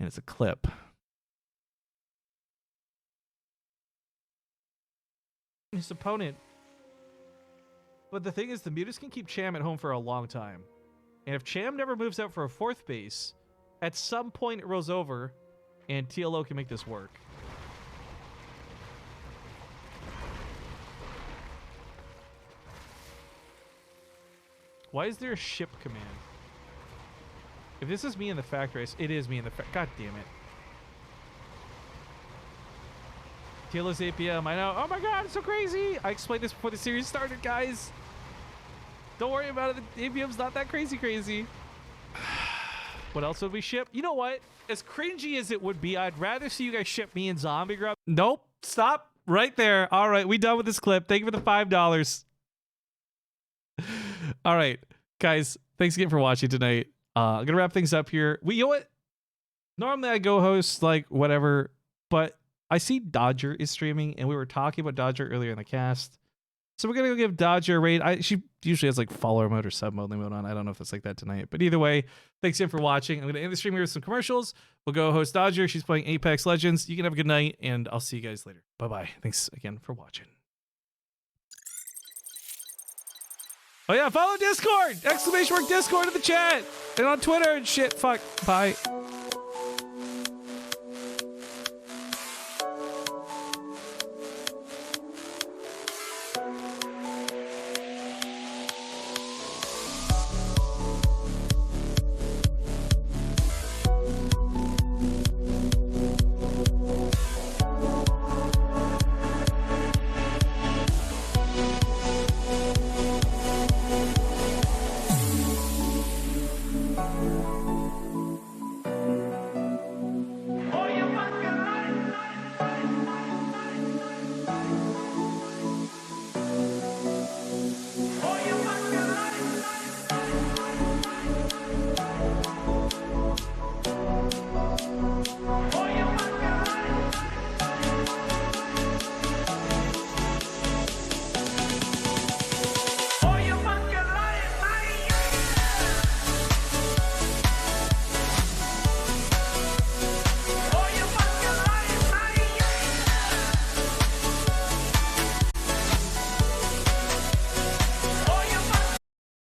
and it's a clip. His opponent. But the thing is, the Mutas can keep Cham at home for a long time. And if Cham never moves out for a 4th base, at some point it rolls over, and TLO can make this work. Why is there a ship command? If this is me in the fact race, it is me in the fact. God damn it. TLO's APM, I know. Oh my god, it's so crazy. I explained this before the series started, guys. Don't worry about it. The APM's not that crazy. What else would we ship? You know what? As cringy as it would be, I'd rather see you guys ship me and Zombie Grub. Nope. Stop right there. All right, we done with this clip. Thank you for the $5. All right, guys. Thanks again for watching tonight. I'm gonna wrap things up here. You know what? Normally I go host like whatever, but I see Dodger is streaming, and we were talking about Dodger earlier in the cast. So we're going to go give Dodger a raid. She usually has like follower mode or sub mode mode on. I don't know if it's like that tonight. But either way, thanks again for watching. I'm going to end the stream here with some commercials. We'll go host Dodger. She's playing Apex Legends. You can have a good night, and I'll see you guys later. Bye-bye. Thanks again for watching. Oh, yeah, follow Discord! ! Discord in the chat! And on Twitter and shit. Fuck. Bye.